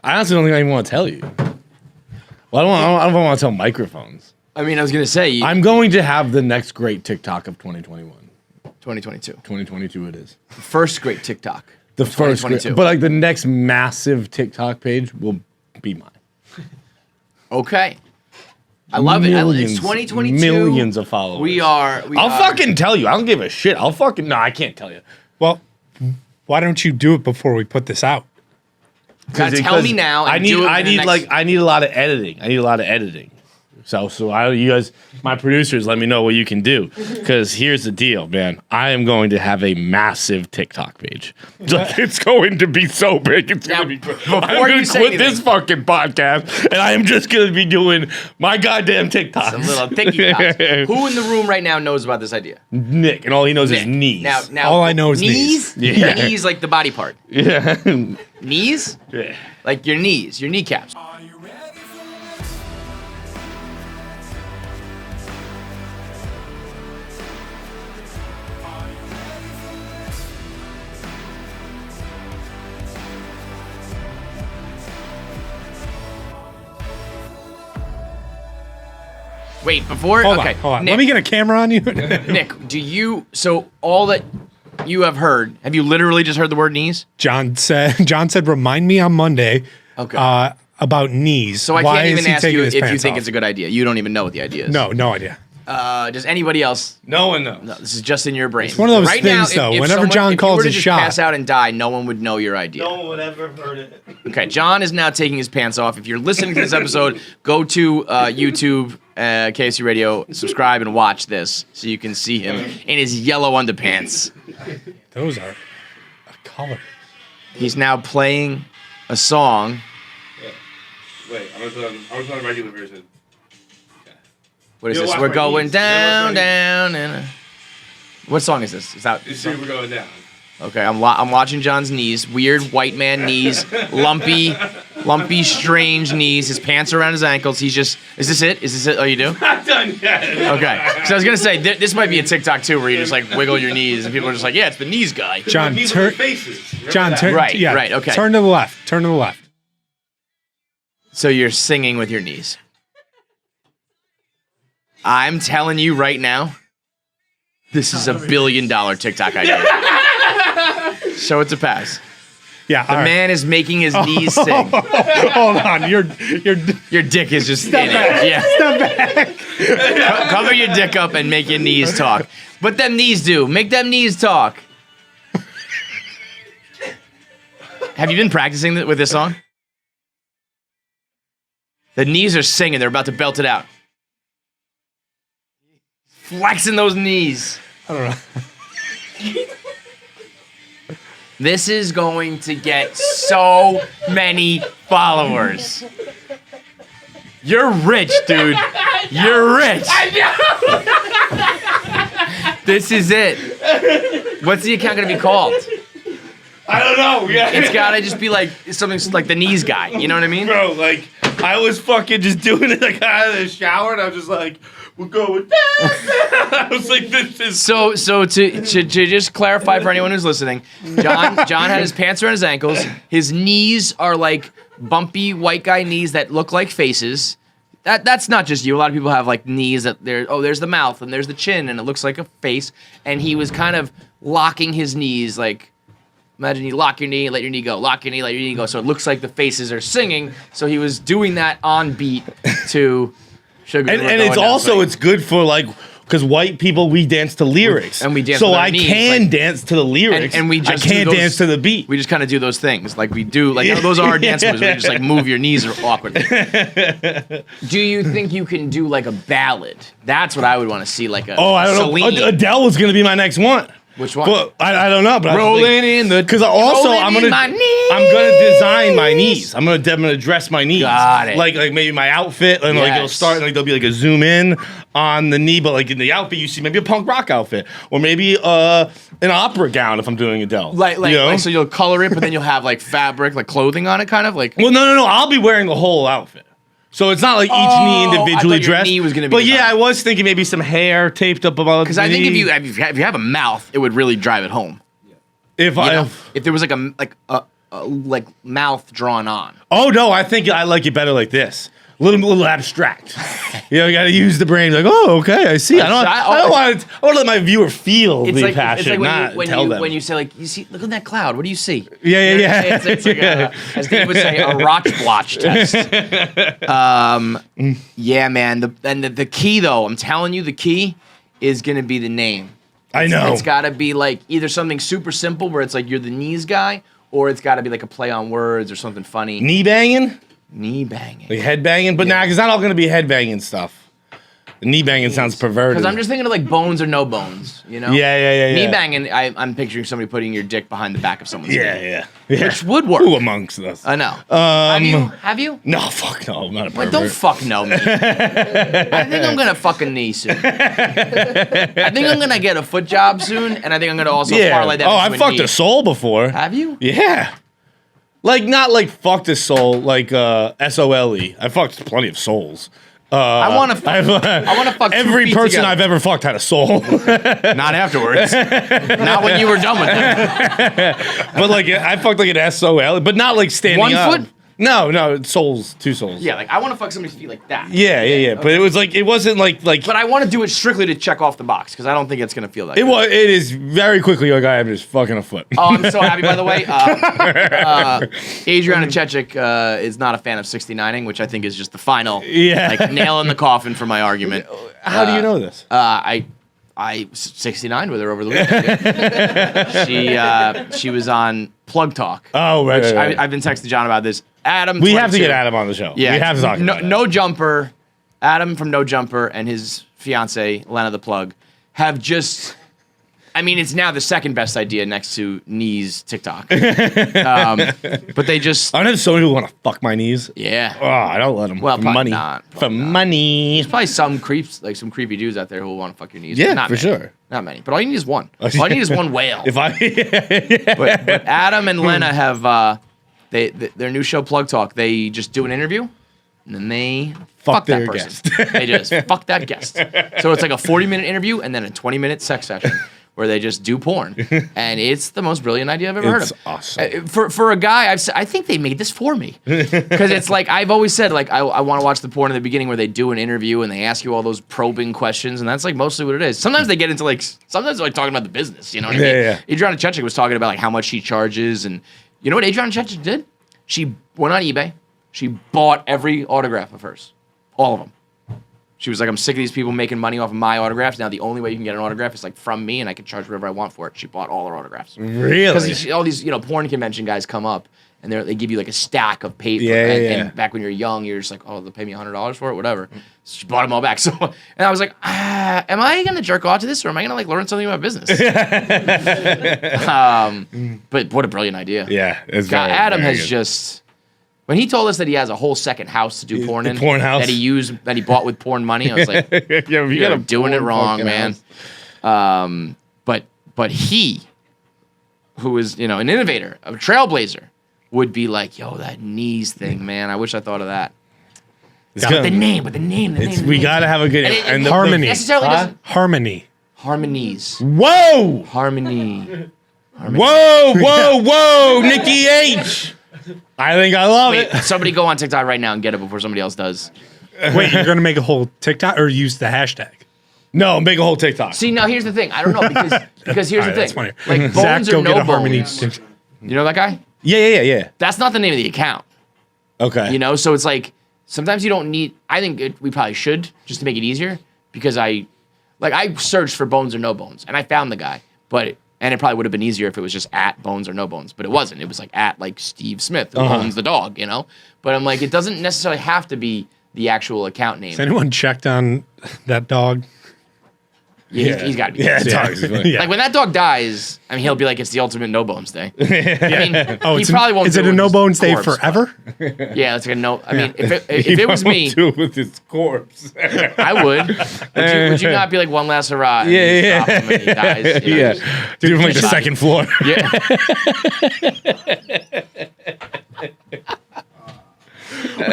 I honestly don't think I even want to tell you. Well, I don't want to tell microphones. I mean, I was going to say... I'm going to have the next great TikTok of 2021. 2022. 2022 it is. First great TikTok. The first great, but like the next massive TikTok page will be mine. Okay. I love it. It's 2022. Millions of followers. I'll fucking tell you. I don't give a shit. No, I can't tell you. Well, why don't you do it before we put this out? Tell me now. I need a lot of editing. So you guys, my producers, let me know what you can do. Because here's the deal, man. I am going to have a massive TikTok page. It's going to be so big. It's going to be great. I'm going to quit this fucking podcast, and I am just going to be doing my goddamn TikToks. Some little TikToks. Who in the room right now knows about this idea? Nick, and all he knows is knees. Now, all I know is knees. Yeah. Knees, like the body part. Yeah. Knees? Yeah. Like your knees, your kneecaps. Wait, before... Hold on. Nick, let me get a camera on you. Nick, so all that you have heard, have you literally just heard the word knees? John said, remind me on Monday about knees. So I can't even ask you if you think it's a good idea. You don't even know what the idea is. No idea. Does anybody else? No one knows. No, this is just in your brain. It's one of those things, though. Whenever John calls his shot, pass out and die, no one would know your idea. No one would ever have heard it. Okay, John is now taking his pants off. If you're listening to this episode, go to YouTube, KFC Radio, subscribe and watch this so you can see him in his yellow underpants. Those are a color. He's now playing a song. Yeah. Wait, I was on the regular version. What is this? We're going down. What song is this? Is that? We're going down. Okay, I'm watching John's knees. Weird white man knees. Lumpy, strange knees. His pants are around his ankles. He's just. Is this it? Is this it? Oh, you do? Not done yet. Okay. So I was gonna say this might be a TikTok too, where you just like wiggle your knees, and people are just like, "Yeah, it's the knees guy." John, turn. Right. Okay. Turn to the left. Turn to the left. So you're singing with your knees. I'm telling you right now, this is $1 billion TikTok idea. Show it to pass. Yeah, the man is making his knees sing. Hold on, your dick is just in it. Yeah, step back. Cover your dick up and make your knees talk. What them knees do? Make them knees talk. Have you been practicing with this song? The knees are singing. They're about to belt it out. Flexing those knees. I don't know. This is going to get so many followers. You're rich, dude. You're rich. This is it. What's the account gonna be called? I don't know. Yeah. It's gotta just be like something like the knees guy. You know what I mean? Bro, like I was fucking just doing it like out of the shower, and I was just like, "We're going down." I was like, "This is." So to just clarify for anyone who's listening, John had his pants around his ankles. His knees are like bumpy white guy knees that look like faces. That's not just you. A lot of people have like knees that there's the mouth and there's the chin and it looks like a face. And he was kind of locking his knees like. Imagine you lock your knee, let your knee go. Lock your knee, let your knee go. So it looks like the faces are singing. So he was doing that on beat to Sugar. And it's also it's good for like because white people we dance to lyrics and we dance. So with our I knees, can like, dance to the lyrics and we just I can't dance to the beat. We just kind of do those things like we do like those are our dance moves. We just like move your knees awkwardly. Do you think you can do like a ballad? That's what I would want to see. Like a I don't know. Adele was gonna be my next one. Which one? But I don't know. But rolling in the because also I'm gonna design my knees. I'm gonna dress my knees. Got it. Like maybe my outfit and like it'll start like there'll be like a zoom in on the knee, but like in the outfit you see maybe a punk rock outfit or maybe an opera gown if I'm doing Adele. Like so you'll color it, but then you'll have like fabric like clothing on it, kind of like. Well, no. I'll be wearing the whole outfit. So it's not like each knee individually dressed. Knee was gonna be I was thinking maybe some hair taped up above. Because I think if you have a mouth, it would really drive it home. If there was like a like mouth drawn on. Oh no, I think I like it better like this. A little abstract. You know, you got to use the brain. Like, oh, okay, I see. I don't want to let my viewer feel the passion, not tell them. When you say, like, you see, look at that cloud. What do you see? Yeah. It's like as Dave would say, a Roch blotch test. Yeah, man. The key, though, I'm telling you, the key is going to be the name. I know. It's got to be like either something super simple where it's like you're the knees guy, or it's got to be like a play on words or something funny. Knee banging? Knee banging. Like head banging? But nah, it's not all going to be head banging stuff. Knee banging sounds perverted. Because I'm just thinking of like bones or no bones, you know? Yeah. Knee banging, I'm picturing somebody putting your dick behind the back of someone's head. Yeah. Which would work. Who amongst us? I know. Have you? No, fuck no. I'm not a pervert. Well, don't fuck no me. I think I'm going to fuck a knee soon. I think I'm going to get a foot job soon, and I think I'm going to also parlay that I've fucked a soul before. Have you? Yeah. Like, not like fucked a soul, like S-O-L-E. I fucked plenty of souls. I want to fuck every person together. I've ever fucked had a soul. Not afterwards. Not when you were done with it. But like, I fucked like an S-O-L, but not like standing up. 1 foot? No, souls, 2 souls. Yeah, like I want to fuck somebody's feet like that. Yeah. Okay. But it was like, it wasn't like. But I want to do it strictly to check off the box because I don't think it's gonna feel like it was. It is very quickly like I am just fucking a foot. Oh, I'm so happy, by the way. Adriana Chechik is not a fan of 69ing, which I think is just the final like nail in the coffin for my argument. How do you know this? I 69 with her over the weekend. She was on Plug Talk. Oh, right. I've been texting John about this. Adam, we have to get Adam on the show. Yeah, we have to talk about it. No Jumper, Adam from No Jumper and his fiance Lena the Plug have just. I mean, it's now the second best idea next to knees TikTok. But they just. I know so many people want to fuck my knees. Yeah. Oh, I don't let them. Well, for money. For money. There's probably some creeps, like some creepy dudes out there who will want to fuck your knees. Yeah, not for many. sure. Not many. But all you need is one. All you need is one whale. But Adam and Lena have their new show Plug Talk. They just do an interview and then they fuck that person. They just fuck that guest. So it's like a 40-minute interview and then a 20-minute sex session. Where they just do porn, and it's the most brilliant idea I've ever heard of. It's awesome. For a guy, I think they made this for me, because it's like I've always said, like I want to watch the porn in the beginning where they do an interview and they ask you all those probing questions, and that's like mostly what it is. Sometimes they get into sometimes they're like talking about the business, you know what I mean? Yeah. Adriana Chechik was talking about like how much she charges, and you know what Adriana Chechik did? She went on eBay, she bought every autograph of hers, all of them. She was like, I'm sick of these people making money off of my autographs. Now the only way you can get an autograph is like from me, and I can charge whatever I want for it. She bought all her autographs. Really? Because all these porn convention guys come up, and they give you like a stack of paper. And back when you're young, you're just like, oh, they'll pay me $100 for it, whatever. So she bought them all back. So, and I was like, am I gonna jerk off to this, or am I gonna like learn something about business? But what a brilliant idea. Yeah, it's Adam very has good. just. When he told us that he has a whole second house to do porn in, porn house. that he bought with porn money, I was like, you're doing it wrong, man. But he, who is an innovator, a trailblazer, would be like, yo, that knees thing, man. I wish I thought of that. But the name. We gotta have a good and harmony. Necessarily doesn't. Harmonies. Whoa! Harmony. Whoa! Nikki H. I think I love it. Somebody go on TikTok right now and get it before somebody else does. Wait, you're gonna make a whole TikTok or use the hashtag? No, make a whole TikTok. See, now here's the thing. I don't know because here's the thing. That's funny. Like Zach, bones go or get no a harmony. bones. You know that guy? Yeah. That's not the name of the account. Okay. So it's like sometimes you don't need. I think we probably should just to make it easier because I searched for bones or no bones and I found the guy, and it probably would have been easier if it was just at bones or no bones, but it wasn't. It was like at like Steve Smith who owns the dog, But I'm like, it doesn't necessarily have to be the actual account name. Has anyone checked on that dog? Yeah, he's got to be. Yeah, Yeah. Like when that dog dies, I mean, he'll be like, it's the ultimate no bones day. I mean, he probably won't. Is it do a no bones day corpse, forever? Yeah, it's like a no. I mean, if it was me, do it with his corpse. I would. Would you not be like one last hurrah? And Yeah. stop him and he dies, Do it from like the second floor. Yeah.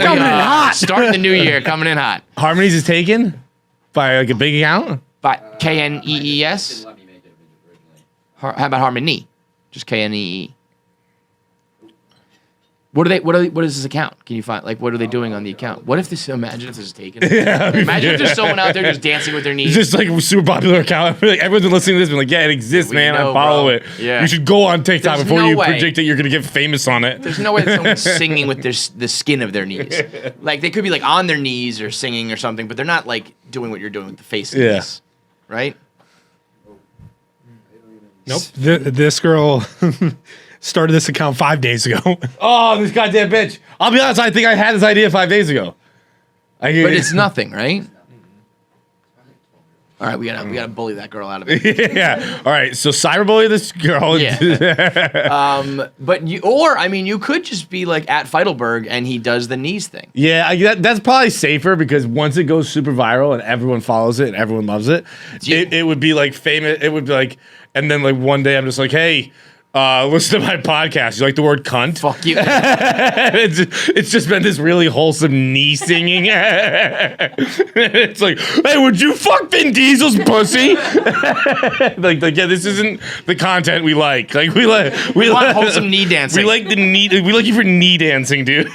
Coming in hot. Starting the new year, coming in hot. Harmonies is taken by like a big account. By KNEES. How about Harmony? Just KNEE. What is this account? Can you find, like, what are they doing on the account? What if this, imagine if this is taken? Imagine if there's someone out there just dancing with their knees. It's just like a super popular account. Like, everyone's been listening to this and like, yeah, it exists, man. I follow it. Yeah. You should go on TikTok There's before no you way. predict that you're going to get famous on it. There's no way that someone's singing with the skin of their knees. Like, they could be, like, on their knees or singing or something, but they're not, like, doing what you're doing with the face of the knees. Right? Nope. This girl started this account 5 days ago. Oh, this goddamn bitch. I'll be honest, I think I had this idea 5 days ago. But it's nothing, right? All right, we gotta bully that girl out of it. Yeah. All right, so cyberbully this girl. Yeah. But you could just be like at Feitelberg and he does the knees thing. Yeah, that's probably safer because once it goes super viral and everyone follows it and everyone loves it, it would be like famous. It would be like, and then like one day I'm just like, hey, listen to my podcast. You like the word cunt? Fuck you. it's just been this really wholesome knee singing. It's like, hey, would you fuck Vin Diesel's pussy? like, yeah, this isn't the content we like. Like, we want wholesome knee dancing. We like the knee. We like you for knee dancing, dude.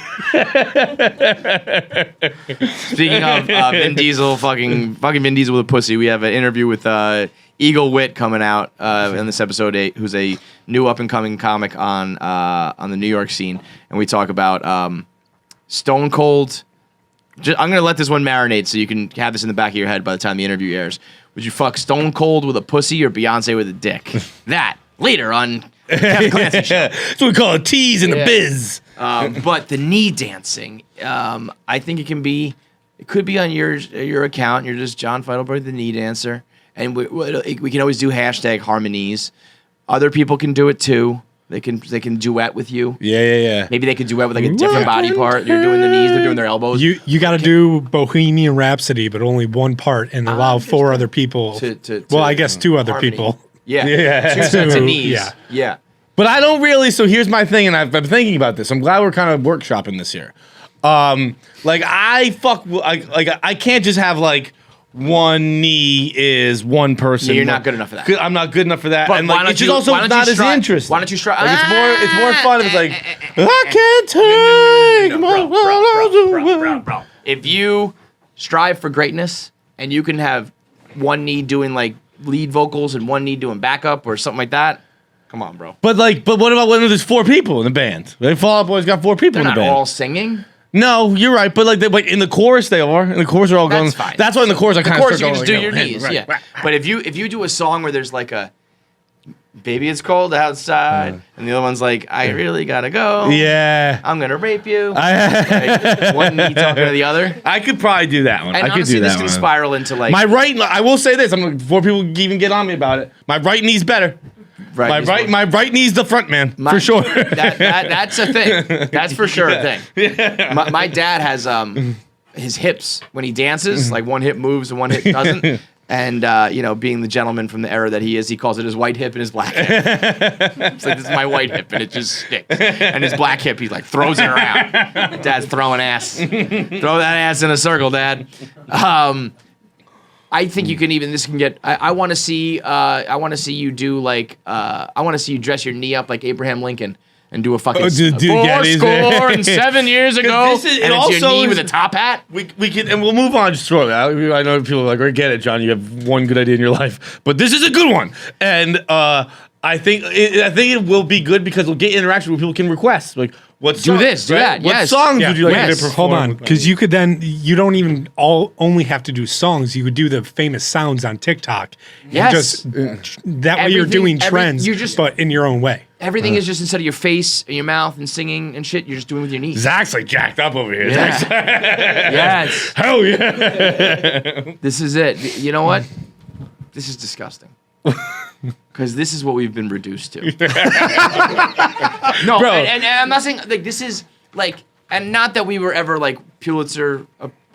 Speaking of Vin Diesel, fucking Vin Diesel with a pussy, we have an interview with Eagle Witt coming out in this episode 8, who's a new up-and-coming comic on the New York scene, and we talk about Stone Cold. I'm going to let this one marinate so you can have this in the back of your head by the time the interview airs. Would you fuck Stone Cold with a pussy or Beyonce with a dick? That, later on Kevin Clancy Show. That's what we call a tease in the biz. But the knee dancing, I think it could be on your account. You're just John Feitelberg, the knee dancer. And we can always do hashtag harmonies. Other people can do it too. They can duet with you. Yeah. Maybe they could duet with like a different body part. You're doing the knees, they're doing their elbows. You got to do Bohemian Rhapsody, but only one part, and allow 4 other people. Well, I guess 2 other harmony. people. Yeah. 2 sets of knees. Yeah. But I don't really. So here's my thing, and I've been thinking about this. I'm glad we're kind of workshopping this here. Like I can't just have like. One knee is one person. Yeah, you're not good enough for that. I'm not good enough for that. But and like, it's just also not as interesting. Why don't you try? Like, it's more fun if it's like, I can't take my bro. If you strive for greatness and you can have one knee doing like lead vocals and one knee doing backup or something like that, come on, bro. But what about when there's 4 people in the band? Like, Fall Out Boy's got 4 people in the band. They're not all singing. No, you're right, but like in the chorus they are. In the chorus they're all going. That's fine. That's why in the chorus I kind of start you going. can just do your knees, right, yeah. right. But if you do a song where there's like a baby, it's cold outside, and the other one's like, I really gotta go. Yeah. I'm gonna rape you. Like, one knee talking to the other. I could probably do that one. And I could honestly, do that this can one. spiral into like My right. I will say this. Before people even get on me about it. My right knee's better. My right knee's the front man for sure. That's a thing. That's for sure a thing. Yeah. My dad has his hips when he dances, like one hip moves and one hip doesn't. And being the gentleman from the era that he is, he calls it his white hip and his black hip. It's like, this is my white hip, and it just sticks. And his black hip, he like throws it around. Dad's throwing ass. Throw that ass in a circle, Dad. I think you can even. This can get. I want to see. I want to see you do like. I want to see you dress your knee up like Abraham Lincoln and do a fucking score and 7 years ago. And it's your knee with a top hat. We can, and we'll move on just shortly. I know people are like, I get it, John. You have one good idea in your life, but this is a good one. And I think it will be good because we'll get interaction where people can request like. Do this, do that. What songs would you like to perform? Hold on, because you could then, you don't even only have to do songs. You could do the famous sounds on TikTok. Yes. That way you're doing trends, but in your own way. Everything is just instead of your face and your mouth and singing and shit, you're just doing with your knees. Zach's like jacked up over here. Yeah. Yes. Hell yeah. This is it. You know what? This is disgusting. Because this is what we've been reduced to. No, and I'm not saying like this is like, and not that we were ever like Pulitzer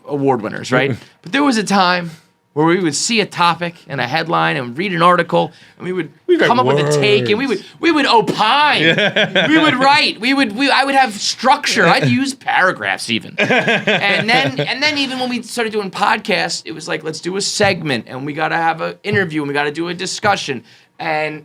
Award winners, right? But there was a time where we would see a topic and a headline and read an article and we would come up with a take and we would opine. Yeah. We would write. I would have structure. I'd use paragraphs even. And then even when we started doing podcasts, it was like, let's do a segment and we got to have an interview and we got to do a discussion. And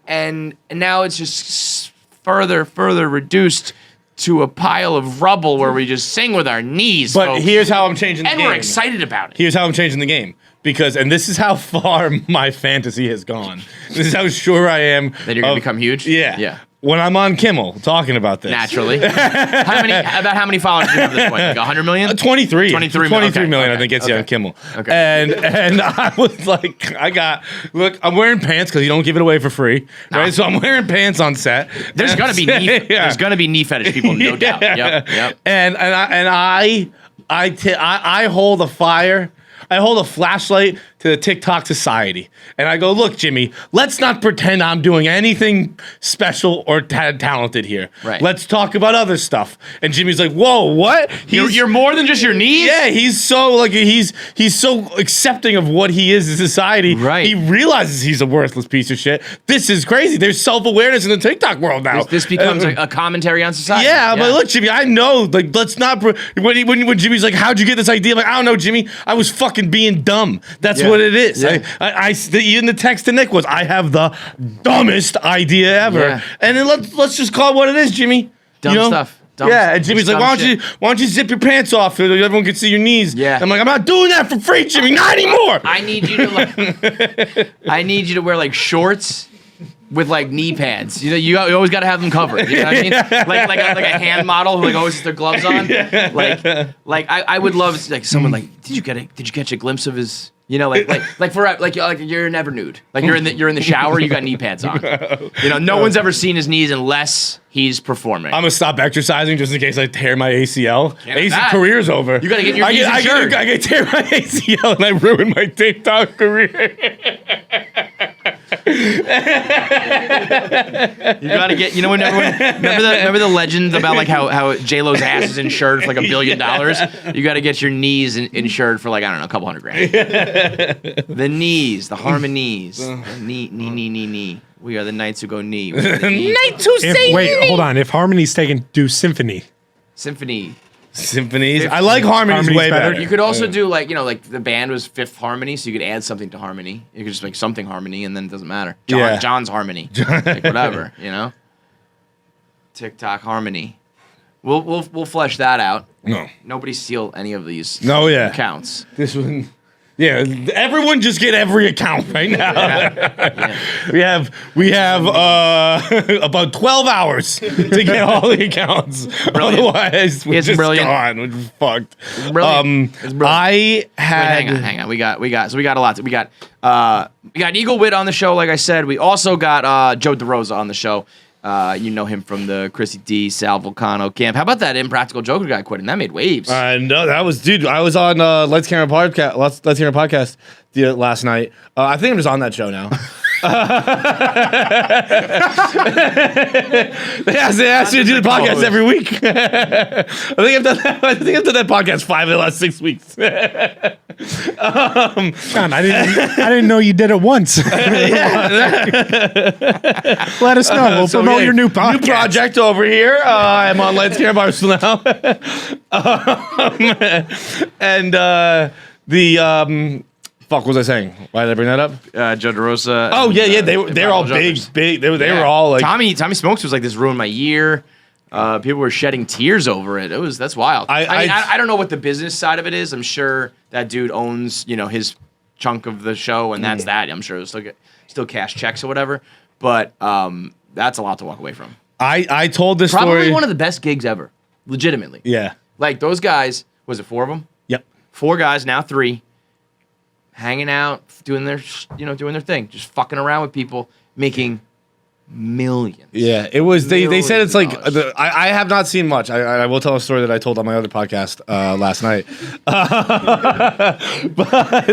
now it's just further reduced to a pile of rubble where we just sing with our knees. But folks. here's how I'm changing the and game. we're excited about it. Here's how I'm changing the game. Because, and this is how far my fantasy has gone. This is how sure I am. That you're going to become huge? Yeah. When I'm on Kimmel talking about this. Naturally. How many followers do you have at this point? Like 100 million? 23. 23 million, I think it's on Kimmel. Okay. And I was like, look, I'm wearing pants because you don't give it away for free, right? So I'm wearing pants on set. There's gonna be there's gonna be knee fetish people, no doubt. Yep. And I hold a fire. I hold a flashlight to the TikTok society. And I go, look, Jimmy, let's not pretend I'm doing anything special or talented here. Right. Let's talk about other stuff. And Jimmy's like, whoa, what? You're more than just your knees? Yeah, he's so accepting of what he is in society. Right. He realizes he's a worthless piece of shit. This is crazy. There's self-awareness in the TikTok world now. This becomes a commentary on society. Yeah, but look, Jimmy, I know. Like, let's not. When Jimmy's like, how'd you get this idea? I'm like, I don't know, Jimmy. I was fucking being dumb. That's what it is. Yeah. Even the text to Nick was, I have the dumbest idea ever. Yeah. And then let's just call it what it is, Jimmy. Dumb stuff. And Jimmy's like, why don't you zip your pants off so everyone can see your knees? Yeah. I'm like, I'm not doing that for free, Jimmy. Not anymore. I need you to wear like shorts with like knee pads. You always got to have them covered. You know what I mean? Like a hand model who like always has their gloves on. Like I would love like someone like, did you catch a glimpse of his? Like you're never nude. Like you're in the shower, you got knee pads on. No one's ever seen his knees unless he's performing. I'm gonna stop exercising just in case I tear my ACL. Career's over. You gotta get your knees insured. I get tear my ACL and I ruin my TikTok career. You gotta get. Remember the legend about like how J-Lo's ass is insured for like $1 billion. You gotta get your knees insured for like I don't know a couple $100,000. The knees, the harmonies, knee. We are the knights who go knee. Knights who say wait, hold on. If harmony's taken, do symphony. Symphonies. I like harmonies way better. You could also do like the band was Fifth Harmony, so you could add something to harmony. You could just make something harmony, and then it doesn't matter. John's harmony, like whatever, TikTok harmony. We'll flesh that out. No, nobody steal any of these. Accounts. This one. Yeah, everyone just get every account right now. Yeah. We have about 12 hours to get all the accounts. Brilliant. Otherwise, we're just gone. We're just fucked. It's brilliant. I had. Wait, hang on. We got a lot. We got Eagle Wit on the show, like I said. We also got Joe DeRosa on the show. You know him from the Chrissy D, Sal Vulcano camp. How about that Impractical Joker guy quitting? That made waves. No, that was, dude. I was on Let's Camera podcast last night. I think I'm just on that show now. They asked me to do the podcast every week. I think I've done that podcast 5 of the last 6 weeks. John, I didn't know you did it once. Let us know. We'll promote your new podcast. New project over here. I'm on Let's Care Barstool now. Fuck, what was I saying? Why did I bring that up? Joe DeRosa. Oh yeah. They're all big. They were all like Tommy Smokes was like, this ruined my year. People were shedding tears over it. That's wild. I don't know what the business side of it is. I'm sure that dude owns his chunk of the show, and that's that. I'm sure it'll still cash checks or whatever. But that's a lot to walk away from. I told this Probably story. one of the best gigs ever, legitimately. Yeah. Like those guys. Was it 4 of them? Yep. 4 guys, now 3. Hanging out, doing their thing, just fucking around with people, making millions. Yeah, it was. They said it's like $millions. I have not seen much. I will tell a story that I told on my other podcast last night. But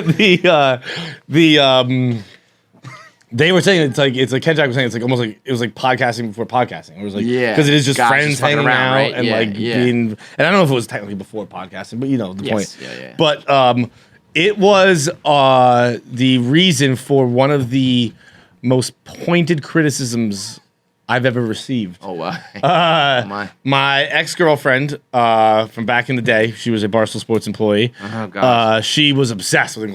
they were saying it's like Ken Jack was saying it's like almost like it was like podcasting before podcasting. It was like because it is just friends just hanging around, right? And being. And I don't know if it was technically before podcasting, but the point. Yeah. But it was the reason for one of the most pointed criticisms I've ever received. Oh, wow. My ex-girlfriend from back in the day, she was a Barstool Sports employee. Oh, gosh. She was obsessed with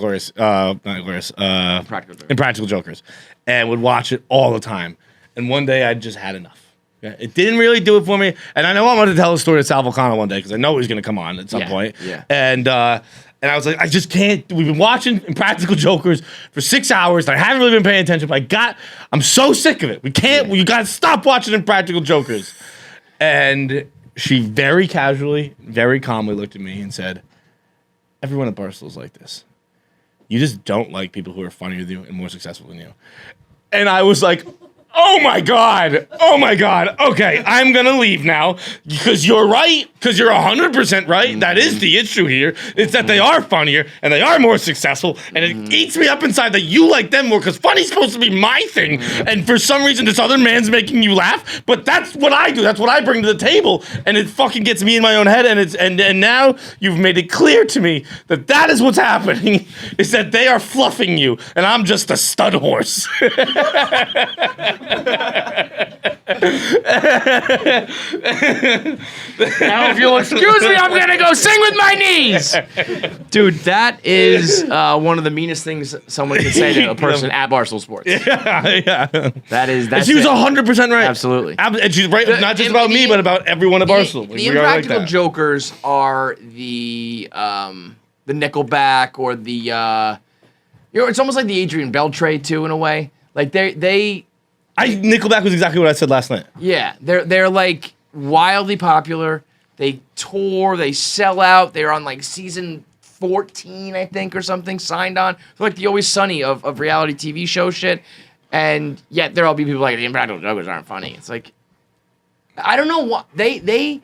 Impractical Jokers, and would watch it all the time. And one day I just had enough. Yeah, it didn't really do it for me. And I know I wanted to tell a story to Sal Vulcano one day because I know he's going to come on at some point. Yeah. And I was like, I just can't. We've been watching Impractical Jokers for 6 hours. And I haven't really been paying attention. But I'm so sick of it. We can't. You got to stop watching Impractical Jokers. And she very casually, very calmly looked at me and said, everyone at Barstool's like this. You just don't like people who are funnier than you and more successful than you. And I was like, oh my God. Okay, I'm going to leave now because you're right. Because you're 100% right. That is the issue here. It's that they are funnier and they are more successful. And it eats me up inside that you like them more because funny's supposed to be my thing. And for some reason, this other man's making you laugh. But that's what I do. That's what I bring to the table. And it fucking gets me in my own head. And now you've made it clear to me that is what's happening. Is that they are fluffing you. And I'm just a stud horse. Now, if you'll excuse me, I'm gonna go sing with my knees. Dude, that is one of the meanest things someone can say to a person at Barstool Sports. Yeah. That's she was 100% right. Absolutely. And she's right, not just about me, but about everyone at Barstool. The Impractical Jokers are the Nickelback or the it's almost like the Adrian Beltre too in a way. Like Nickelback was exactly what I said last night. Yeah, they're like wildly popular. They tour, they sell out. They're on like season 14, I think, or something, signed on. They're like the Always Sunny of reality TV show shit. And yet there'll be people like the Impractical Jokers aren't funny. It's like, I don't know what they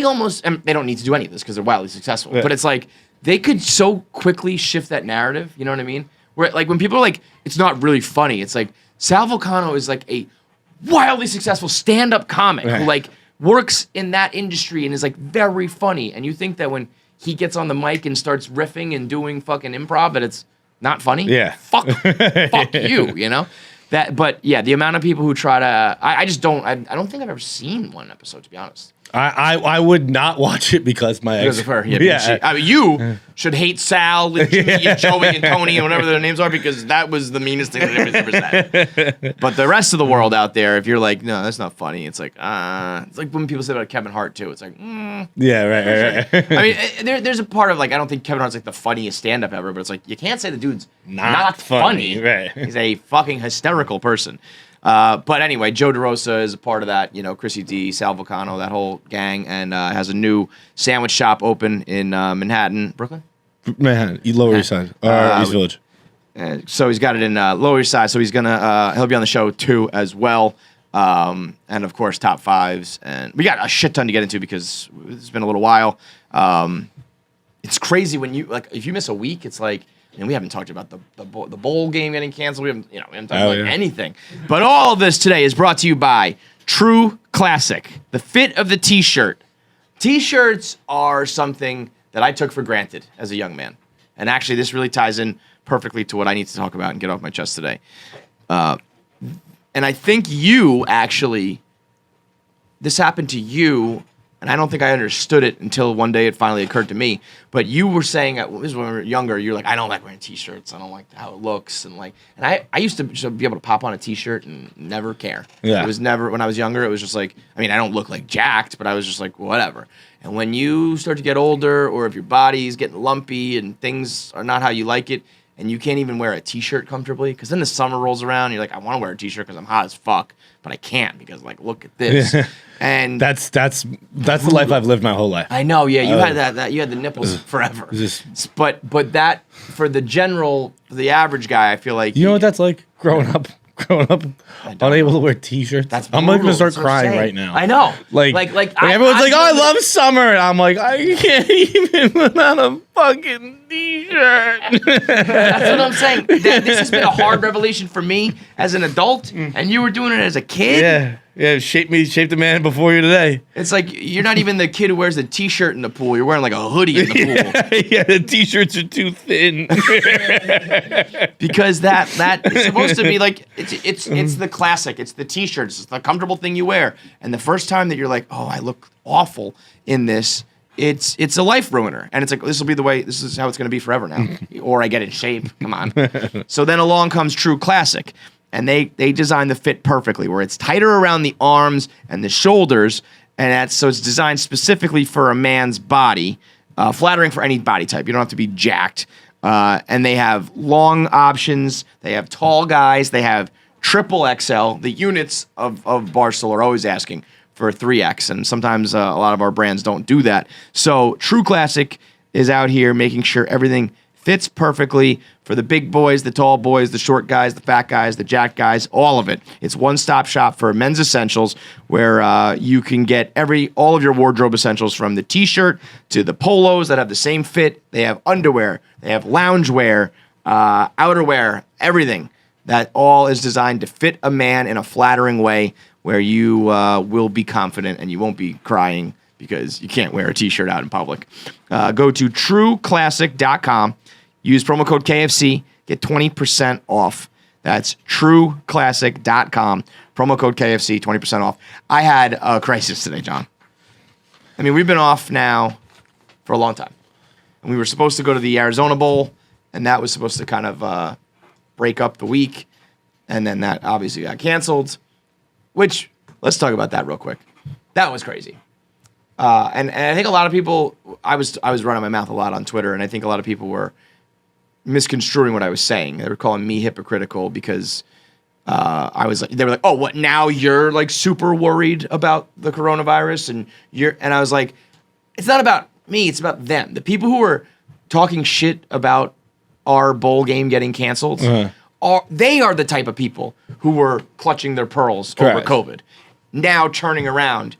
almost, and they don't need to do any of this because they're wildly successful. Yeah. But it's like they could so quickly shift that narrative. You know what I mean? Where like when people are like, it's not really funny. It's like Sal Vulcano is like a wildly successful stand-up comic who like works in that industry and is like very funny. And you think that when he gets on the mic and starts riffing and doing fucking improv that it's not funny? Yeah. Fuck you, you know? But yeah, the amount of people who try to, I just don't, I don't think I've ever seen one episode, to be honest. I would not watch it because of her. Yeah. I mean, you should hate Sal and Jimmy and Joey and Tony and whatever their names are because that was the meanest thing that anybody's ever said. But the rest of the world out there, if you're like, no, that's not funny, it's like when people say about Kevin Hart too. It's like, yeah, right. I mean, there's a part of like I don't think Kevin Hart's like the funniest stand-up ever, but it's like you can't say the dude's not funny. Right. He's a fucking hysterical person. But anyway, Joe DeRosa is a part of that, Chrissy D, Sal Vulcano, that whole gang, and has a new sandwich shop open in Manhattan, Brooklyn? Manhattan, Lower East Side, East Village. So he's got it in Lower East Side, so he's he'll be on the show too as well. And of course, top fives, and we got a shit ton to get into because it's been a little while. It's crazy when if you miss a week, it's like, and we haven't talked about the bowl game getting canceled. We haven't talked about anything. But all of this today is brought to you by True Classic, the fit of the T-shirt. T-shirts are something that I took for granted as a young man. And actually, this really ties in perfectly to what I need to talk about and get off my chest today. And I think this happened to you, and I don't think I understood it until one day it finally occurred to me. But you were saying, this was when we were younger, you're like, I don't like wearing T-shirts. I don't like how it looks. And I used to just be able to pop on a T-shirt and never care. Yeah. It was never, when I was younger, it was just like, I mean, I don't look like jacked, but I was just like, whatever. And when you start to get older, or if your body's getting lumpy and things are not how you like it, and you can't even wear a T-shirt comfortably, because then the summer rolls around, and you're like, I want to wear a T-shirt because I'm hot as fuck, but I can't because, look at this. And that's the life I've lived my whole life. I know, yeah. You had that. You had the nipples forever. But that for the average guy, I feel like you know what that's like growing up unable to wear T-shirts. I'm like gonna start crying right now. I know. Like everyone's like, I love summer, and I'm like, I can't even put on a fucking T-shirt. That's what I'm saying. This has been a hard revelation for me as an adult, and you were doing it as a kid. Yeah, shape the man before you today. It's like you're not even the kid who wears the T-shirt in the pool. You're wearing like a hoodie in the pool. Yeah, the T-shirts are too thin. Because that is supposed to be like it's the classic. It's the T-shirt. It's the comfortable thing you wear. And the first time that you're like, oh, I look awful in this, it's a life ruiner. And it's like, this is how it's going to be forever now. Or I get in shape. Come on. So then along comes True Classic. and they designed the fit perfectly, where it's tighter around the arms and the shoulders, and so it's designed specifically for a man's body, flattering for any body type. You don't have to be jacked. And they have long options. They have tall guys. They have triple XL. The units of Barstool are always asking for 3X, and sometimes a lot of our brands don't do that. So True Classic is out here making sure everything fits perfectly for the big boys, the tall boys, the short guys, the fat guys, the jack guys, all of it. It's one-stop shop for men's essentials, where you can get all of your wardrobe essentials, from the t-shirt to the polos that have the same fit. They have underwear, they have loungewear, outerwear, everything. That all is designed to fit a man in a flattering way, where you will be confident and you won't be crying because you can't wear a t-shirt out in public. Go to trueclassic.com. Use promo code KFC, get 20% off. That's trueclassic.com. Promo code KFC, 20% off. I had a crisis today, John. I mean, we've been off now for a long time. And we were supposed to go to the Arizona Bowl, and that was supposed to kind of break up the week. And then that obviously got canceled, which, let's talk about that real quick. That was crazy. And I think a lot of people, I was running my mouth a lot on Twitter, and I think a lot of people were misconstruing what I was saying. They were calling me hypocritical because they were like, oh, what, now you're like super worried about the coronavirus, and I was like, it's not about me, it's about them. The people who are talking shit about our bowl game getting canceled, they are the type of people who were clutching their pearls over COVID. Now turning around,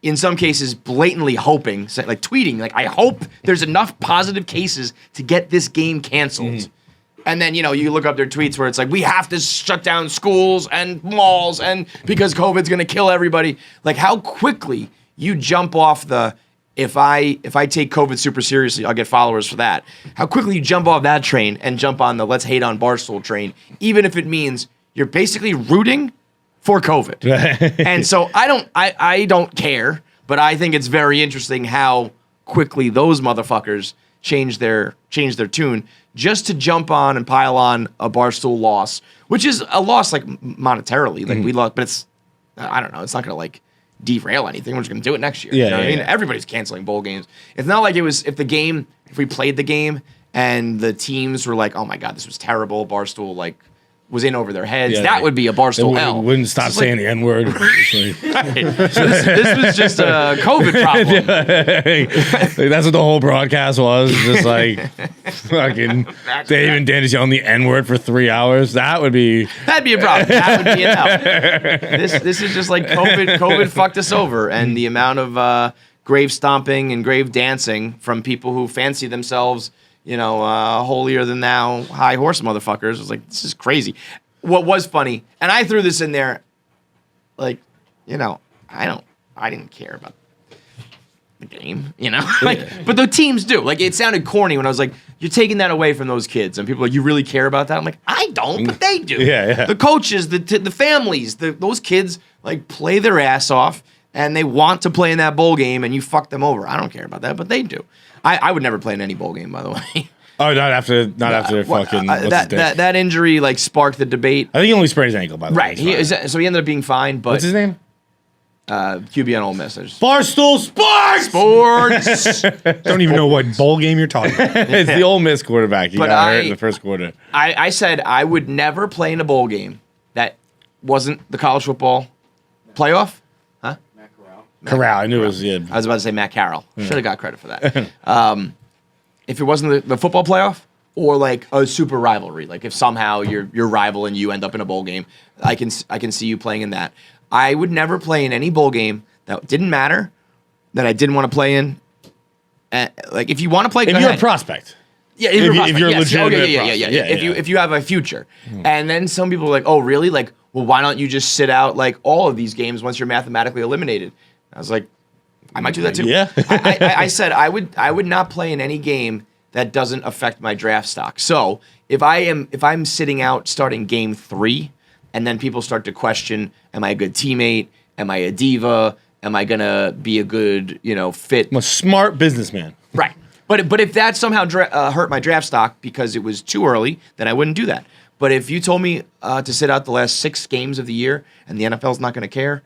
in some cases, blatantly hoping, like tweeting, like, I hope there's enough positive cases to get this game canceled. And then, you look up their tweets where it's like, we have to shut down schools and malls and because COVID's going to kill everybody. Like, how quickly you jump off the, if I take COVID super seriously, I'll get followers for that. How quickly you jump off that train and jump on the let's hate on Barstool train, even if it means you're basically rooting for COVID. And so I don't care, but I think it's very interesting how quickly those motherfuckers change their tune just to jump on and pile on a Barstool loss, which is a loss like monetarily. Like we lost, but it's, I don't know, it's not gonna like derail anything. We're just gonna do it next year. Yeah, you know what I mean? yeah. Everybody's canceling bowl games. It's not like it was if we played the game and the teams were like, oh my God, this was terrible. Barstool like was in over their heads. That would be a Barstool L. Wouldn't stop saying the N-word. Right. So this was just a COVID problem. Like, that's what the whole broadcast was. Just like fucking Dave and Dennis yelling the N-word for 3 hours. That'd be a problem. That would be enough. This is just like COVID. COVID fucked us over, and the amount of grave stomping and grave dancing from people who fancy themselves, holier than thou, high horse motherfuckers. I was like, this is crazy. What was funny, and I threw this in there, like, I didn't care about the game, but the teams do. Like, it sounded corny when I was like, you're taking that away from those kids, and people are like, you really care about that? I'm like, I don't, but they do. Yeah. The coaches, the families, those kids like play their ass off, and they want to play in that bowl game, and you fuck them over. I don't care about that, but they do. I would never play in any bowl game, by the way. Oh, not after fucking that injury like sparked the debate. I think he only sprained his ankle, by the way. Right. So he ended up being fine. But what's his name? QB on Ole Miss. Barstool Sports. Don't even know what bowl game you're talking about. It's the Ole Miss quarterback. He got hurt in the first quarter. I said I would never play in a bowl game that wasn't the college football playoff. Corral. I knew it was. Yeah. I was about to say Matt Carroll. Should have got credit for that. If it wasn't the football playoff or like a super rivalry, like if somehow your rival and you end up in a bowl game, I can see you playing in that. I would never play in any bowl game that didn't matter, that I didn't want to play in. Like if you want to play, if you're a prospect. Yeah, if you're yes. legitimate. Yeah. If you have a future, and then some people are like, oh really? Like, well, why don't you just sit out like all of these games once you're mathematically eliminated? I was like, I might do that too. Yeah. I said I would not play in any game that doesn't affect my draft stock. So if I'm sitting out starting game 3, and then people start to question, am I a good teammate? Am I a diva? Am I gonna be a good fit? I'm a smart businessman. Right. But if that somehow hurt my draft stock because it was too early, then I wouldn't do that. But if you told me to sit out the last 6 games of the year and the NFL's not going to care,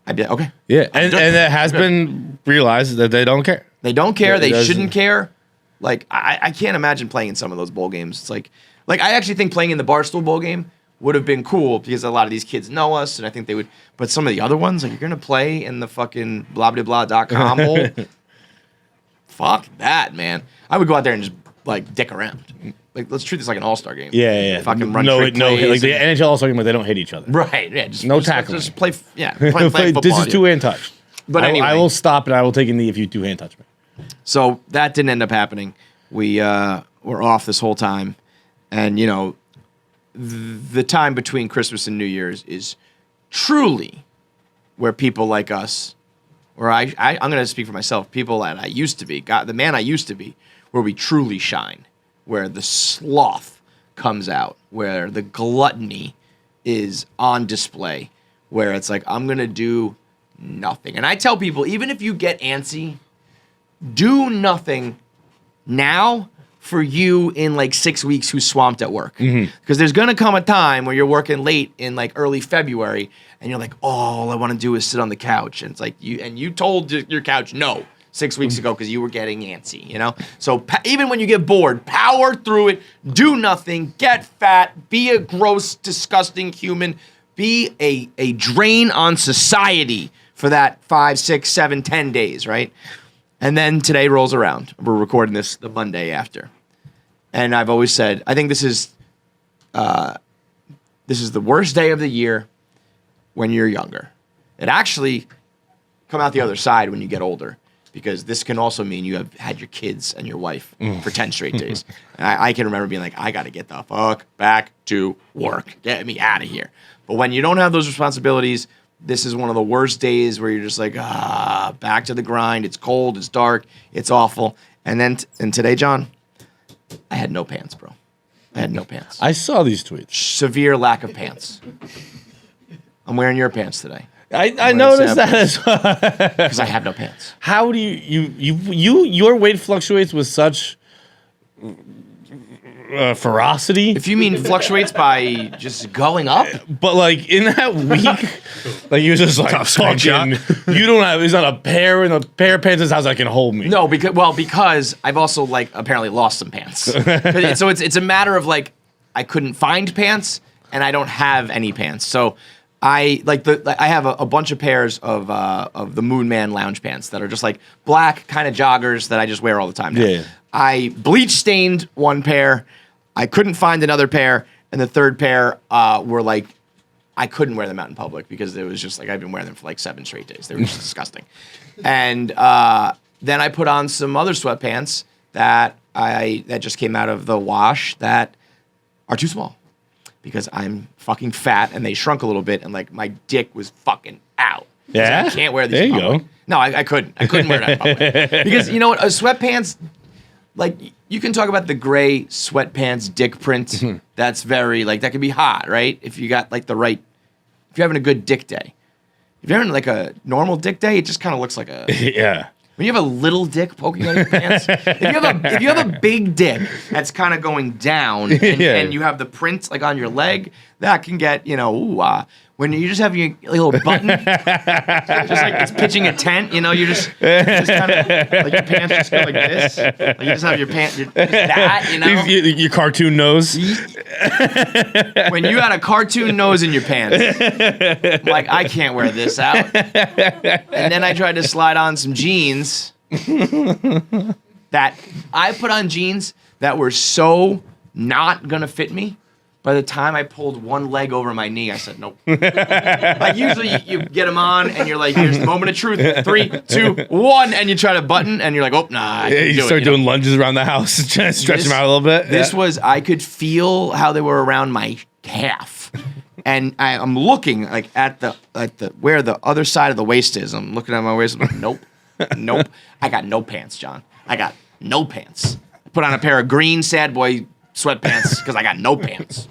I'd be like, okay. Yeah, and it has been realized that they don't care. They don't care. They shouldn't care. Like, I can't imagine playing in some of those bowl games. It's like I actually think playing in the Barstool bowl game would have been cool because a lot of these kids know us, and I think they would. But some of the other ones, like you're gonna play in the fucking blah.com bowl. Fuck that, man. I would go out there and just like dick around. Like, let's treat this like an all-star game. Yeah. Fucking run like the NHL all-star game, but they don't hit each other. Right. Yeah. No tackling. Just play. Yeah. Play football. This is two-hand touch. But anyway, I will stop and I will take a knee if you two-hand touch me. So that didn't end up happening. We were off this whole time, and you know, the time between Christmas and New Year's is truly where people like us, or I'm going to speak for myself, people that I used to be, the man I used to be, where we truly shine, where the sloth comes out, where the gluttony is on display, where it's like, I'm going to do nothing. And I tell people, even if you get antsy, do nothing now for you in like 6 weeks who's swamped at work. Because there's going to come a time where you're working late in like early February and you're like, oh, all I want to do is sit on the couch. And it's like you told your couch no 6 weeks ago because you were getting antsy, you know? So even when you get bored, power through it, do nothing, get fat, be a gross, disgusting human, be a drain on society for that 5, 6, 7, 10 days, right? And then today rolls around. We're recording this the Monday after. And I've always said, I think this is the worst day of the year when you're younger. It actually come out the other side when you get older, because this can also mean you have had your kids and your wife for 10 straight days. And I can remember being like, I got to get the fuck back to work. Get me out of here. But when you don't have those responsibilities, this is one of the worst days where you're just like, back to the grind. It's cold. It's dark. It's awful. And then and today, John, I had no pants, bro. I had no pants. I saw these tweets. Severe lack of pants. I'm wearing your pants today. I noticed that as well. Because I have no pants. How do your weight fluctuates with such ferocity? If you mean fluctuates by just going up, but like in that week, like you just like fucking. You don't have. There's not a pair in a pair of pants in this house that can hold me. No, because I've also like apparently lost some pants. So it's a matter of like I couldn't find pants and I don't have any pants. So I have a bunch of pairs of the Moon Man lounge pants that are just like black kind of joggers that I just wear all the time now. Yeah. I bleach stained one pair. I couldn't find another pair, and the third pair were like I couldn't wear them out in public because it was just like I've been wearing them for like 7 straight days. They were just disgusting. And then I put on some other sweatpants that just came out of the wash that are too small. Because I'm fucking fat and they shrunk a little bit and like my dick was fucking out. Yeah, I can't wear these. There in you public. go. No, I couldn't. I couldn't wear that in public because you know what? A sweatpants, like you can talk about the gray sweatpants dick print. That's very like that could be hot, right? If you got like if you're having a good dick day. If you're having like a normal dick day, it just kind of looks like a yeah. When you have a little dick poking out of your pants, if you have a big dick that's kind of going down and you have the print like on your leg, that can get, when you just have your little button, just like it's pitching a tent, you're just kind of like your pants just go like this. Like you just have your pants, just that, Your cartoon nose. When you had a cartoon nose in your pants, I'm like, I can't wear this out. And then I tried to slide on some jeans that I put on jeans that were so not gonna fit me. By the time I pulled one leg over my knee, I said, nope. Like usually you get them on and you're like, here's the moment of truth. 3, 2, 1. And you try to button and you're like, oh, nah. I can't you do start it, doing lunges around the house, trying to stretch them out a little bit. This was, I could feel how they were around my calf. And I'm looking like at the where the other side of the waist is. I'm looking at my waist. I'm like, nope. I got no pants, John. I got no pants. I put on a pair of green sad boy sweatpants because I got no pants.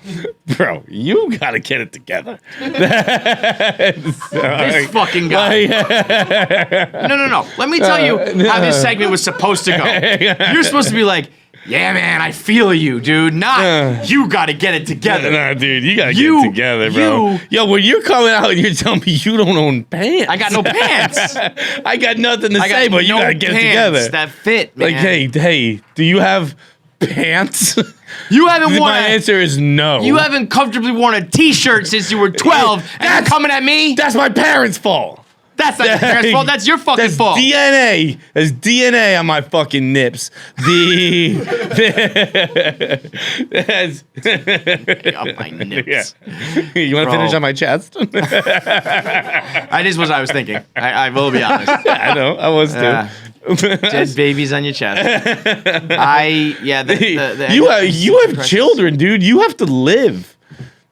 Bro, you gotta get it together. This fucking guy. No. Let me tell you how this segment was supposed to go. You're supposed to be like, Yeah, man, I feel you, dude. You got to get it together. Nah, dude, you got to get it together, bro. Yo, when you're coming out and you're telling me you don't own pants. I got no pants. I got nothing to say, but you got to get it together. That fit, man. Like, hey, do you have pants? You haven't worn My answer is no. You haven't comfortably worn a t-shirt since you were 12, and you're coming at me? That's my parents' fault. That's not your parents' fault. That's your fucking fault. DNA. There's DNA on my fucking nips. On my nips. Yeah. You want to finish on my chest? That is what I was thinking. I will be honest. I know. I was too. Dead babies on your chest. You have children, dude. You have to live.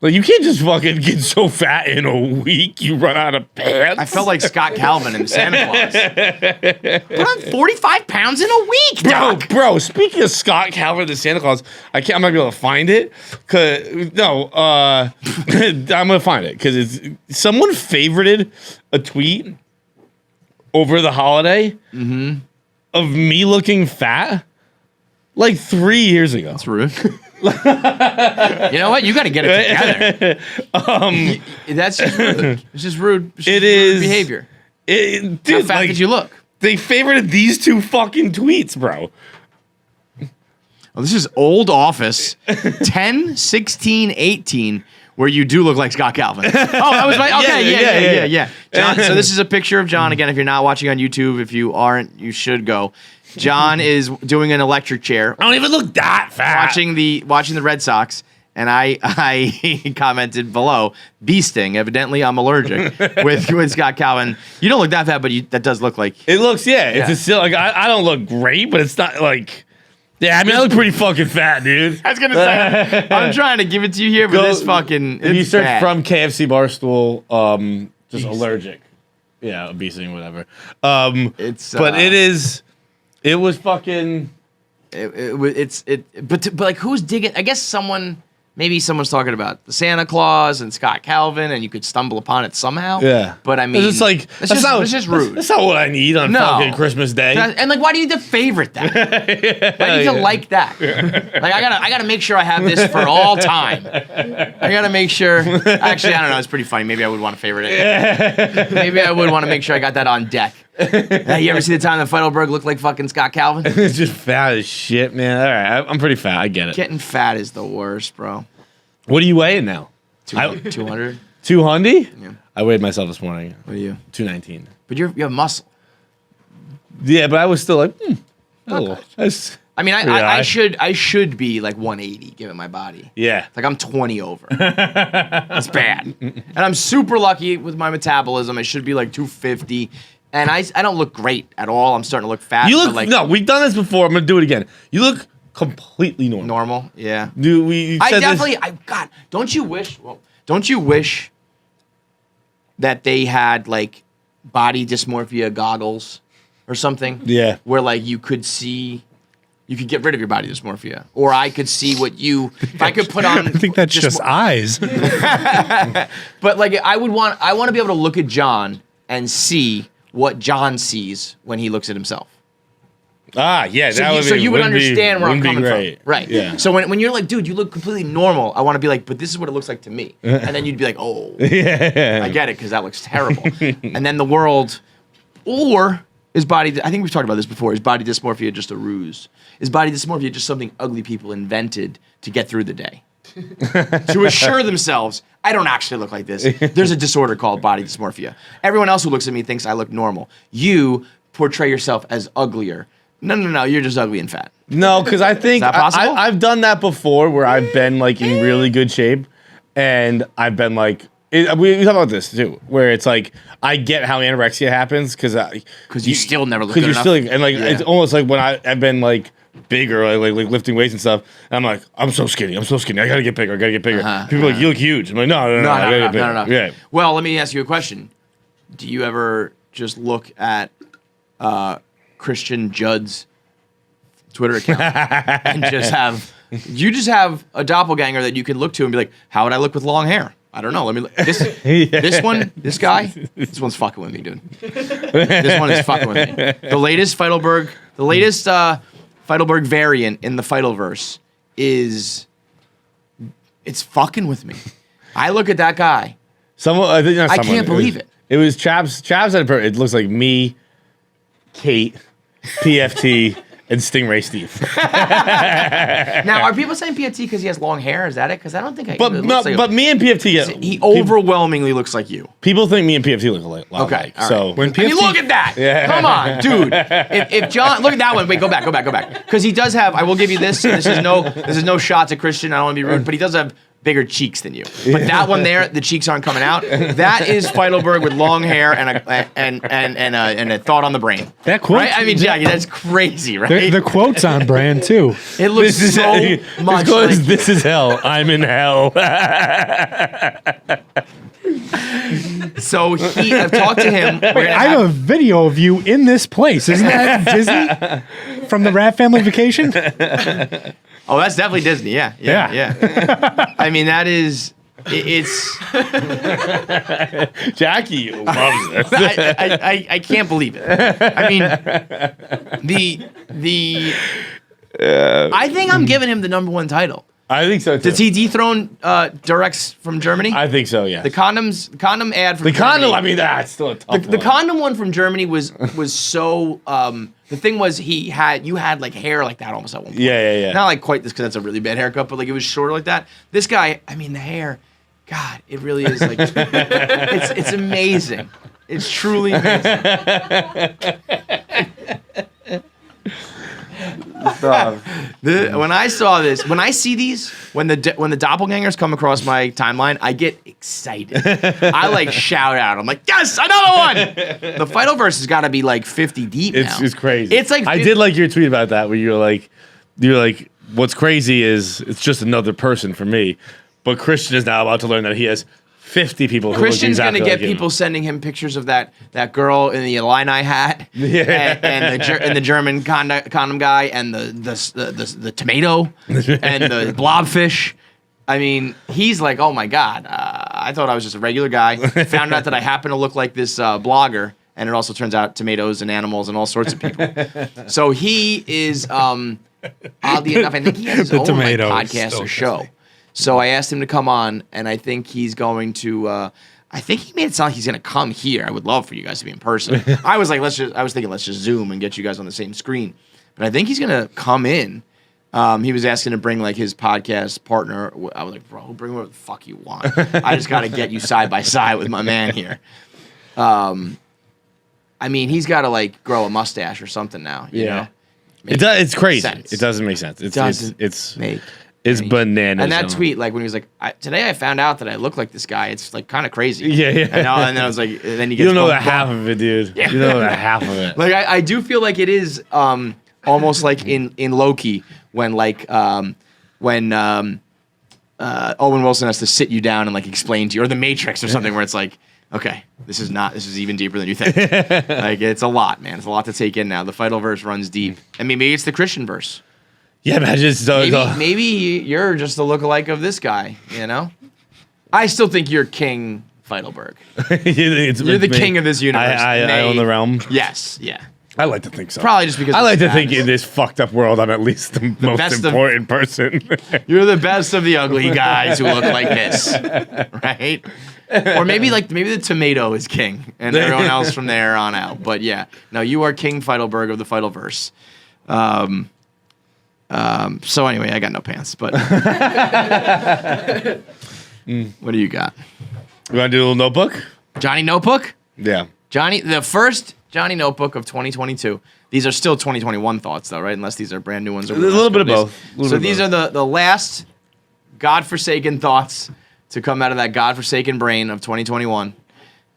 Like, you can't just fucking get so fat in a week you run out of pants. I felt like Scott Calvin in Santa Claus. Put on 45 pounds in a week, Doc. Bro, speaking of Scott Calvin and Santa Claus, I'm not gonna be able to find it. I'm gonna find it because someone favorited a tweet over the holiday of me looking fat like 3 years ago. That's rude. You know what? You got to get it together. That's just rude. It's just rude. It's just rude behavior. Dude, how fat did you look? They favorited these two fucking tweets, bro. Well, this is old Office 10, 16, 18, where you do look like Scott Calvin. Oh, that was my... Okay, yeah. John, so this is a picture of John. Again, if you're not watching on YouTube, if you aren't, you should go. John is doing an electric chair. I don't even look that fat. Watching the Red Sox, and I commented below, bee sting. Evidently, I'm allergic with Scott Calvin. You don't look that fat, but that does look like it looks. Yeah, it's still like I don't look great, but it's not like. Yeah, I mean, I look pretty fucking fat, dude. I was gonna say, I'm trying to give it to you here, but this fucking. If you search bad. from KFC Barstool, just allergic. Yeah, obesity, whatever. But it is. It was fucking. But like, who's digging? I guess maybe someone's talking about the Santa Claus and Scott Calvin, and you could stumble upon it somehow. Yeah, but I mean, it's like it's just rude. That's not what I need on fucking Christmas Day. And like, why do you need to favorite that? Why do you need to like that? Like, I gotta make sure I have this for all time. I gotta make sure. Actually, I don't know. It's pretty funny. Maybe I would want to favorite it. Maybe I would want to make sure I got that on deck. You ever see the time that Feitelverse looked like fucking Scott Calvin? It's just fat as shit, man. All right, I'm pretty fat. I get it. Getting fat is the worst, bro. What are you weighing now? 200. 200? Yeah. I weighed myself this morning. What are you? 219. But you have muscle. Yeah, but I was still like, I mean, I should be like 180 given my body. Yeah. Like I'm 20 over. That's bad. And I'm super lucky with my metabolism. I should be like 250. And I don't look great at all. I'm starting to look fat. You look no. We've done this before. I'm gonna do it again. You look completely normal. Normal, yeah. Dude, we. God, don't you wish? Well, don't you wish that they had like body dysmorphia goggles or something? Yeah. Where like you could see. You could get rid of your body dysmorphia, or I could see what you. If I could put on, I think that's just eyes. But like, I want to be able to look at John and see what John sees when he looks at himself. Ah, yeah. So you would understand where I'm coming from, right? Yeah. So when you're like, dude, you look completely normal, I want to be like, but this is what it looks like to me, and then you'd be like, oh, yeah, I get it because that looks terrible. And then the world, or is body? I think we've talked about this before. Is body dysmorphia just a ruse? Is body dysmorphia just something ugly people invented to get through the day? To assure themselves, I don't actually look like this. There's a disorder called body dysmorphia. Everyone else who looks at me thinks I look normal. You portray yourself as uglier. No, you're just ugly and fat. No, because I think I've done that before where I've been like in really good shape and I've been like, we talk about this too, where it's like, I get how anorexia happens because you still never look good enough. It's almost like when I've been like bigger, like lifting weights and stuff. And I'm like, I'm so skinny. I gotta get bigger. People are like, you look huge. I'm like, no. I gotta get bigger. Yeah. Well, let me ask you a question. Do you ever just look at Christian Judd's Twitter account and just have a doppelganger that you can look to and be like, how would I look with long hair? I don't know. Let me this one, this guy, this one's fucking with me, dude. This one is fucking with me. The latest Feitelverse Feitelberg variant in the Feitelverse is it's fucking with me. I look at that guy. I can't believe it. It was Chavs. Chavs had it looks like me, Kate, PFT, and Stingray Steve. Now, are people saying PFT because he has long hair? Is that it? Because I don't think I. But me and PFT, he overwhelmingly looks like you. People think me and PFT look alike. Okay, all so right. When PFT, look at that. Yeah. Come on, dude. If John, look at that one. Wait, go back. Because he does have. I will give you this. This is no shot to Christian. I don't want to be rude, but he does have bigger cheeks than you. But that one there, the cheeks aren't coming out. That is Feitelberg with long hair and a thought on the brain. That quote, right? I mean, Jackie, that's crazy, right? The quote's on brand too. It looks so much like this is hell. I'm in hell. So I've talked to him. I have a video of you in this place. Isn't that Disney from the Rat Family Vacation? Oh, that's definitely Disney. Yeah. I mean, that is. It's. Jackie loves this. I can't believe it. I mean, I think I'm giving him the #1 title. I think so too. Does he dethrone Durex from Germany? I think so. Yeah. The condom ad from the Germany. condom. I mean, that's still a tough one. The condom one from Germany was so. The thing was, you had like hair like that almost at one point. Yeah. Not like quite this because that's a really bad haircut, but like it was shorter like that. This guy, I mean, the hair, God, it really is like it's amazing. It's truly amazing. When I saw this, when I see these, when the doppelgangers come across my timeline, I get excited. I like shout out. I'm like, yes, another one. The Feitelverse has got to be like 50 deep now. It's crazy. It's like I did like your tweet about that where you're like, what's crazy is it's just another person for me, but Christian is now about to learn that he has 50 people. Christian's going to get people sending him pictures of that girl in the Illini hat, and the German condom guy, and the tomato, and the blobfish. I mean, he's like, oh my God, I thought I was just a regular guy. Found out that I happen to look like this blogger, and it also turns out tomatoes and animals and all sorts of people. So he is, oddly enough, I think he has his own podcast or show. So I asked him to come on, and I think he's going to. I think he made it sound like he's going to come here. I would love for you guys to be in person. I was like, let's just Zoom and get you guys on the same screen. But I think he's going to come in. He was asking to bring like his podcast partner. I was like, bro, bring whatever the fuck you want. I just got to get you side by side with my man here. I mean, he's got to like grow a mustache or something now. You know? It does. It's crazy. Sense. It doesn't make sense. It's It's bananas. And that tweet, like when he was like, today I found out that I look like this guy. It's like kind of crazy. Yeah. And then I was like, and then he gets you don't know the half of it, dude. Yeah. You don't know the half of it. Like I do feel like it is almost like in Loki when Owen Wilson has to sit you down and like explain to you, or The Matrix or something, where it's like, okay, this is even deeper than you think. Like it's a lot, man. It's a lot to take in now. The Feitelverse runs deep. I mean, maybe it's the Christian verse. Yeah, man, maybe you're just the lookalike of this guy, you know? I still think you're King Feitelberg. You're the king of this universe. I own the realm. Yes, yeah. I like to think so. Probably just because I like to think in this fucked up world I'm at least the most important person. You're the best of the ugly guys who look like this, right? Or maybe the tomato is king and everyone else from there on out. But yeah, no, you are King Feitelberg of the Feitelverse. So anyway, I got no pants, but what do you got? You want to do a little notebook? Johnny Notebook? Yeah. The first Johnny Notebook of 2022. These are still 2021 thoughts, though, right? Unless these are brand new ones. A little bit of both. So these are the last godforsaken thoughts to come out of that godforsaken brain of 2021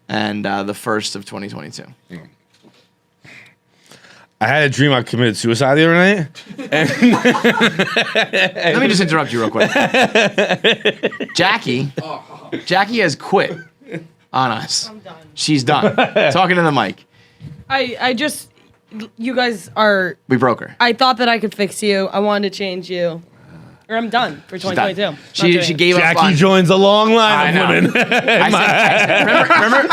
and the first of 2022. Yeah. I had a dream I committed suicide the other night. Let me just interrupt you real quick. Jackie has quit on us. I'm done. She's done. Talking to the mic. You guys are. We broke her. I thought that I could fix you. I wanted to change you. or I'm done for 2022. She gave up Jackie on. joins a long line of women. Remember?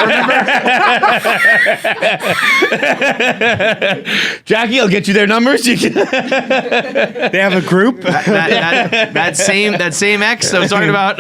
Jackie, I'll get you their numbers. You can They have a group. that same ex that was talking about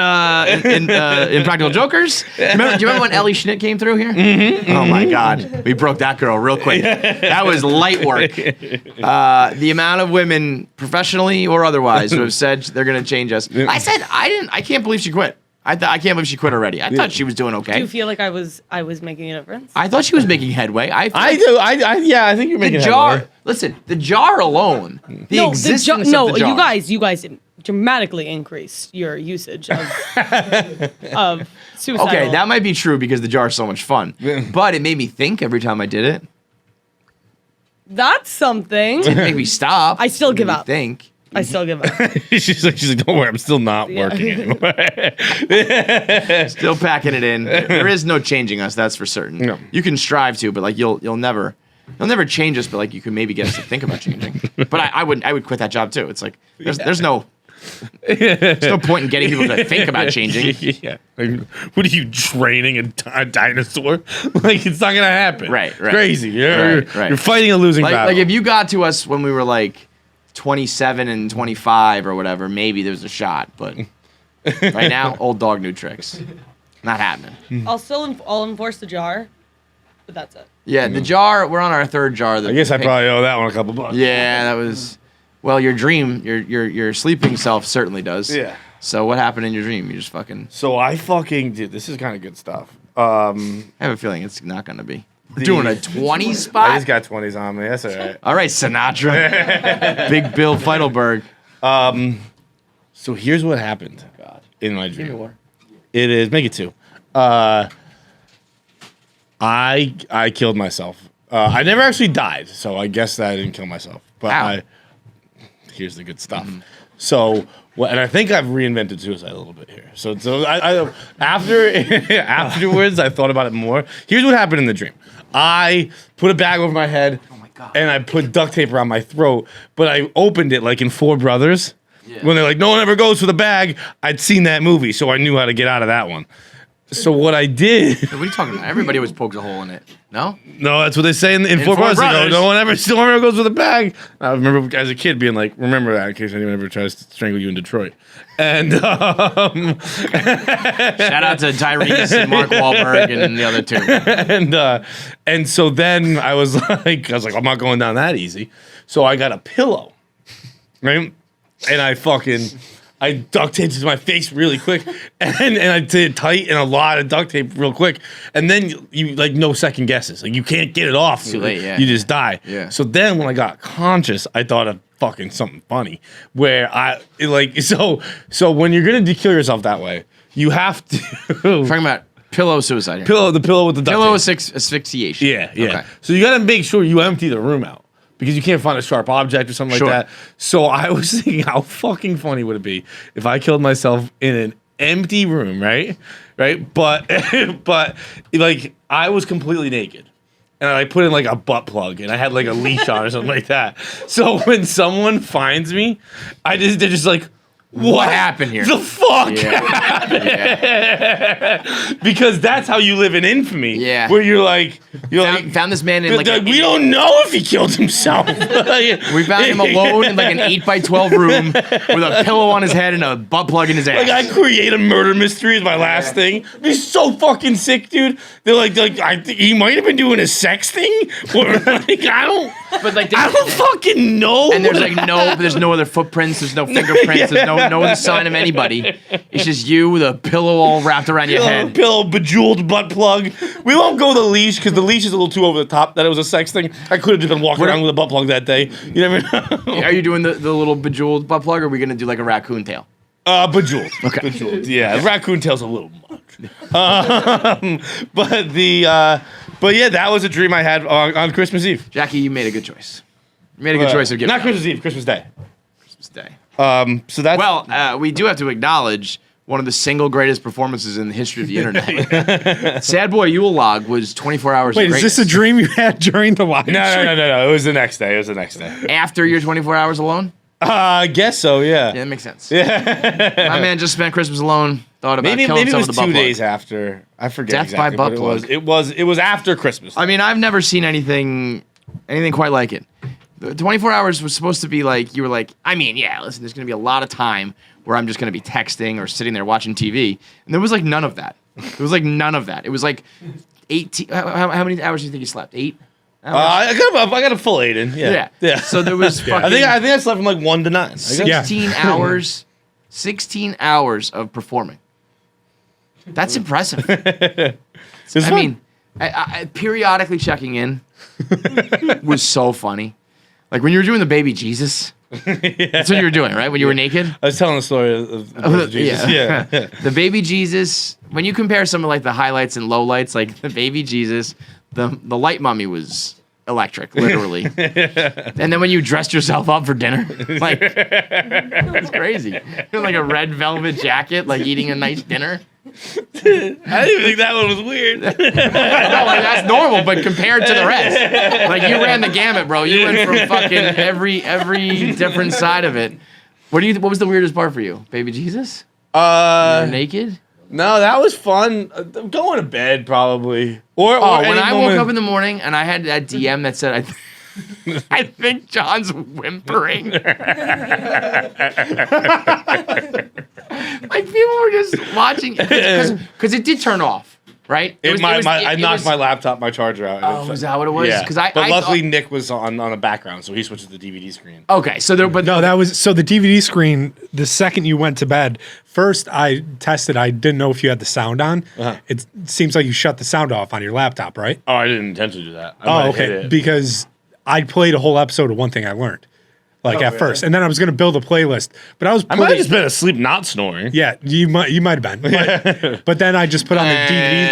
in Impractical Jokers. Do you remember when Ellie Schnitt came through here? Mm-hmm. Oh my God, we broke that girl real quick. That was light work. The amount of women, professionally or otherwise, who have said they're going to change us. I said I can't believe she quit. I can't believe she quit already. I thought she was doing okay. Do you feel like I was making a difference? I thought she was making headway. I do. I think you're making the jar. headway. Listen, the jar alone. The existence of the jar. you guys dramatically increased your usage of suicide. Okay, that might be true because the jar is so much fun. But it made me think every time I did it. That's something. It made me stop. I still give up. Think. I still give up. she's like, don't worry, I'm still not working anymore. Still packing it in. There is no changing us, that's for certain. No. You can strive to, but like you'll never change us, but like you can maybe get us to think about changing. But I would quit that job too. It's like there's no point in getting people to think about changing. Yeah. Like, what are you training a dinosaur? Like it's not gonna happen. Right. Crazy. You're Right. fighting a losing battle. Like if you got to us when we were like 27 and 25 or whatever, maybe there's a shot. But right now, old dog, new tricks. Not happening. I'll enforce the jar, but that's it. Yeah, the jar. We're on our third jar. I guess I probably owe that one a couple bucks. Yeah, that was. Well, your dream, your sleeping self certainly does. Yeah. So what happened in your dream? You just fucking. So I fucking did. This is kind of good stuff. I have a feeling it's not gonna be. We're doing a 20 spot. I just got 20s on me. That's all right. All right, Sinatra. Big Bill Feitelverse. So here's what happened in my Give me dream. more. It is make it 2. I killed myself. I never actually died, so I guess that I didn't kill myself. But here's the good stuff. So, and I think I've reinvented suicide a little bit here. So I afterwards, I thought about it more. Here's what happened in the dream. I put a bag over my head, and I put duct tape around my throat, but I opened it like in Four Brothers. Yeah. When they're like, no one ever goes for the bag. I'd seen that movie, so I knew how to get out of that one. So what I did... What are you talking about? Everybody always pokes a hole in it. No? No, that's what they say in Four Brothers. They go, no one ever goes with a bag. I remember as a kid being like, remember that in case anyone ever tries to strangle you in Detroit. And shout out to Tyrese and Mark Wahlberg and the other two. And so then I was like, I'm not going down that easy. So I got a pillow, right? And I duct taped it to my face really quick, and I did it tight and a lot of duct tape real quick, and then you like no second guesses, like you can't get it off. Too late, yeah. You just die. Yeah. So then when I got conscious, I thought of fucking something funny, where so when you're gonna kill yourself that way, you have to Talking about pillow suicide. Here. the pillow with the duct Pillow tape. asphyxiation. Yeah. Okay. So you gotta make sure you empty the room out. Because you can't find a sharp object or something Sure. like that. So I was thinking, how fucking funny would it be if I killed myself in an empty room, right? But like I was completely naked, and I put in like a butt plug, and I had like a leash on or something like that. So when someone finds me, they're just like, what happened here? The fuck happened? Yeah. Because that's how you live in infamy. Yeah. Where you're like found this man in like we don't know if he killed himself. We found him alone in like an 8x12 room with a pillow on his head and a butt plug in his ass. Like I create a murder mystery is my last thing. He's so fucking sick, dude. They're like I think he might have been doing a sex thing, or like I don't fucking know. And there's no other footprints. There's no fingerprints. There's no sign of anybody. It's just you with a pillow all wrapped around your head. Pillow, bejeweled butt plug. We won't go the leash because the leash is a little too over the top. That it was a sex thing. I could have just been walking around with a butt plug that day. You never know. Are you doing the little bejeweled butt plug, or are we gonna do like a raccoon tail? Bejeweled. Okay. Bejeweled. Yeah, raccoon tail's a little much. But yeah, that was a dream I had on Christmas Eve. Jackie, you made a good choice. You made a good choice of giving. Not Christmas Eve, Christmas Day. Christmas Day. So that's we do have to acknowledge one of the single greatest performances in the history of the internet. Sad Boy Yule Log was 24 hours. Wait, is this a dream you had during the live? No. It was the next day. After your 24 hours alone? I guess so. Yeah. Yeah, that makes sense. Yeah. My man just spent Christmas alone. Thought about killing maybe it himself was with a butt 2 plug. days after. I forget Death exactly. by butt but plug. It was after Christmas. I mean, I've never seen anything quite like it. The 24 hours was supposed to be like, you were like, I mean, yeah, listen, there's going to be a lot of time where I'm just going to be texting or sitting there watching TV. And there was like none of that. It was like none of that. It was like 18. How many hours do you think you slept? 8 hours? I got a full 8 in. Yeah. So there was fucking I think I slept from like 1 to 9. 16 hours. 16 hours of performing. That's impressive. I mean, I periodically checking in was so funny. Like when you were doing the baby Jesus. That's what you were doing, right? When you were naked? I was telling the story of Jesus. Yeah. The baby Jesus, when you compare some of like the highlights and lowlights, like the baby Jesus, the light mummy was electric, literally. And then when you dressed yourself up for dinner, like it's crazy. Like a red velvet jacket, like eating a nice dinner. I didn't even think that one was weird. No, like that's normal, but compared to the rest, like you ran the gamut, bro. You went from fucking every different side of it. What was the weirdest part for you, baby Jesus? You're naked? No, that was fun. Going to bed probably. Or when I woke up in the morning and I had that DM that said, I think John's whimpering. Like people were just watching because it did turn off, right? I knocked my laptop, my charger out. Oh, is that what it was? Yeah. But luckily Nick was on the background, so he switched to the DVD screen. Okay, so no, that was so the DVD screen. The second you went to bed, first I tested. I didn't know if you had the sound on. It seems like you shut the sound off on your laptop, right? Oh, I didn't intentionally do that. Okay, because I played a whole episode of One Thing I Learned. At first, and then I was gonna build a playlist, but I might have just been asleep, not snoring. Yeah, you might have been, but then I just put on the DVD.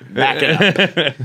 Back it up.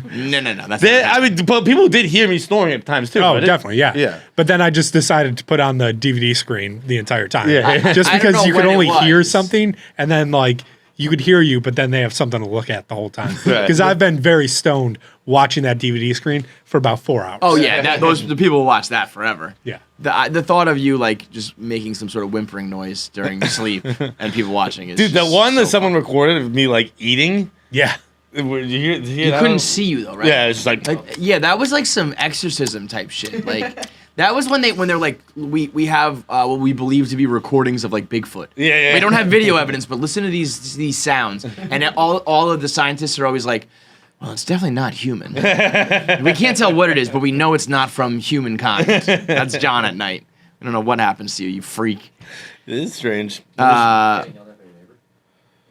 No. But people did hear me snoring at times too. Oh, definitely, yeah. But then I just decided to put on the DVD screen the entire time, just because you could only hear something, and then like you could hear you, but then they have something to look at the whole time. Because I've been very stoned watching that DVD screen for about 4 hours. Oh yeah, the people will watch that forever. Yeah. The thought of you like just making some sort of whimpering noise during sleep and people watching is dude. The one that someone funny. recorded of me like eating. Yeah. Did you couldn't see you though, right? Yeah, it's just like yeah, that was like some exorcism type shit. Like that was when they're like we have what we believe to be recordings of like Bigfoot. Yeah. We don't have video evidence, but listen to these sounds, and all of the scientists are always like, well, it's definitely not human. We can't tell what it is, but we know it's not from humankind. That's John at night. I don't know what happens to you, you freak. It is strange.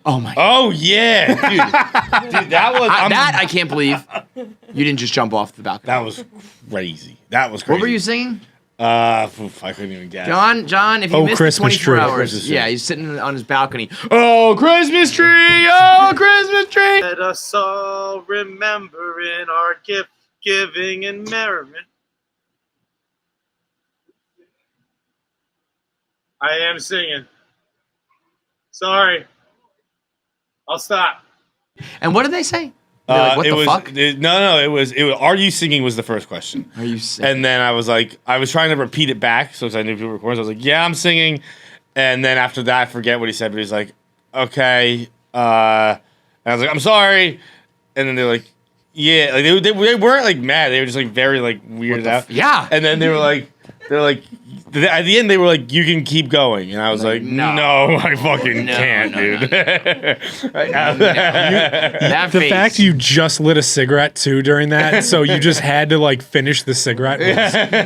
Oh my God. Oh yeah, dude, that was I can't believe you didn't just jump off the balcony. That was crazy. What were you singing? I couldn't even guess. John, if you missed the Christmas 24 tree. hours, Christmas tree. yeah, he's sitting on his balcony. Oh, Christmas tree! Oh, Christmas tree! Let us all remember in our gift giving and merriment. I am singing. Sorry. I'll stop. And what did they say? They're like, what the fuck? It was. Are you singing? Was the first question. Are you singing? And then I was like, I was trying to repeat it back, so I knew people were recording. So I was like, yeah, I'm singing. And then after that, I forget what he said, but he's like, okay. And I was like, I'm sorry. And then they're like, yeah, like they weren't like mad. They were just like very like weirded out. Yeah. And then they're like, at the end they were like, you can keep going, and I was like, no, I fucking can't, dude. That The face. fact you just lit a cigarette too during that, so you just had to like finish the cigarette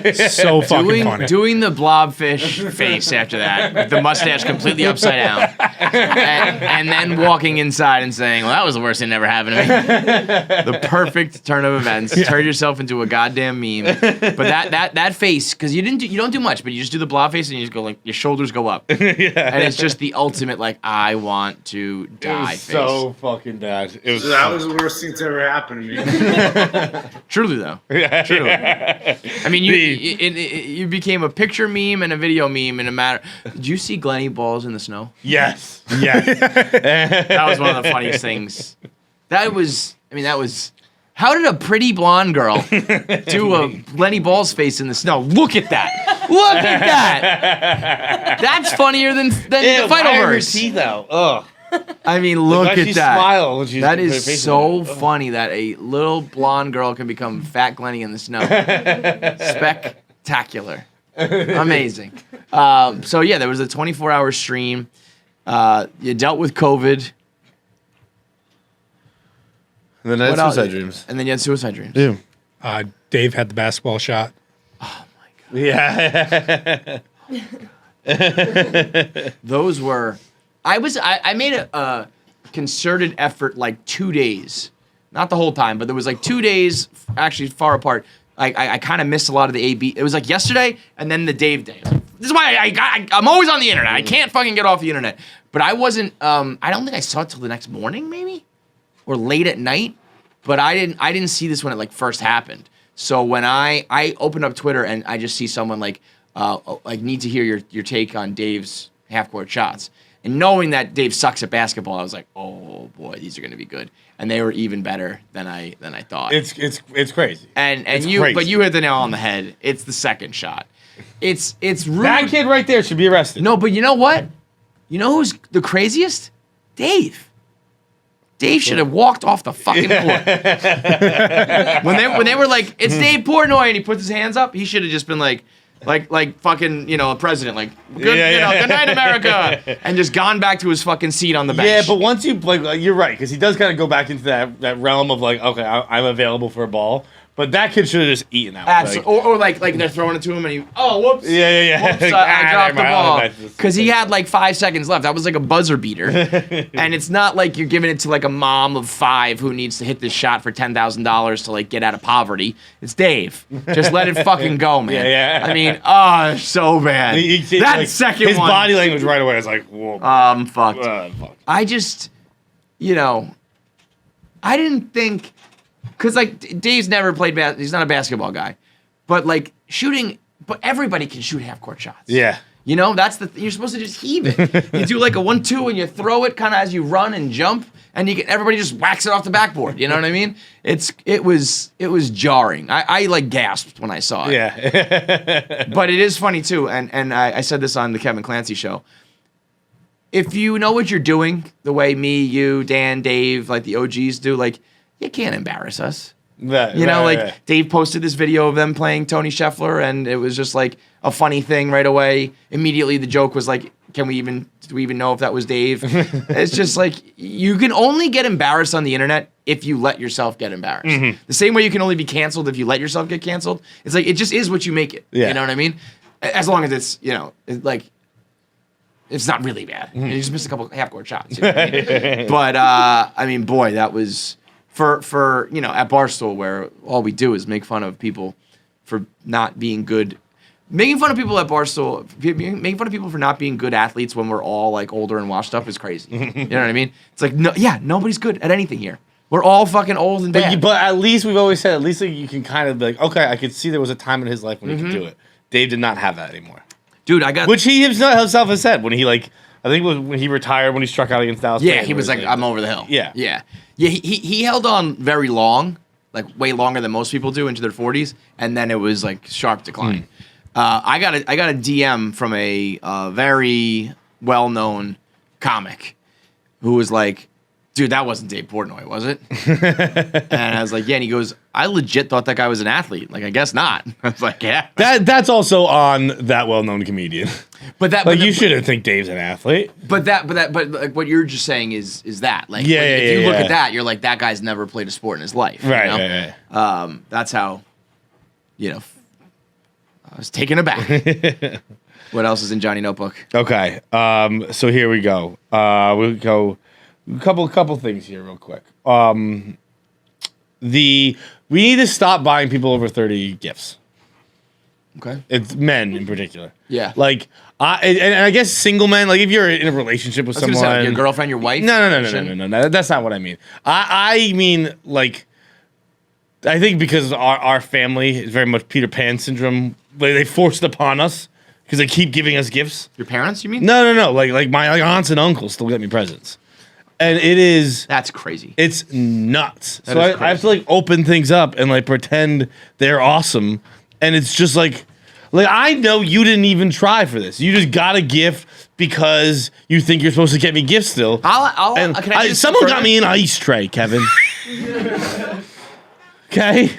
was so fucking funny. Doing the blobfish face after that, with the mustache completely upside down, and then walking inside and saying, well, that was the worst thing that ever happened to me. The perfect turn of events. Turn yourself into a goddamn meme. But that face, because you don't do much, but you just do the blob face and you just go like, your shoulders go up. And it's just the ultimate like, I want to die face. So fucking bad. That was the worst thing to ever happen to me. Truly though. Truly. I mean, you became a picture meme and a video meme in a matter. Did you see Glennie balls in the snow? Yes. That was one of the funniest things. That was. How did a pretty blonde girl do a Lenny Balls face in the snow? Look at that. Look at that. That's funnier than the Feitelverse. teeth out. Ugh. I mean, look Why at she that. smile when she's That put her is face so in it. funny that a little blonde girl can become Fat Glenny in the snow. Spectacular. Amazing. So yeah, there was a 24-hour stream. You dealt with COVID. And then I had What else? suicide dreams. And then you had suicide dreams. Yeah. Dave had the basketball shot. Yeah. Those were. I made a concerted effort like 2 days, not the whole time, but there was like 2 days actually far apart. I kind of missed a lot of the AB. It was like yesterday and then the Dave day. This is why I'm always on the internet. I can't fucking get off the internet. But I wasn't. I don't think I saw it till the next morning, maybe, or late at night. But I didn't see this when it like first happened. So when I opened up Twitter and I just see someone like need to hear your take on Dave's half court shots. And knowing that Dave sucks at basketball, I was like, oh boy, these are going to be good. And they were even better than I thought. It's crazy. And It's you crazy. but you hit the nail on the head. It's the second shot. It's rude. That kid right there should be arrested. No, but you know what? You know who's the craziest? Dave. Dave should have walked off the fucking court. when they were like, it's Dave Portnoy, and he puts his hands up, he should have just been like fucking, a president, like, good night, America, and just gone back to his fucking seat on the bench. Yeah, but once you you're right, because he does kind of go back into that realm of like, okay, I'm available for a ball. But that kid should have just eaten that. Absolutely. Or like they're throwing it to him and he, whoops. Yeah. Whoops, I dropped the ball. Ball. Because he had like 5 seconds left. That was like a buzzer beater. And it's not like you're giving it to like a mom of 5 who needs to hit this shot for $10,000 to like get out of poverty. It's Dave. Just let it fucking go, man. Yeah. I mean, so bad. That second his one. His body language right away is like, whoa. I'm fucked. Fuck. I just, I didn't think, because like Dave's never played he's not a basketball guy, but like shooting, but everybody can shoot half court shots. Yeah. That's you're supposed to just heave it. You do like a 1-2 and you throw it kind of as you run and jump, and everybody just whacks it off the backboard. You know what I mean? It was jarring. I like gasped when I saw it. Yeah. But it is funny too, and I said this on the Kevin Clancy show. If you know what you're doing, the way me, you, Dan, Dave, like the OGs do, like, you can't embarrass us. Right. Dave posted this video of them playing Tony Scheffler, and it was just like a funny thing right away. Immediately, the joke was like, do we even know if that was Dave? It's just like, you can only get embarrassed on the internet if you let yourself get embarrassed. Mm-hmm. The same way you can only be canceled if you let yourself get canceled. It's like, it just is what you make it. Yeah. You know what I mean? As long as it's, it's not really bad. Mm-hmm. You just missed a couple half-court shots. You know what I mean? But, I mean, boy, that was... For at Barstool, where all we do is make fun of people for not being good. Making fun of people at Barstool, making fun of people for not being good athletes when we're all like older and washed up is crazy. You know what I mean? It's like, nobody's good at anything here. We're all fucking old and bad. But at least we've always said, at least like, you can kind of be like, okay, I could see there was a time in his life when he could do it. Dave did not have that anymore. Dude, which he himself has said when he I think it was when he retired, when he struck out against Dallas. Yeah, he was like, I'm over the hill. Yeah. Yeah. Yeah, he held on very long, like way longer than most people do, into their 40s, and then it was like sharp decline. I got a DM from a very well-known comic who was like, dude, that wasn't Dave Portnoy, was it? And I was like, yeah. And he goes, I legit thought that guy was an athlete. Like, I guess not. I was like, yeah. That's also on that well-known comedian. But that, you shouldn't think Dave's an athlete. But like what you're just saying is that like, if you look at that, you're like, that guy's never played a sport in his life. Right. Right. That's how, I was taken aback. What else is in Johnny Notebook? Okay. So here we go. We'll go a couple things here real quick. We need to stop buying people over 30 gifts. Okay. It's men in particular. Yeah. Like, and I guess single men, like if you're in a relationship with someone. Say, your girlfriend, your wife? No. That's not what I mean. I mean, like, I think because our family is very much Peter Pan syndrome. Like, they force it upon us because they keep giving us gifts. Your parents, you mean? No. Like my aunts and uncles still get me presents. And it is... That's crazy. It's nuts. That so is crazy. I have to like open things up and like pretend they're awesome. And it's just like Like, I know you didn't even try for this. You just got a gift because you think you're supposed to get me gifts still. Someone got me an ice tray, Kevin. Okay?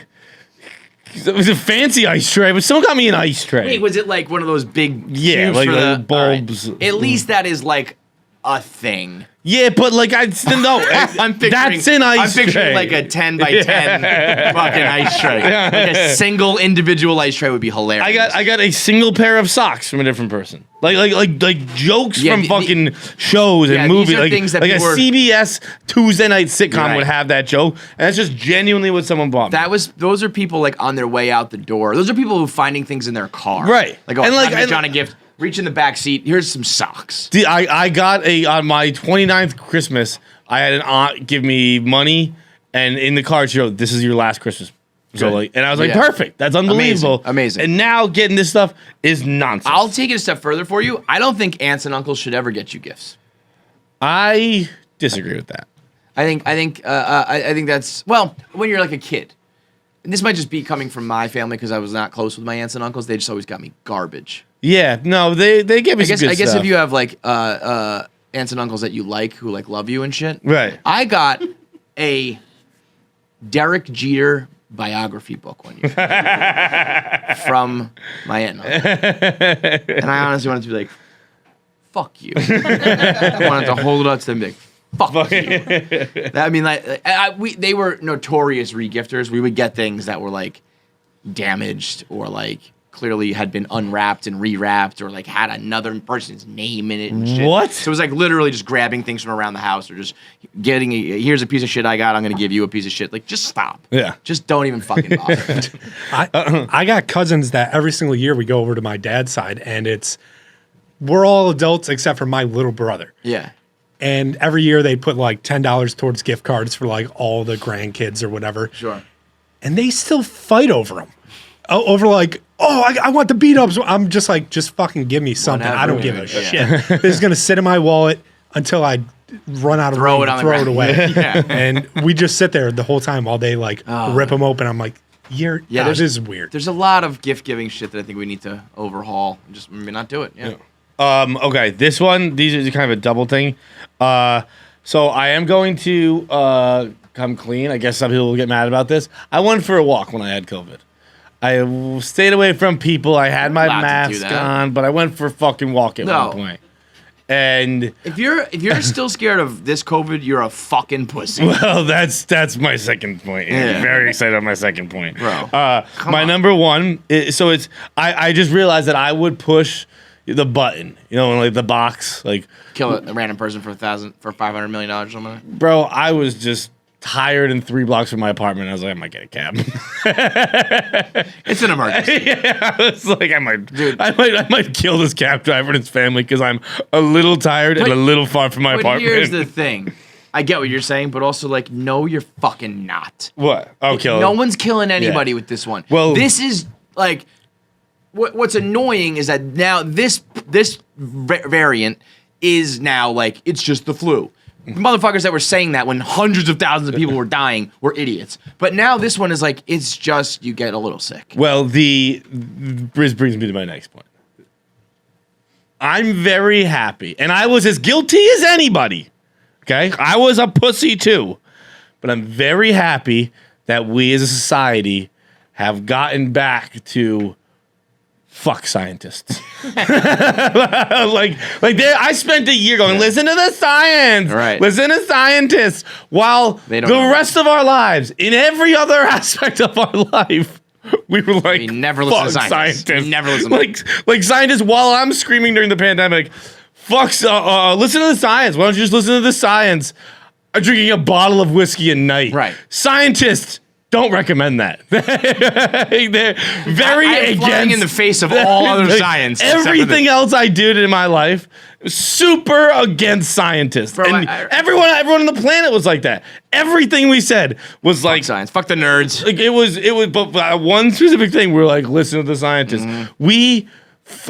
It was a fancy ice tray, but someone got me an ice tray. Wait, was it like one of those big like for the bulbs? Right. At least that is like a thing. Yeah, but like I still know that's an ice tray. I'm picturing like a 10 by 10 fucking ice tray. Like a single individual ice tray would be hilarious. I got a single pair of socks from a different person. Like jokes from fucking shows and movies. Like a CBS Tuesday night sitcom would have that joke, and that's just genuinely what someone bought me. Those are people like on their way out the door. Those are people who are finding things in their car. Right. Like, oh, and John a gift. Reach in the back seat. Here's some socks. I got on my 29th Christmas. I had an aunt give me money, and in the card she wrote, "This is your last Christmas." So and I was like, perfect. That's unbelievable. Amazing. And now getting this stuff is nonsense. I'll take it a step further for you. I don't think aunts and uncles should ever get you gifts. I disagree with that. I think that's when you're like a kid. And this might just be coming from my family because I was not close with my aunts and uncles. They just always got me garbage. Yeah, no, they give me some good I guess stuff. if you have like aunts and uncles that you like who like love you and shit. Right. I got a Derek Jeter biography book one year from my aunt and uncle. And I honestly wanted to be like, fuck you. I wanted to hold it up to them and be like, fuck you. I mean, like, they were notorious regifters. We would get things that were like damaged or like clearly had been unwrapped and rewrapped or like had another person's name in it and shit. What? So it was like literally just grabbing things from around the house or just getting here's a piece of shit I got, I'm gonna give you a piece of shit. Like, just stop. Yeah. Just don't even fucking bother. I got cousins that every single year we go over to my dad's side, and we're all adults except for my little brother. Yeah. And every year they put like $10 towards gift cards for like all the grandkids or whatever. Sure. And they still fight over them. Over like, I want the beat ups. I'm just like, just fucking give me something. I don't give a shit. It's gonna sit in my wallet until I run out of room and throw it away. Yeah. And we just sit there the whole time while they like rip them open. I'm like, this is weird. There's a lot of gift giving shit that I think we need to overhaul and just maybe not do it. Yeah. Okay, these are kind of a double thing. So I am going to come clean. I guess some people will get mad about this. I went for a walk when I had COVID. I stayed away from people. I had my mask on, but I went for a fucking walk at one point. And if you're still scared of this COVID, you're a fucking pussy. Well, that's my second point. Yeah. I'm very excited on my second point. Bro. My number one is, I just realized that I would push the button, like the box, like kill a random person for $500 million or something. Bro, I was just tired and 3 blocks from my apartment. I was like, I might get a cab. It's an emergency. Yeah, I was like, I might kill this cab driver and his family because I'm a little tired and a little far from my apartment. Here's the thing. I get what you're saying, but also like, no, you're fucking not. What? Oh, kill him. No one's killing anybody with this one. Well, this is like, what's annoying is that now this variant is now like, it's just the flu. The motherfuckers that were saying that when hundreds of thousands of people were dying were idiots. But now this one is like, it's just, you get a little sick. Well, this brings me to my next point. I'm very happy, and I was as guilty as anybody. Okay? I was a pussy too. But I'm very happy that we as a society have gotten back to fuck scientists. I spent a year going, listen to the science. Right. Listen to scientists. While the rest of our lives, in every other aspect of our life, we were like, we never listen to scientists. We never listen to like scientists, while I'm screaming during the pandemic, listen to the science. Why don't you just listen to the science? I'm drinking a bottle of whiskey a night. Right. Scientists don't recommend that. They're very against in the face of all other science. Everything else I did in my life, super against scientists. Bro, and everyone on the planet was like that. Everything we said was like science. Fuck the nerds. Like it was. But one specific thing, we're like, listen to the scientists.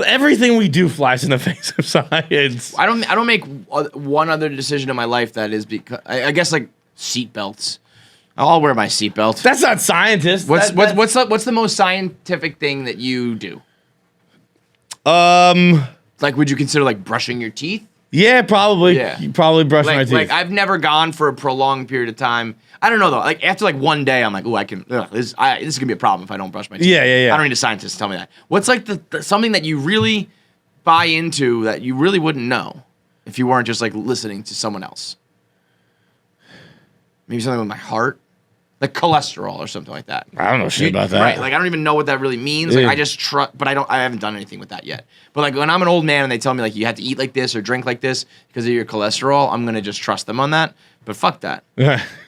Everything we do flies in the face of science. I don't make one other decision in my life that is because I guess like seatbelts. I'll wear my seatbelt. That's not scientist. What's the most scientific thing that you do? Like, would you consider like brushing your teeth? Yeah, probably. Yeah. You probably brush my teeth. Like, I've never gone for a prolonged period of time. I don't know though. Like after like one day, I'm like, oh, this is gonna be a problem if I don't brush my teeth. Yeah. I don't need a scientist to tell me that. What's like the something that you really buy into that you really wouldn't know if you weren't just like listening to someone else? Maybe something with my heart, like cholesterol or something like that. I don't know shit about that. Right, like I don't even know what that really means. Like I just trust, but I haven't done anything with that yet. But like when I'm an old man and they tell me like you have to eat like this or drink like this because of your cholesterol, I'm gonna just trust them on that. But fuck that.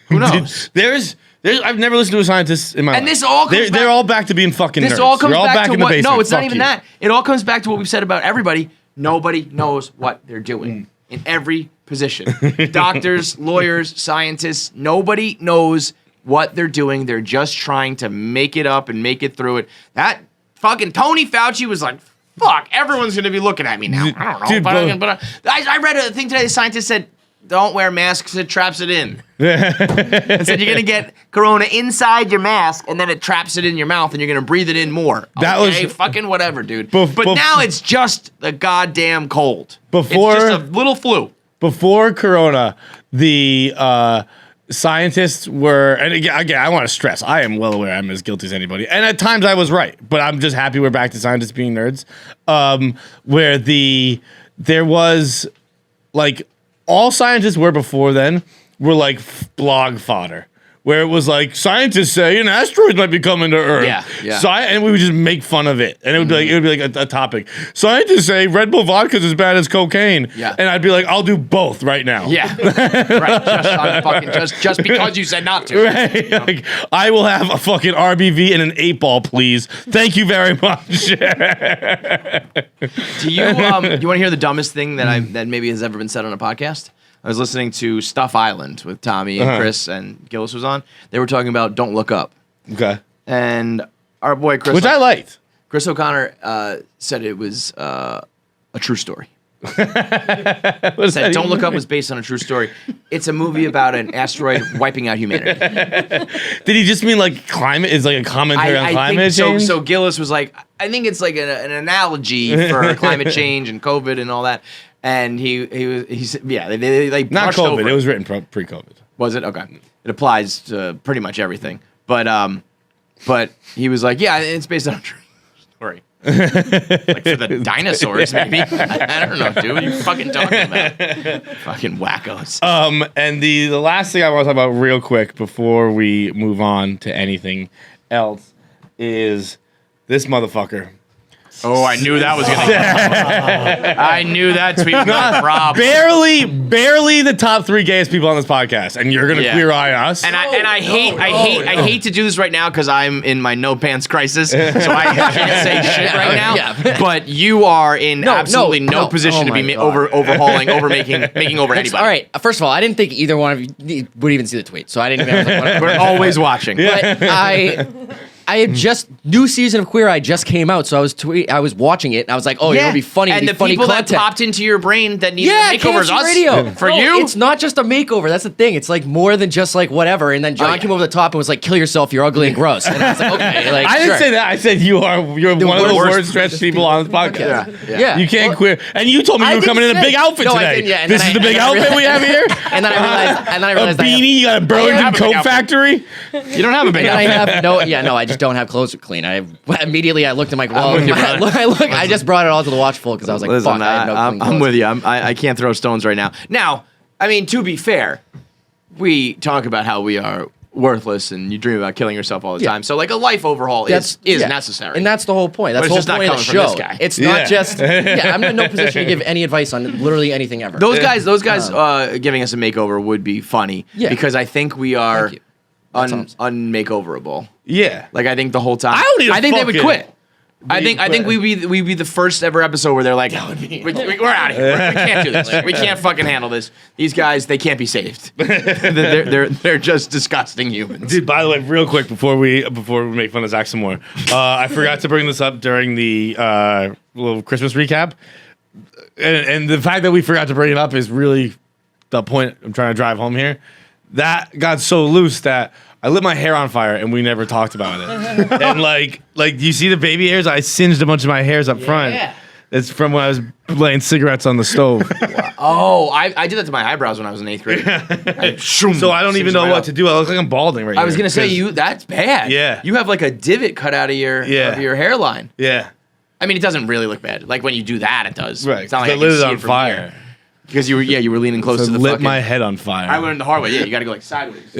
Who knows? Dude, I've never listened to a scientist in my life. And this all comes they're all back to being fucking nerds. This all comes They're all back to in the what? basement. No, it's Fuck not even you. that. It all comes back to what we've said about everybody. Nobody knows what they're doing in every position. Doctors, lawyers, scientists. Nobody knows what they're doing. They're just trying to make it up and make it through it. That fucking Tony Fauci was like, fuck, everyone's going to be looking at me now. I don't know. Dude, but I read a thing today. The scientist said, don't wear masks. It traps it in. It said you're going to get corona inside your mask, and then it traps it in your mouth, and you're going to breathe it in more. That okay, was- fucking whatever, dude. Bef- but bef- now it's just the goddamn cold. Before- It's just a little flu. Before Corona, the scientists were, and again, I want to stress, I am well aware I'm as guilty as anybody, and at times I was right, but I'm just happy we're back to scientists being nerds. Where there was like all scientists were before then were like blog fodder. Where it was like, scientists say an asteroid might be coming to Earth. Yeah. And we would just make fun of it. And it would be like a topic. Scientists say Red Bull vodka is as bad as cocaine. Yeah. And I'd be like, I'll do both right now. Yeah, right. Just because you said not to. Right? Like, I will have a fucking RBV and an 8-ball, please. Thank you very much. Do you you want to hear the dumbest thing that maybe has ever been said on a podcast? I was listening to Stuff Island with Tommy and Chris, and Gillis was on. They were talking about Don't Look Up. Okay. And our boy Chris, Which I liked. Chris O'Connor said it was a true story. Said Don't Look Up was based on a true story. It's a movie about an asteroid wiping out humanity. Did he just mean like climate is like a commentary on climate change? So Gillis was like, I think it's like an analogy for climate change and COVID and all that. And he said, yeah, they like Not brushed COVID. over It was written pre-COVID. Was it? Okay. It applies to pretty much everything. But he was like, yeah, it's based on a true story. Like for the dinosaurs, maybe. I don't know, dude. What are you fucking talking about? Fucking wackos. And the last thing I want to talk about real quick before we move on to anything else is this motherfucker. Oh, I knew that was gonna get I knew that tweet was gonna rob. Barely the top 3 gayest people on this podcast, and you're gonna queer eye us. And I hate to do this right now because I'm in my no pants crisis, so I can't say shit right now. Yeah. But you are in absolutely no position Oh to be my God. overhauling, making over anybody. All right. First of all, I didn't think either one of you would even see the tweet, so I didn't even. We're always watching. But I had just new season of Queer Eye just came out, so I was watching it and I was like, oh, it'll be funny. And it'll the be funny people content. that popped into your brain that needed a makeover is us. KFCRADIO. For No, you? it's not just a makeover. That's the thing. It's like more than just like whatever. And then John came over the top and was like, "Kill yourself. You're ugly and gross." And I was like, "Okay." Like, I didn't say that. I said you're one of the worst- worst stretched people on this podcast. Yeah. You can't Well, queer. And you told me you were coming in a big outfit No, I today. didn't, yeah, and This then is the I- big and then I outfit we have here? And then I realized A beanie? You got a Burlington have a big Coat outfit. Factory? You don't have a big And I outfit. have I just don't have clothes to clean. Immediately I looked at my wall. with you, brother. I just brought it all to the watch full because I was like, Listen, fuck, I had no clean I'm clothes. with you. I can't throw stones right now. Now, I mean, to be fair, we talk about how we are worthless and you dream about killing yourself all the Yeah. time. So, like, a life overhaul is necessary. And that's the whole point. That's But the it's whole just not point of the coming from show. this guy. It's Yeah. not just I'm in no position to give any advice on literally anything ever. those guys giving us a makeover would be funny because I think we are Thank you. That's awesome. unmakeoverable. Yeah. Like, I think the whole time. I don't need to I think they would fucking- quit. I think we'd be the first ever episode where they're like, we're out of here. We can't do this. We can't fucking handle this. These guys, they can't be saved. they're just disgusting humans. Dude, by the way, real quick before we make fun of Zach some more, I forgot to bring this up during the little Christmas recap, and the fact that we forgot to bring it up is really the point I'm trying to drive home here. That got so loose that I lit my hair on fire and we never talked about it. And like you see the baby hairs, I singed a bunch of my hairs up front. It's from when I was laying cigarettes on the stove. Oh, I did that to my eyebrows when I was in 8th grade. So I don't even know what to do. I look like I'm balding right now. I was gonna say that's bad. Yeah. You have like a divot cut out of your hairline. Yeah. I mean, it doesn't really look bad. Like when you do that, it does. Right. It's not like I I lit can it see on it from fire. here. Because you were leaning close So to the lit fucking. my head on fire. I learned the hard way. Yeah, you got to go like sideways.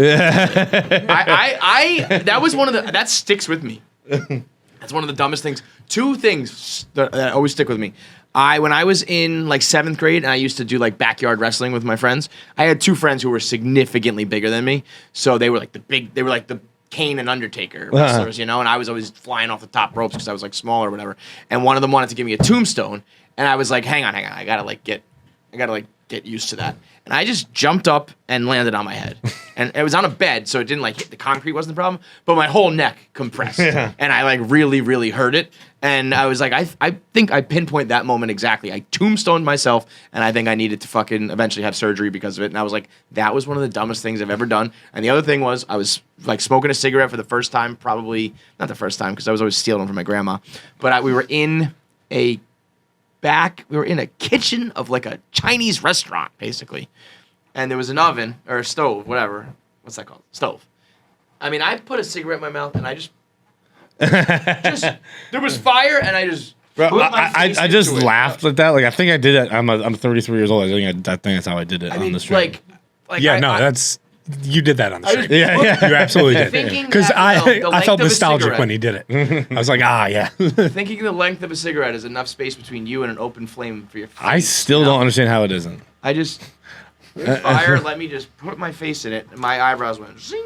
That was one of the that sticks with me. That's one of the dumbest things. 2 things that always stick with me. When I was in like 7th grade and I used to do like backyard wrestling with my friends, I had 2 friends who were significantly bigger than me. So they were like the Kane and Undertaker wrestlers, you know, and I was always flying off the top ropes because I was like small or whatever. And one of them wanted to give me a tombstone, and I was like, hang on, I gotta get used to that. And I just jumped up and landed on my head. And it was on a bed, so it didn't like hit the concrete wasn't the problem, but my whole neck compressed. Yeah. And I like really, really hurt it. And I was like, I think I pinpoint that moment exactly. I tombstoned myself, and I think I needed to fucking eventually have surgery because of it. And I was like, that was one of the dumbest things I've ever done. And the other thing was I was like smoking a cigarette for the first time, probably not the first time because I was always stealing them from my grandma. But we were in a kitchen of like a Chinese restaurant, basically. And there was an oven or a stove, whatever. What's that called? Stove. I mean, I put a cigarette in my mouth and I just there was fire and I just Bro, put my face I just into it. laughed at that. Like I think I did it. I'm 33 years old. I think that's how I did it I on mean, the stream. like that's you did that on the street. Yeah. You absolutely did. Thinking Because that, the I length felt of a nostalgic cigarette. when he did it. I was like, yeah. Thinking the length of a cigarette is enough space between you and an open flame for your face. I still don't understand how it isn't. I just there's fire. Let me just put my face in it, and my eyebrows went zing.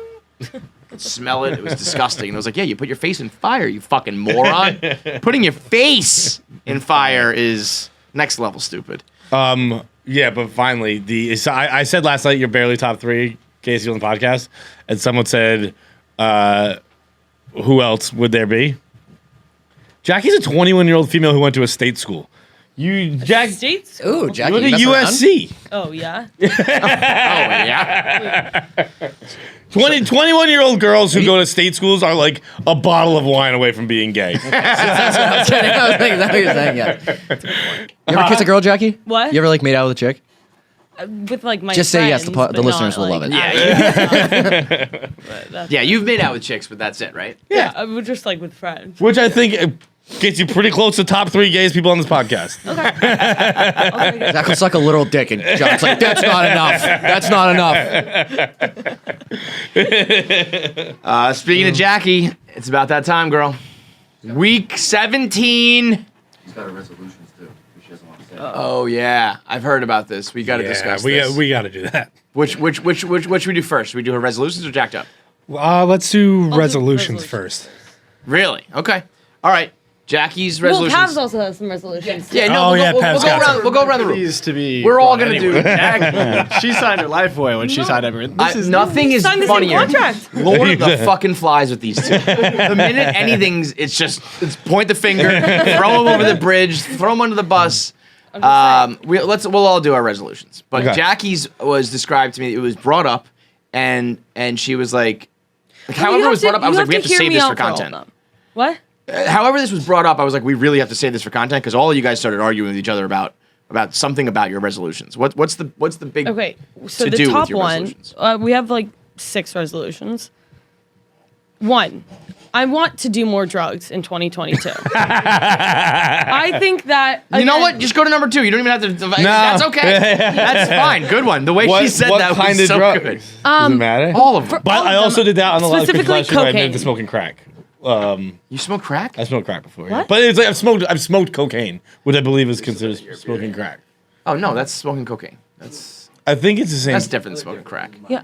Smell it. It was disgusting. And I was like, yeah, you put your face in fire, you fucking moron. Putting your face in fire is next level stupid. Yeah, but finally, I said last night you're barely top 3 KFC on the podcast, and someone said, who else would there be? Jackie's a 21-year-old female who went to a state school. States? Ooh, Jackie. You went to you messing around? USC. Oh, yeah. Oh yeah. 21-year-old girls who go to state schools are like a bottle of wine away from being gay. That's what I was kidding. I was thinking that's what you're saying. Yeah. You ever kiss a girl, Jackie? What? You ever like made out with a chick? With like my Just say yes, friends, the but listeners not, will love like, it. Yeah, you've made out with chicks, but that's it, right? Yeah, I would just like with friends. Which I think gets you pretty close to top 3 gays people on this podcast. Zach will suck a little dick, and John's like, that's not enough. That's not enough. Speaking of Jackie, it's about that time, girl. Week 17. She's got her resolutions too. She doesn't want to say. Oh yeah, I've heard about this. We got to discuss this. we got to do that. Which should we do first? Should we do her resolutions or Jacked Up? Let's do do resolutions resolutions. first. Really? Okay. All right. Jackie's Well, resolutions. Pavs also has some resolutions. Yeah, no, Oh, we'll, yeah, go, we'll, Pav's go got around, some. we'll go around the room. Needs to be. We're all brought going to do Jackie. She signed her life away when she signed everything. Nothing is Signed the same funnier. contract. Lord of the fucking flies with these two. The minute anything's, it's point the finger, throw them over the bridge, throw them under the bus. We'll all do our resolutions. But Okay. Jackie's was described to me. It was brought up, and she was like however it was brought up, I was like, we have to save this for content. What? However this was brought up, I was like, we really have to save this for content because all of you guys started arguing with each other about something about your resolutions. What's the big Okay, so to the do with top your one, resolutions? we have like 6 resolutions. 1, I want to do more drugs in 2022. I think that You know again, what? Just go to number 2. You don't even have to. That's okay. That's fine. Good one. The way she said that was so good. Does it matter? All of them. But all of I also them, did that on the last specifically because last year I admitted cocaine. to smoking crack. You smoke crack? I smoked crack before. Yeah. What? But it's like I've smoked cocaine, which I believe is considered smoking crack. Oh no, that's smoking cocaine. That's I think it's the same. different than smoking crack. Yeah.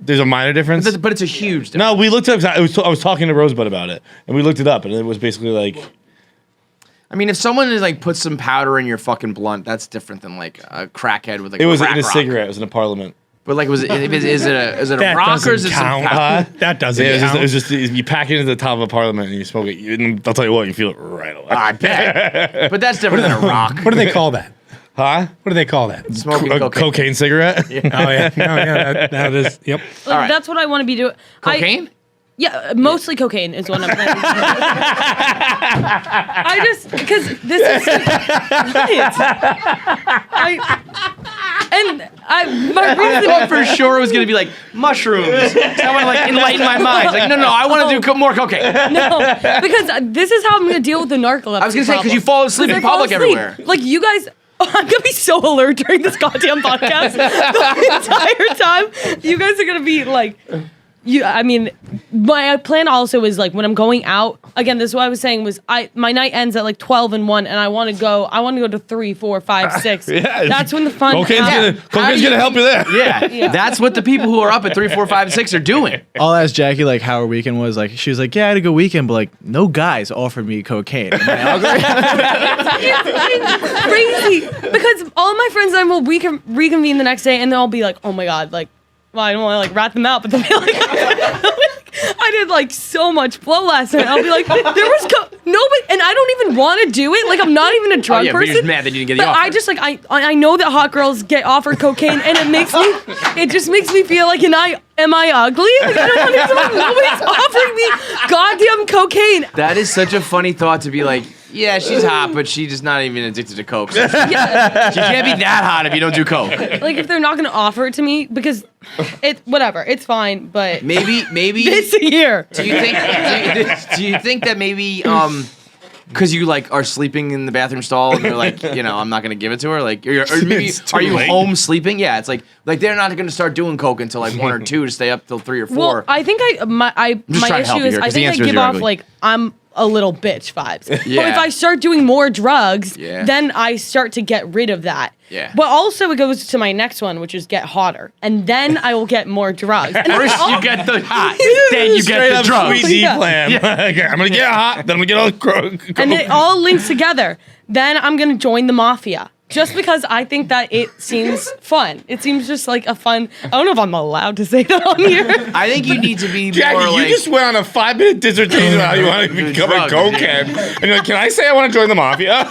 There's a minor difference. But it's a huge difference. No, we looked up. I was talking to Rosebud about it, and we looked it up, and it was basically like I mean, if someone is like puts some powder in your fucking blunt, that's different than like a crackhead with like it was crack in a rock. cigarette. It was in a parliament. But like, is it a That rock or is doesn't it some count. powder? That doesn't Yeah, count. it was just you pack it into the top of a parliament and you smoke it. And I'll tell you what, you feel it right away. I bet. But that's different than a rock. What do they call that? Huh? What do they call that? Smoking A cocaine. cocaine cigarette? Oh yeah, no, yeah, that is. Yep. Like, All right. That's what I want to be doing. Cocaine? Yeah, mostly cocaine is what I'm planning. I just because this is my I thought for sure it was gonna be like mushrooms. So I want to like enlighten my mind. Like, no, I want to do more cocaine. No, because this is how I'm gonna deal with the narcolepsy. I was gonna say because you fall asleep in public everywhere. Like you guys. I'm gonna be so alert during this goddamn podcast the entire time. You guys are gonna be like, my plan also is like when I'm going out. Again, this is what I was saying was my night ends at like 12 and 1, and I want to go to 3, 4, 5, 6. That's when the fun. Cocaine's gonna help you there. Yeah, that's what the people who are up at 3, 4, 5, 6 are doing. I'll ask Jackie like how her weekend was. Like she was like, yeah, I had a good weekend, but like no guys offered me cocaine. It's crazy because all my friends and I will reconvene the next day, and they'll all be like, "Oh my god, like." Well, I don't want to like rat them out, but they'll be like, I did like so much blow last night. I'll be like, there was nobody, and I don't even want to do it. Like I'm not even a drug But person. you're just mad that you didn't get the but offer. I just like I know that hot girls get offered cocaine, and it just makes me feel like am I ugly? Like, I don't understand. Nobody's offering me goddamn cocaine. That is such a funny thought to be like, yeah, she's hot, but she's just not even addicted to coke. So she can't be that hot if you don't do coke. Like if they're not gonna offer it to me because whatever, it's fine. But Maybe this year. Do you think that maybe because you like are sleeping in the bathroom stall and you're like, I'm not gonna give it to her. Like, or maybe are you home sleeping? Yeah, it's like they're not gonna start doing coke until like 1 or 2 to stay up till 3 or 4. Well, I think my issue is I think I give off like I'm a little bitch vibes. Yeah. But if I start doing more drugs, Yeah. then I start to get rid of that. Yeah. But also it goes to my next one, which is get hotter, and then I will get more drugs. And First you get the hot, then you get the drugs. Sweet D Yeah. plan. Okay, I'm gonna get hot, then I'm gonna get all and it all links together. Then I'm gonna join the mafia. Just because I think that it seems fun. It seems just like a fun. I don't know if I'm allowed to say that on here. I think you need to be Jackie, more you like. just went on a 5-minute dissertation about how you want to become a drugs, cokehead. And you're like, can I say I want to join the mafia?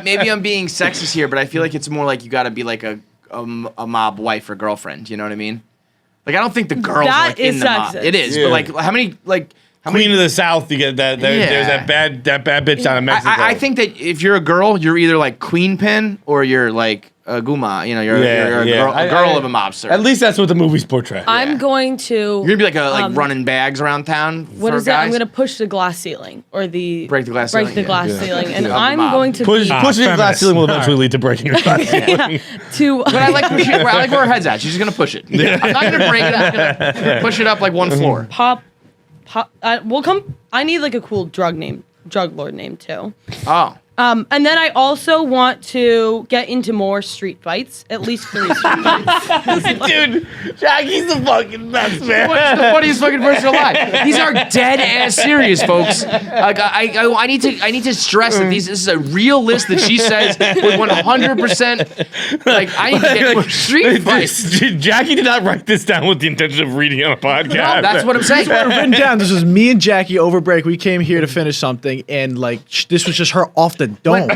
maybe I'm being sexist here, but I feel like it's more like you got to be like a mob wife or girlfriend. You know what I mean? Like I don't think the girls That are like is in the mob. sexist. It is, Yeah. but like how many Queen of the South, you get that. There's that bad bitch down in Mexico. I think that if you're a girl, you're either like queen pin or you're like a guma. You're a girl of a mobster. At least that's what the movies portray. I'm going to. You're gonna be like running bags around town. What for is that? guys? I'm going to push the glass ceiling or the Break the glass ceiling, Break the yeah. glass Yeah. ceiling, and Yeah. I'm Mob. going to Pushing the glass feminist. ceiling will eventually lead to breaking your glass ceiling. to. But I like where her head's at. She's just gonna push it. I'm not gonna break it. I'm gonna push it up like one floor. Pop. We'll come. I need like a cool drug lord name too. Oh. And then I also want to get into more street fights, at least 3 street fights. Dude, Jackie's the fucking best, man. What's the funniest fucking person alive? These are dead ass serious, folks. Like I need to stress that this is a real list that she says with 100%. Like I need to get more street fights. Jackie did not write this down with the intention of reading on a podcast. No, that's what I'm saying. Written down. This was me and Jackie over break. We came here to finish something, and like this was just her off the dome.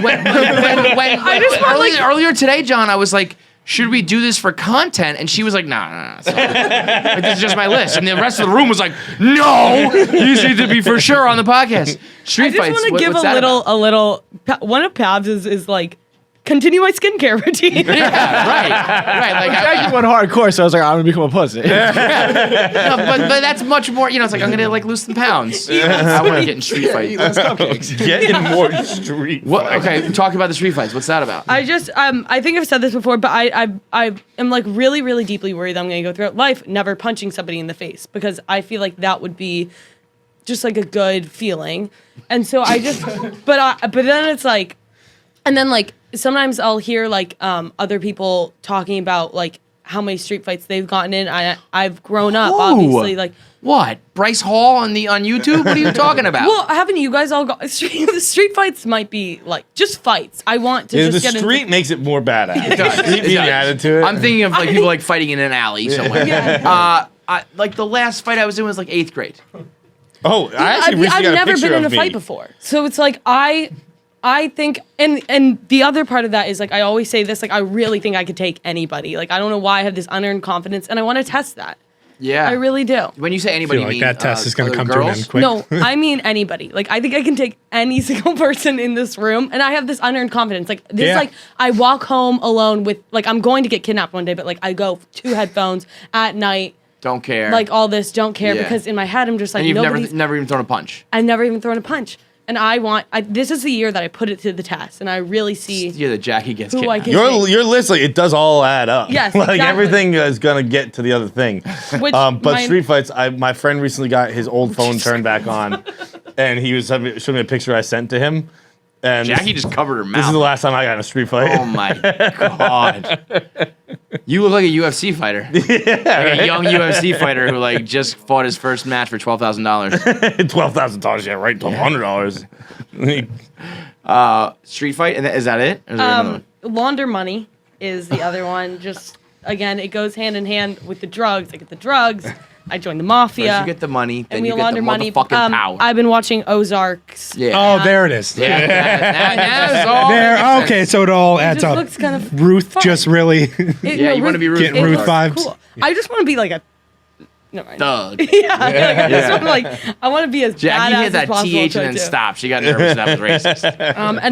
Earlier today, John, I was like, should we do this for content? And she was like, nah. Like, this is just my list. And the rest of the room was like, no, these need to be for sure on the podcast. Street I just fights. want to give what's that about? a little. One of Pab's is like continue my skincare routine. Yeah, right. Like Jackie went hardcore, so I was like, I'm gonna become a pussy. no, but that's much more. It's like I'm gonna like lose some pounds. I want to get in street fights. Getting more street. What? Okay, talk about the street fights. What's that about? I just I think I've said this before, but I am like really, really deeply worried that I'm gonna go throughout life never punching somebody in the face because I feel like that would be just like a good feeling. And so I just but then it's like, and then like sometimes I'll hear like other people talking about like how many street fights they've gotten in. I've grown up, obviously, like. What? Bryce Hall on YouTube? What are you talking about? Well, haven't you guys all got street fights? Might be like just fights. I want to just the get street into, makes it more badass. It does. Street being added to it. I'm thinking of like people like fighting in an alley somewhere. Yeah. Like the last fight I was in was like 8th grade. Oh, I actually recently I've got a never picture been in a of me. fight before, so it's like I think, and the other part of that is like I always say this, like I really think I could take anybody. Like I don't know why I have this unearned confidence, and I want to test that. Yeah. I really do. When you say I anybody, feel like you that mean, test is going to other come to an girls? end quick. No, I mean anybody. Like, I think I can take any single person in this room, and I have this unearned confidence. Like, this, Yeah. like, I walk home alone with, like, I'm going to get kidnapped one day, but, like, I go 2 headphones at night, Don't care. like, all this, don't care, Yeah. because in my head, I'm just like, and you've nobody's, never even thrown a punch. I've never even thrown a punch. And this is the year that I put it to the test, and I really see Yeah, that Jackie gets who I kidnapped. can Your list, like, it does all add up. Yes, like exactly. everything is gonna get to the other thing. Which But my- street fights, my friend recently got his old phone turned back on, and he was showing me a picture I sent to him. And Jackie just covered her mouth. this is the last time I got in a street fight. Oh my god. You look like a UFC fighter. Like a young UFC fighter who like just fought his first match for $12,000. $12,000, yeah, right? $1,200. Street fight, and is that it? Or is there another one? launder money is the other one. Just again, it goes hand in hand with the drugs. I get the drugs. I join the mafia. First you get the money, then and we you get the launder money. motherfucking power. I've been watching Ozarks. Yeah. Oh, there it is. Yeah, that's all There. makes Okay, sense. so it all It adds just up. looks kind of Ruth fun. just really. Yeah, you want to be Ruth. Getting it Ruth looks vibes. Cool. I just want to be like a. Never mind. Thug. Yeah, like, I just want to I want to be as Jackie badass hit that as possible. TH and then too. stopped. She got nervous that was racist. And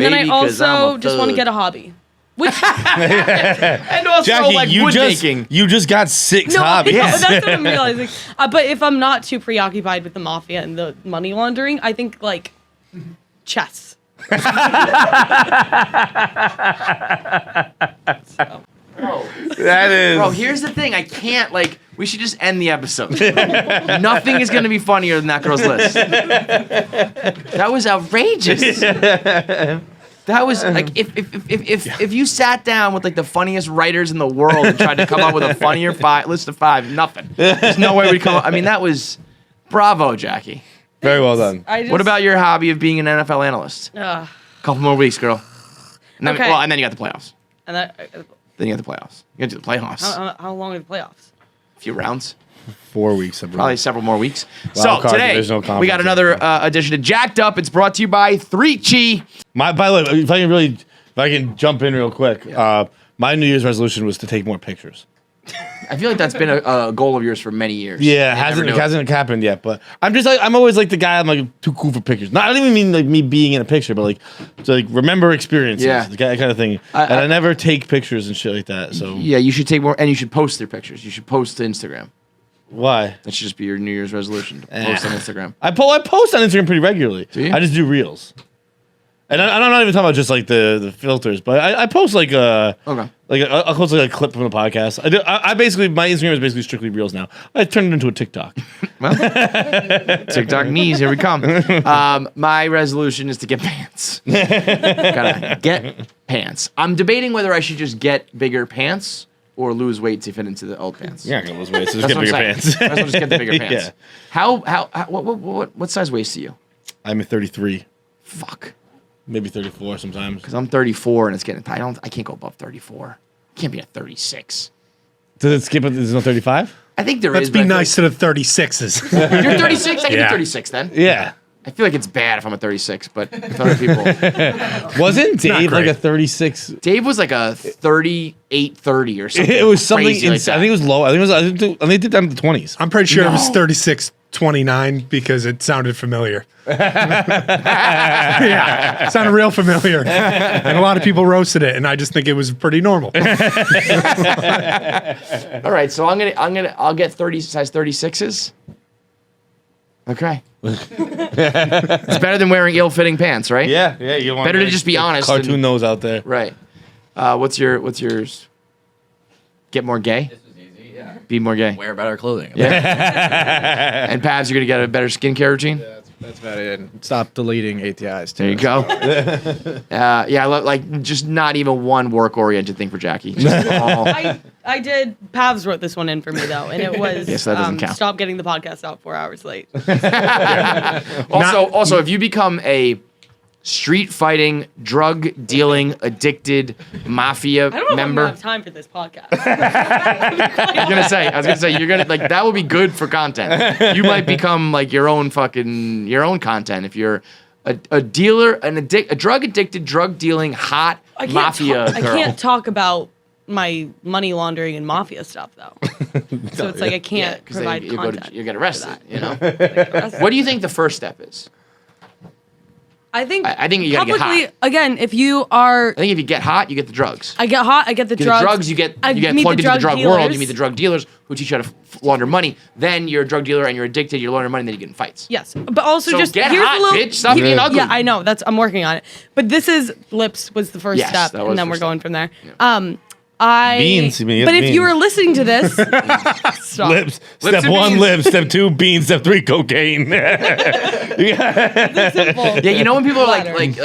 then I Maybe 'cause I'm also a just want to thug. get a hobby. Which And also Jackie, like you wood just making. you just got 6 no, hobbies. that's what I'm realizing. But if I'm not too preoccupied with the mafia and the money laundering, I think like chess. That is. Bro, here's the thing. I can't like. We should just end the episode. Nothing is gonna be funnier than that girl's list. That was outrageous. That was like if you sat down with like the funniest writers in the world and tried to come up with a funnier list of 5, nothing. There's no way we'd come up. I mean, that was bravo, Jackie. Very well done. What about your hobby of being an NFL analyst? Couple more weeks, girl. And then, Okay. well, and then you got the playoffs. And that, Then you got the playoffs. You got to do the playoffs. how long are the playoffs? A few rounds. 4 weeks. I believe. Probably several more weeks. Wild So card, today divisional we conference. got another edition of Jacked Up. It's brought to you by 3Chi. By the way, if I can jump in real quick, my New Year's resolution was to take more pictures. I feel like that's been a goal of yours for many years. Yeah, You never it do it. hasn't happened yet, but I'm always like the guy. I'm like too cool for pictures. Not, I don't even mean like me being in a picture, but like to like remember experiences, Yeah. that kind of thing. And I never take pictures and shit like that. So Yeah, you should take more, and you should post their pictures. You should post to Instagram. why? That should just be your New Year's resolution. To post on Instagram. I post on Instagram pretty regularly. Do you? I just do reels. And I'm not even talking about just like the filters, but I post like Okay. I'll post like a clip from the podcast. I basically my Instagram is basically strictly reels now. I turned it into a TikTok. TikTok knees, here we come. My resolution is to get pants. Gotta get pants. I'm debating whether I should just get bigger pants or lose weight to fit into the old pants. You're not gonna lose weight, so just That's get what bigger I'm pants. saying. That's what just get the bigger pants. Yeah. What size waist are you? I'm at 33, Fuck. maybe 34 sometimes. Because I'm 34 and it's getting tight. I can't go above 34. I can't be at 36. Does it skip it? There's no 35? I think there Let's is. be but I nice to the 36s. feel like- You're 36? I can Yeah. be 36 then. Yeah. I feel like it's bad if I'm a 36, but if other people. Wasn't Dave like great. a 36? Dave was like a 38, 30 or something. It was something. crazy like I think it was low. I think they did down to the 20s. I'm pretty sure it was No. 36-29 because it sounded familiar. Yeah, it sounded real familiar. And a lot of people roasted it, and I just think it was pretty normal. All right, so I'll get 30 size 36s. Okay. It's better than wearing ill-fitting pants, right? Yeah. You want Better to just be honest Cartoon and- nose out there. Right. What's yours? Get more gay? This was easy, yeah. Be more gay. Wear better clothing. Yeah. And Pabs, you're gonna get a better skincare routine? That's about it. Stop deleting ATIs. There you go. Yeah, like just not even one work-oriented thing for Jackie. Just all- I did. Pavs wrote this one in for me though, and it was Yes, that doesn't count. stop getting the podcast out 4 hours late. Also, if you become a street fighting, drug dealing, addicted mafia I don't know if I'm member, gonna have time for this podcast. I was gonna say you're gonna like that would be good for content. You might become like your own content if you're a dealer, a drug addicted, drug dealing, hot mafia I girl. can't talk about my money laundering and mafia stuff though. So it's like I can't provide content. You get arrested. You know. Arrested. What do you think the first step is? I think you gotta get publicly, hot. again, if you are, I think if you get hot, you get the drugs. I get hot, I get the You get drugs. the drugs, you get I meet plugged the into the drug world. You dealers. meet the drug dealers who teach you how to launder money. Then you're a drug dealer and you're addicted. You're laundering money, and then you get in fights. Yes, but also So just get here's hot, a little, bitch. Stop being ugly. Yeah, I know. I'm working on it. But this is lips was the first Yes, step, that was and then first we're going step. from there. Yeah. Beans, you mean, But if beans. you were listening to this, stop. Lips. Lips Step and 1, beans. lips. Step 2, beans. Step 3, cocaine. Simple. Yeah, you know when people are Flattering.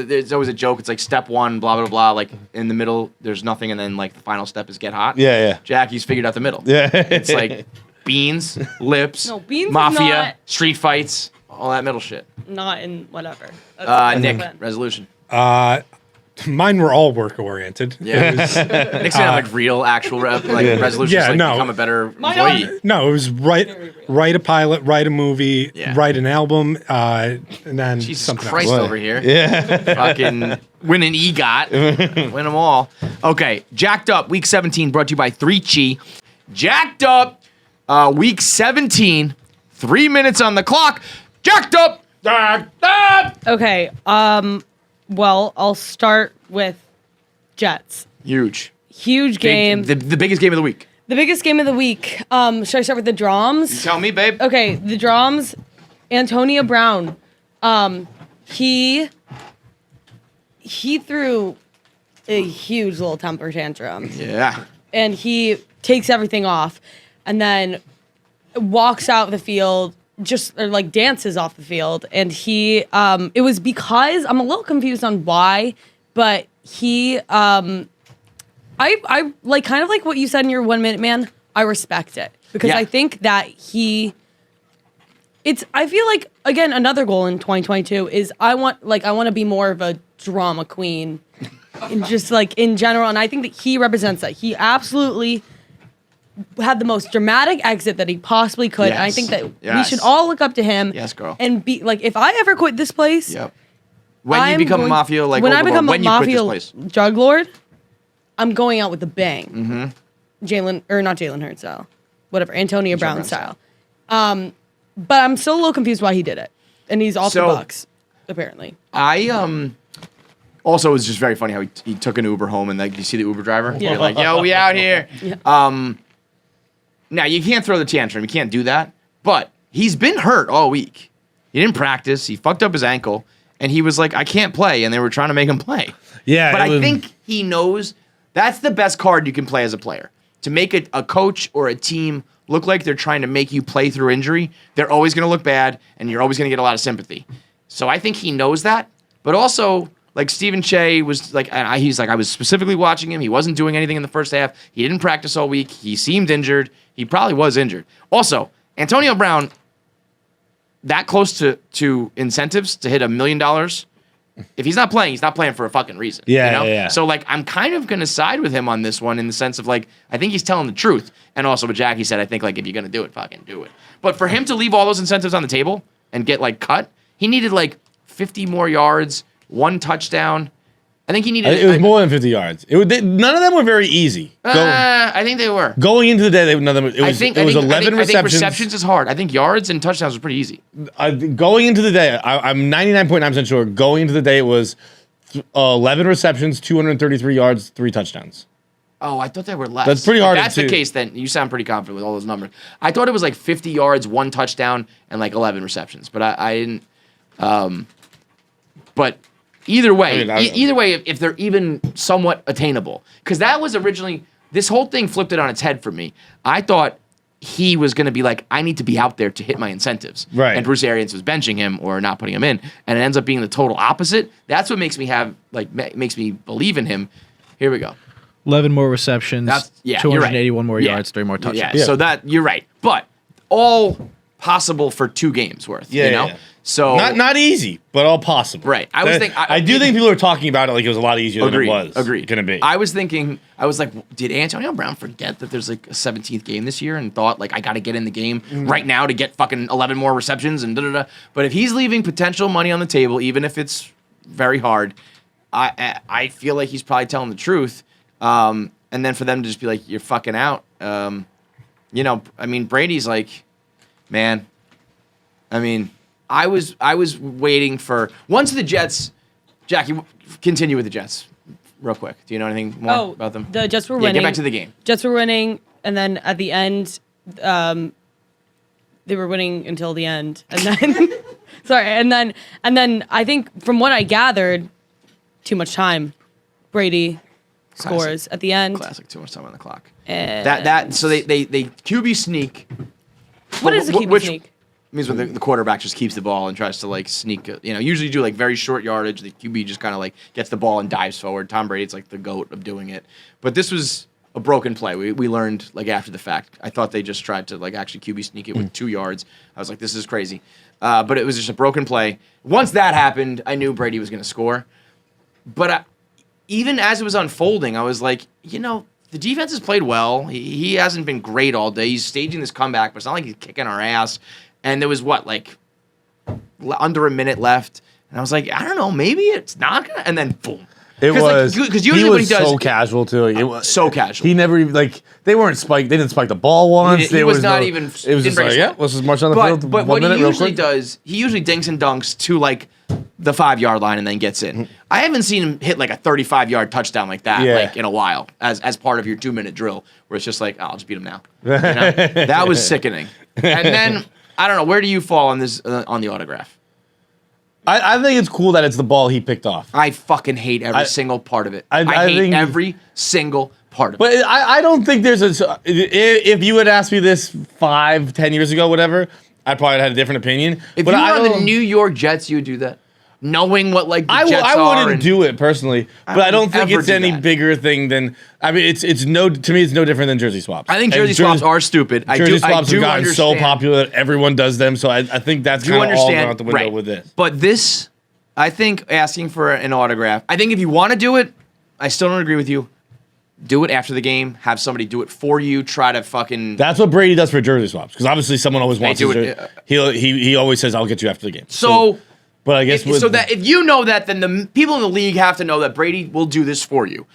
there's always a joke. It's like step 1, blah blah blah. Like in the middle, there's nothing, and then like the final step is get hot. Yeah. Jackie's figured out the middle. Yeah. It's like beans, lips, No, beans is mafia, not- street fights, all that middle shit. Not in whatever. That's Nick, different. resolution. Mine were all work oriented. Yeah. Nick's gonna have like real, actual resolutions. Yeah, like no. become a better Mine employee. No, it was write a pilot, write a movie, Yeah. write an album, and then Jesus something Christ else. over here. Yeah. Fucking win an EGOT. Win them all. Okay, Jacked Up, Week 17, brought to you by 3Chi. Jacked Up, Week 17, 3 minutes on the clock. Jacked Up! Jacked Up! Okay. Well, I'll start with Jets. Huge. Huge game. The biggest game of the week. The biggest game of the week. Should I start with the drums? Tell me, babe. Okay, the drums. Antonio Brown. He threw a huge little temper tantrum, Yeah. and he takes everything off, and then walks out the field, or like dances off the field, and he. It was because I'm a little confused on why, but he. I like kind of like what you said in your 1 minute man. I respect it because Yeah. I think that I feel like again another goal in 2022 is I want to be more of a drama queen, in just like in general, and I think that he represents that. He absolutely had the most dramatic exit that he possibly could, and I Yes. think that we Yes. should all look up to him. Yes, girl. And be like, if I ever quit this place, Yep. When you I'm become a going- mafia, like when I overlord, become when a you quit mafia this place. drug lord, I'm going out with a bang. Mm-hmm. Not Jalen Hurts style, whatever, Antonio Brown style. But I'm still a little confused why he did it, and he's off the So- Bucks apparently. I also it was just very funny how he took an Uber home and like you see the Uber driver. Yeah. You're like, yo, we out here. Yeah. Now you can't throw the tantrum. You can't do that. But he's been hurt all week. He didn't practice. He fucked up his ankle, and he was like, I can't play, and they were trying to make him play. Yeah. But it I was- think he knows that's the best card you can play as a player. To make a coach or a team look like they're trying to make you play through injury, they're always going to look bad, and you're always going to get a lot of sympathy. So I think he knows that. But also, like Stephen Che was like, he's like, I was specifically watching him. He wasn't doing anything in the first half. He didn't practice all week. He seemed injured. He probably was injured. Also, Antonio Brown, that close to incentives to hit $1 million. If he's not playing for a fucking reason. Yeah, you know? yeah. So like, I'm kind of gonna side with him on this one in the sense of like, I think he's telling the truth. And also, what Jackie said, I think like if you're gonna do it, fucking do it. But for him to leave all those incentives on the table and get like cut, he needed like 50 more yards, 1 touchdown. I think he needed. It was more than 50 yards. None of them were very easy. I think they were. Going into the day, none of them. It was 11 I think receptions. receptions is hard. I think yards and touchdowns was pretty easy. Going into the day, I'm 99.9% sure. Going into the day, it was 11 receptions, 233 yards, 3 touchdowns. Oh, I thought they were less. That's pretty hard If to that's the do. case, then you sound pretty confident with all those numbers. I thought it was like 50 yards, 1 touchdown, and like 11 receptions. But I didn't. But either way, either way, if they're even somewhat attainable, because that was originally this whole thing flipped it on its head for me. I thought he was going to be like, I need to be out there to hit my incentives. Right. And Bruce Arians was benching him or not putting him in, and it ends up being the total opposite. That's what makes me makes me believe in him. Here we go. 11 more receptions, you're right. 281 more Yeah. yards, 3 more touchdowns. Yeah, so that you're right, but all possible for 2 games worth. Yeah, you know, yeah. so Not easy, but all possible. Right. I do think people are talking about it like it was a lot easier than it was. Agreed. Gonna be. I was like, did Antonio Brown forget that there's like a 17th game this year and thought like I got to get in the game right now to get fucking 11 more receptions and da-da-da. But if he's leaving potential money on the table, even if it's very hard, I feel like he's probably telling the truth. and then for them to just be like, you're fucking out. You know, I mean, Brady's like, man. I mean, I was waiting for once the Jets. Jackie, continue with the Jets, real quick. Do you know anything more about them? The Jets were Yeah, winning. get back to the game. Jets were winning, and then at the end, they were winning until the end, and then sorry, and then I think from what I gathered, too much time. Brady scores at the end. Classic, too much time on the clock. And So they QB sneak. what is a QB sneak? Means when the quarterback just keeps the ball and tries to like sneak. You know, usually do like very short yardage. The QB just kind of like gets the ball and dives forward. Tom Brady's like the GOAT of doing it. But this was a broken play. We learned like after the fact. I thought they just tried to like actually QB sneak it with 2 yards. I was like, this is crazy. But it was just a broken play. Once that happened, I knew Brady was going to score. But even as it was unfolding, I was like, you know, the defense has played well. He hasn't been great all day. He's staging this comeback, but it's not like he's kicking our ass. And there was like under a minute left, and I was like, I don't know, maybe it's not gonna. And then boom, It was because usually what he does so casual too. Like, it was so casual. He never even like they weren't spiked. They didn't spike the ball once. He was not even. It was didn't just break like a sweat. let's just march on the field. But 1 what he minute, real usually quick. does, he usually dinks and dunks to like the 5-yard line and then gets in. I haven't seen him hit like a 35-yard touchdown like that like in a while as part of your 2-minute drill, where it's just like, oh, I'll just beat him now. You know? That was sickening. And then I don't know, where do you fall on this on the autograph? I think it's cool that it's the ball he picked off. I fucking hate every single part of it. I hate think- every single part of it. But I don't think there's a. If you had asked me this 5-10 years ago, whatever, I probably had a different opinion. If but you were I on the don't- New York Jets, you would do that, knowing what like the I Jets are. wouldn't and- do it personally, but I don't think ever it's do any that. bigger thing than. I mean, it's no to me. It's no different than jersey swaps. I think And jersey swaps are stupid. Jersey swaps have gotten so understand. popular that everyone does them. So I think that's Do kind of all understand? gone out the window Right. with this. But this, I think asking for an autograph, I think if you want to do it, I still don't agree with you. Do it after the game. Have somebody do it for you. Try to fucking. That's what Brady does for jersey swaps because obviously someone always wants do to. it, He always says, "I'll get you after the game." So, but I guess with, so that if you know that, then the people in the league have to know that Brady will do this for you.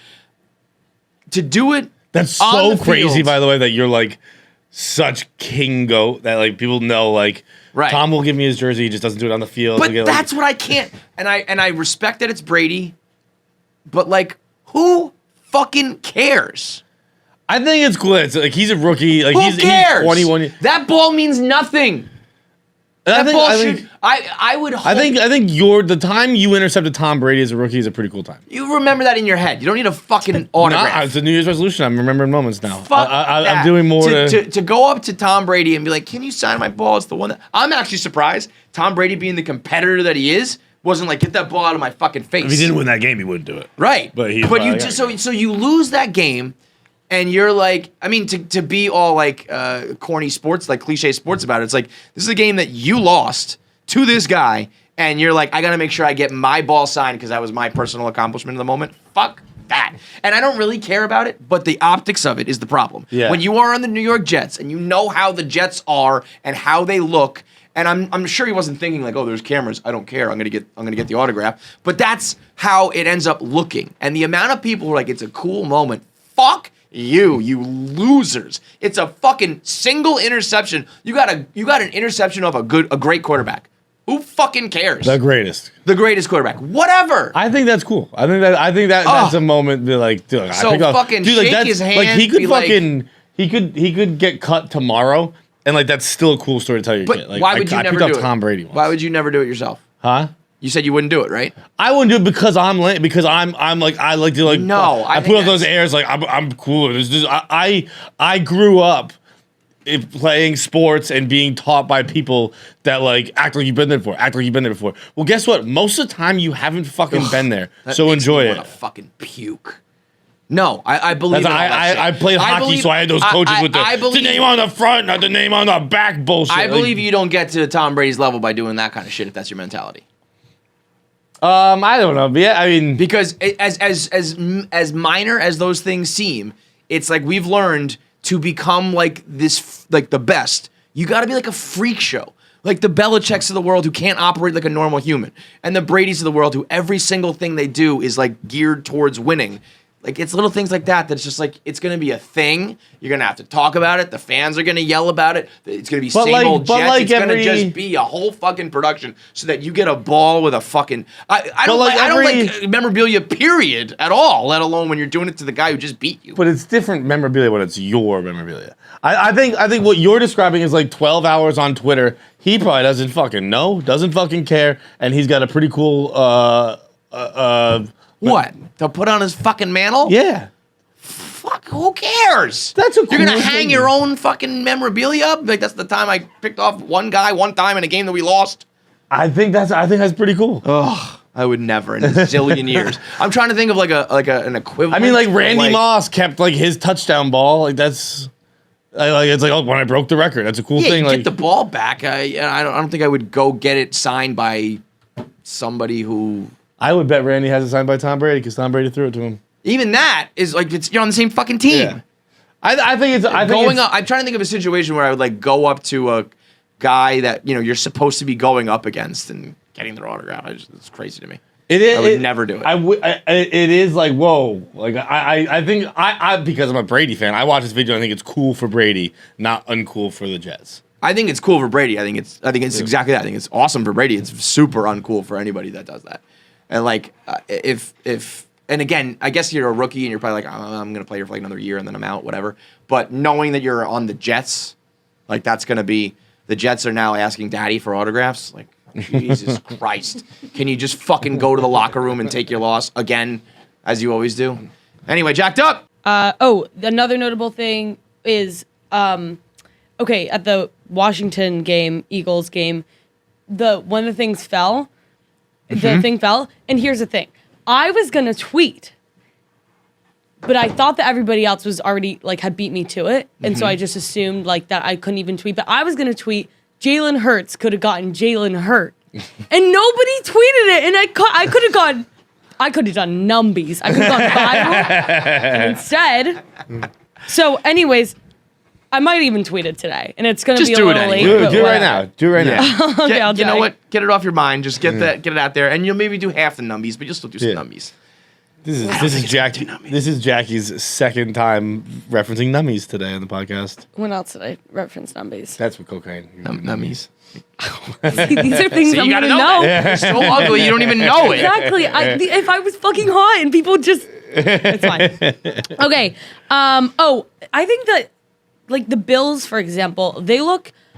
To do it, that's on so the crazy. field- By the way, that you're like such king goat that like people know like. Right. Tom will give me his jersey. He just doesn't do it on the field. But He'll get, that's what I can't. And I respect that it's Brady, but like, who fucking cares? I think it's cool. It's like he's a rookie. Like Who he's cares? 21. That ball means nothing. I That ball think, should. I would. Hope I think the time you intercepted Tom Brady as a rookie is a pretty cool time. you remember that in your head. You don't need a fucking autograph. Nah, it's a New Year's resolution. I'm remembering moments now. Fuck I'm that. doing more to go up to Tom Brady and be like, "Can you sign my ball?" It's the one that I'm actually surprised. Tom Brady, being the competitor that he is, wasn't like, "Get that ball out of my fucking face." If he didn't win that game, he wouldn't do it. Right. But he. you just so you lose that game, and you're like, I mean, to be all like corny sports, like cliche sports about it. It's like this is a game that you lost to this guy, and you're like, I gotta make sure I get my ball signed because that was my personal accomplishment in the moment. Fuck that. And I don't really care about it, but the optics of it is the problem. Yeah. When you are on the New York Jets and you know how the Jets are and how they look. And I'm sure he wasn't thinking like, oh, there's cameras. I don't care. I'm gonna get the autograph. But that's how it ends up looking. And the amount of people who are like, it's a cool moment. Fuck you losers. It's a fucking single interception. You got an interception of a great quarterback. Who fucking cares? The greatest. The greatest quarterback. Whatever. I think that's cool. I think that's a moment to like. Dude, So fucking shake his hand, Like he could be like- fucking he could get cut tomorrow, and like that's still a cool story to tell your But kid. Like, why would you I never picked do up it? Tom Brady once. Why would you never do it yourself? Huh? You said you wouldn't do it, right? I wouldn't do it because I'm late. Because I'm like I like to like. No, I I think put up those that's- airs like I'm cooler. I grew up playing sports and being taught by people that like act like you've been there before. Act like you've been there before. Well, guess what? Most of the time you haven't fucking been there. That So makes enjoy me it. wanna fucking puke. No, I believe That's, in all that shit. I played hockey, believe- so I had those coaches with I the believe- name on the front, not the name on the back bullshit. I Like, believe you don't get to Tom Brady's level by doing that kind of shit if that's your mentality. I don't know. But yeah, I mean, Because as minor as those things seem, it's like we've learned to become like this, like the best. You got to be like a freak show. Like the Belichicks of the world who can't operate like a normal human. And the Bradys of the world who every single thing they do is like geared towards winning. Like, it's little things like that that's just like, it's going to be a thing. You're going to have to talk about it. The fans are going to yell about it. It's going to be same old Jets. It's going to just be a whole fucking production so that you get a ball with a fucking... I don't like memorabilia, period, at all, let alone when you're doing it to the guy who just beat you. But it's different memorabilia when it's your memorabilia. I think what you're describing is like 12 hours on Twitter. He probably doesn't fucking know, doesn't fucking care, and he's got a pretty cool... What? To put on his fucking mantle? Yeah. Fuck, who cares? That's a You're cool gonna hang thing. your own fucking memorabilia up? Like, that's the time I picked off one guy one time in a game that we lost? I think that's pretty cool. Ugh. I would never in a zillion years. I'm trying to think of an equivalent. I mean, like Randy Moss kept like his touchdown ball. Like that's, it's like, oh, when I broke the record, that's a cool thing. You Like get the ball back. I don't think I would go get it signed by somebody who. I would bet Randy has it signed by Tom Brady because Tom Brady threw it to him. Even that is like you're on the same fucking team. Yeah. I think it's going up. I'm trying to think of a situation where I would like go up to a guy that you're supposed to be going up against and getting their autograph. It's crazy to me. It is. I would never do it. It is like whoa. Like I think because I'm a Brady fan, I watch this video and I think it's cool for Brady, not uncool for the Jets. I think it's cool for Brady. I think it's exactly that. I think it's awesome for Brady. It's super uncool for anybody that does that. And like if and again, I guess you're a rookie and you're probably like, I'm gonna play here for like another year and then I'm out, whatever. But knowing that you're on the Jets, like that's gonna be the Jets are now asking Daddy for autographs. Like, Jesus Christ, can you just fucking go to the locker room and take your loss again, as you always do? Anyway, Jacked Up. Another notable thing is okay, at the Washington game, Eagles game, one of the things fell. The thing fell. And here's the thing. I was going to tweet, but I thought that everybody else was already, like, had beat me to it. And so I just assumed, like, that I couldn't even tweet. But I was going to tweet, Jalen Hurts could have gotten Jalen hurt. And nobody tweeted it. And I could have gone, I could have done numbies. I could have gone viral. And instead, so anyways, I might even tweet it today, and it's going to be a little late. Do it right now. Do it right now. Okay, I'll you know what? Get it off your mind. Just get it out there, and you'll maybe do half the numbies, but you'll still do some numbies. This is Jackie's second time referencing nummies today on the podcast. When else did I reference numbies? That's what cocaine. Nummies. See, these are things I'm going to know. You're so ugly, you don't even know it. Exactly. If I was fucking hot and people just, it's fine. Okay. I think that. Like the Bills, for example,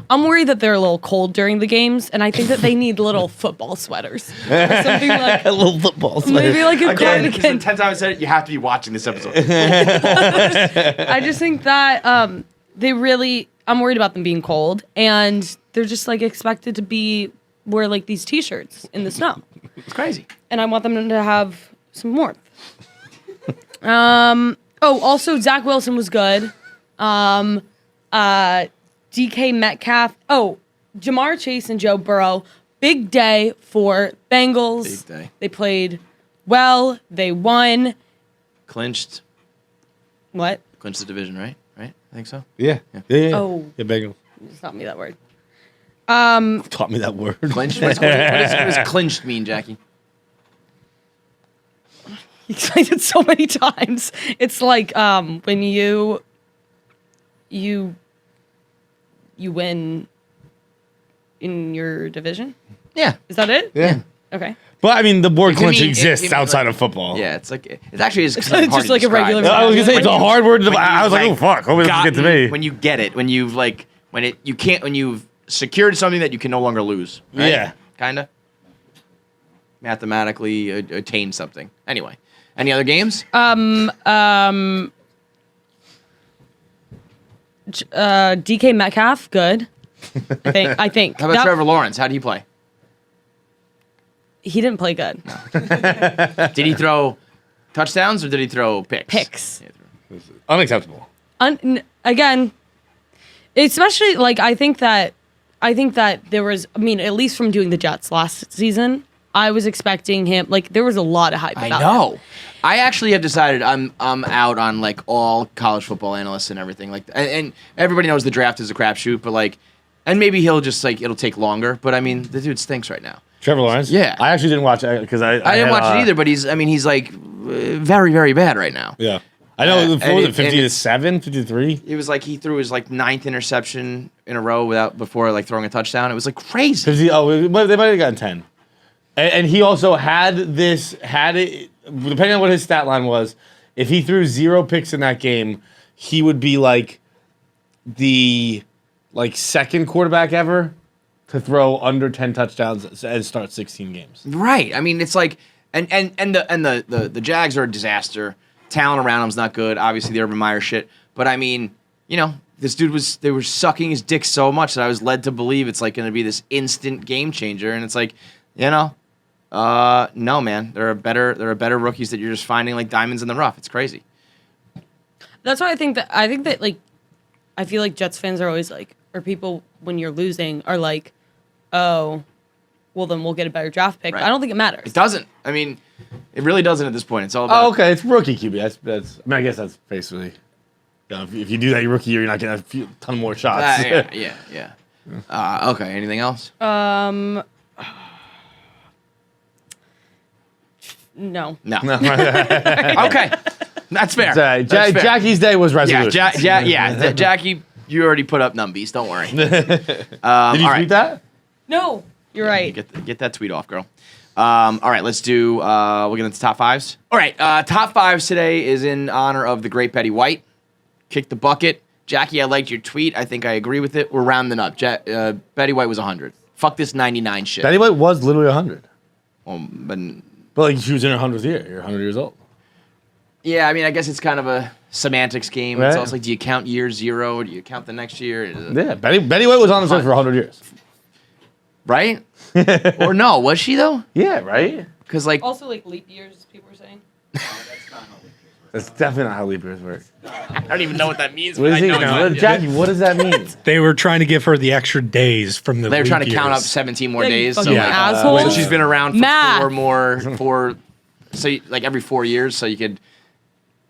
I'm worried that they're a little cold during the games, and I think that they need little football sweaters. Or something like a little football sweater. Maybe like a Again, cardigan. the 10th time I said it, you have to be watching this episode. I just think that I'm worried about them being cold, and they're just like expected to wear like these t-shirts in the snow. It's crazy. And I want them to have some warmth. Also Zach Wilson was good. DK Metcalf. Jamar Chase and Joe Burrow. Big day for Bengals. Big day. They played well. They won. Clinched. What? Clinched the division, right? Right? I think so. Yeah. Oh. Yeah, Bengals. It's not me that word. Taught me that word. Clinched? What does clinched mean, Jackie? You explained it so many times. It's like when you win in your division? Yeah. Is that it? Yeah. Okay. But I mean, the word clinch it exists means outside like- of football. Yeah, it's like it actually is It's hard just to like a describe. regular- I was gonna say it's a hard word. I was like, oh like, fuck, hopefully it doesn't get to me. When you get it, when you've like when you've secured something that you can no longer lose. Right? Yeah. Kinda. Mathematically attain something. Anyway. Any other games? DK Metcalf, good. I think. How about Trevor Lawrence? How did he play? He didn't play good. Did he throw touchdowns or did he throw picks? Picks. Unacceptable. Again, especially like I think that there was, I mean, at least from doing the Jets last season, I was expecting him, like there was a lot of hype about I know. I actually have decided I'm out on like all college football analysts and everything. Like, and everybody knows the draft is a crapshoot, but like, and maybe he'll just like it'll take longer. But I mean, the dude stinks right now. Trevor Lawrence? Yeah. I actually didn't watch it because I didn't watch it either, but he's like very, very bad right now. Yeah. I know, and 50-7, 53? It was like he threw his like 9th interception in a row before like throwing a touchdown. It was like crazy. 50, they might have gotten 10. And he also had it, depending on what his stat line was, if he threw 0 picks in that game, he would be like the second quarterback ever to throw under 10 touchdowns and start 16 games. Right. I mean, it's like, and the Jags are a disaster. Talent around him's not good. Obviously, the Urban Meyer shit. But I mean, this dude they were sucking his dick so much that I was led to believe it's like going to be this instant game changer. And it's like, no, man. There are better rookies that you're just finding like diamonds in the rough. It's crazy. That's why I think that like, I feel like Jets fans are always like, or people when you're losing are like, oh, well then we'll get a better draft pick. Right. I don't think it matters. It doesn't. I mean, it really doesn't at this point. It's all about. Oh, okay. It's rookie QB. That's. I mean, I guess that's basically. If you do that your rookie year, you're not getting a ton more shots. Yeah. Okay. Anything else? No. Okay. That's fair. That's fair. Jackie's day was resolution. Jackie, you already put up numbies. Don't worry. Did you tweet that? No. You're right. Get that tweet off, girl. All right, let's do. We'll get into top fives. All right, top fives today is in honor of the great Betty White. Kick the bucket, Jackie. I liked your tweet. I think I agree with it. We're rounding up. Betty White was 100. Fuck this 99 shit. Betty White was literally 100. But like she was in her 100th year. You're 100 years old. Yeah, I mean, I guess it's kind of a semantics game. Right. It's also like, do you count year 0 or do you count the next year? Yeah, Betty White was on the earth for 100 years. Right? Or no, was she though? Yeah, right? Because like also like leap years, people were saying. That's definitely not how leap years work. I don't even know what that means. What but is I know it? Jackie, what does that mean? They were trying to give her the extra days from the. They were leap trying to count up years. 17 more Yeah, you days. So, fucking like, asshole. so she's been around for Math. like every 4 years, so you could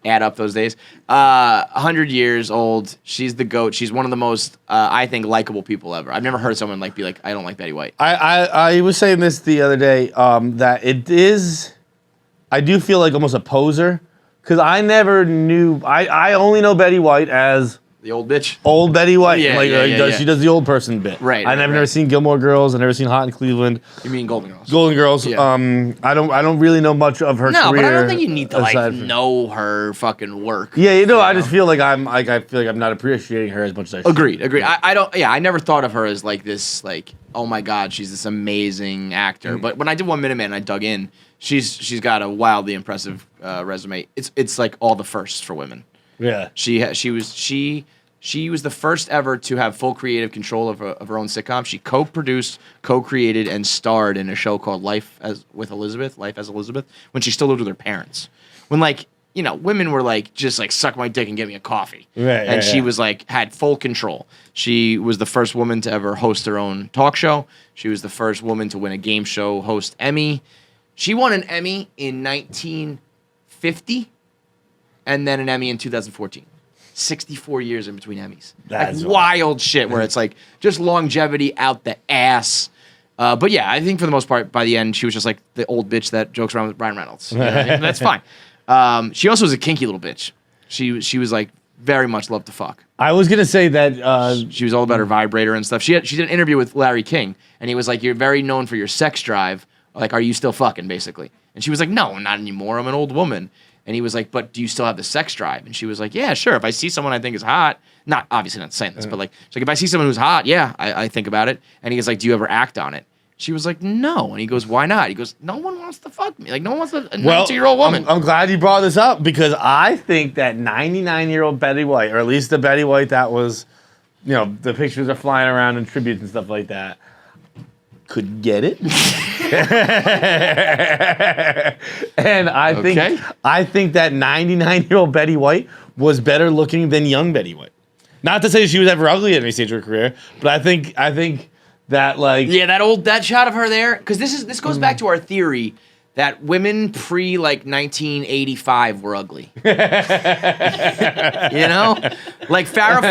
add up those days. 100 years old. She's the GOAT. She's one of the most, I think, likable people ever. I've never heard someone be like, I don't like Betty White. I was saying this the other day, that it is, I do feel like almost a poser, because I never knew, I only know Betty White as The old bitch. old Betty White. Yeah, She does the old person bit. Right. I've never seen Gilmore Girls. I've never seen Hot in Cleveland. You mean Golden Girls? Golden Girls. Yeah. I don't really know much of her No, career. but I don't think you need to aside from- know her fucking work. Yeah, I just feel like I'm not appreciating her as much as I should. Agreed. I don't. Yeah, I never thought of her as like this. Like, oh my god, she's this amazing actor. But when I did 1 Minute Man, I dug in. She's got a wildly impressive resume. It's like all the firsts for women. Yeah. She was the first ever to have full creative control of her own sitcom. She co-produced, co-created, and starred in a show called Life as Elizabeth, when she still lived with her parents. When women were just suck my dick and get me a coffee. Right, and she was had full control. She was the first woman to ever host her own talk show. She was the first woman to win a game show host Emmy. She won an Emmy in 1950 and then an Emmy in 2014. 64 years in between Emmys. That's wild shit where it's just longevity out the ass. But yeah, I think for the most part, by the end, she was just like the old bitch that jokes around with Ryan Reynolds. You know what I mean? That's fine. She also was a kinky little bitch. She was very much loved to fuck. I was gonna say that She was all about her vibrator and stuff. She did an interview with Larry King, and he was like, "You're very known for your sex drive. Are you still fucking?" Basically, and she was like, "No, not anymore. I'm an old woman." And he was like, "But do you still have the sex drive?" And she was like, "Yeah, sure. If I see someone I think is hot, obviously not saying this, but she's like, if I see someone who's hot, yeah, I think about it." And he was like, "Do you ever act on it?" She was like, "No." And he goes, "Why not?" He goes, "No one wants to fuck me. No one wants a 92-year-old woman." I'm glad you brought this up because I think that 99-year-old Betty White, or at least the Betty White that was, the pictures are flying around in tributes and stuff like that, could get it. And I think that 99-year-old Betty White was better looking than young Betty White. Not to say she was ever ugly at any stage of her career, but I think that that shot of her there, because this goes back to our theory that women pre 1985 were ugly. Farrah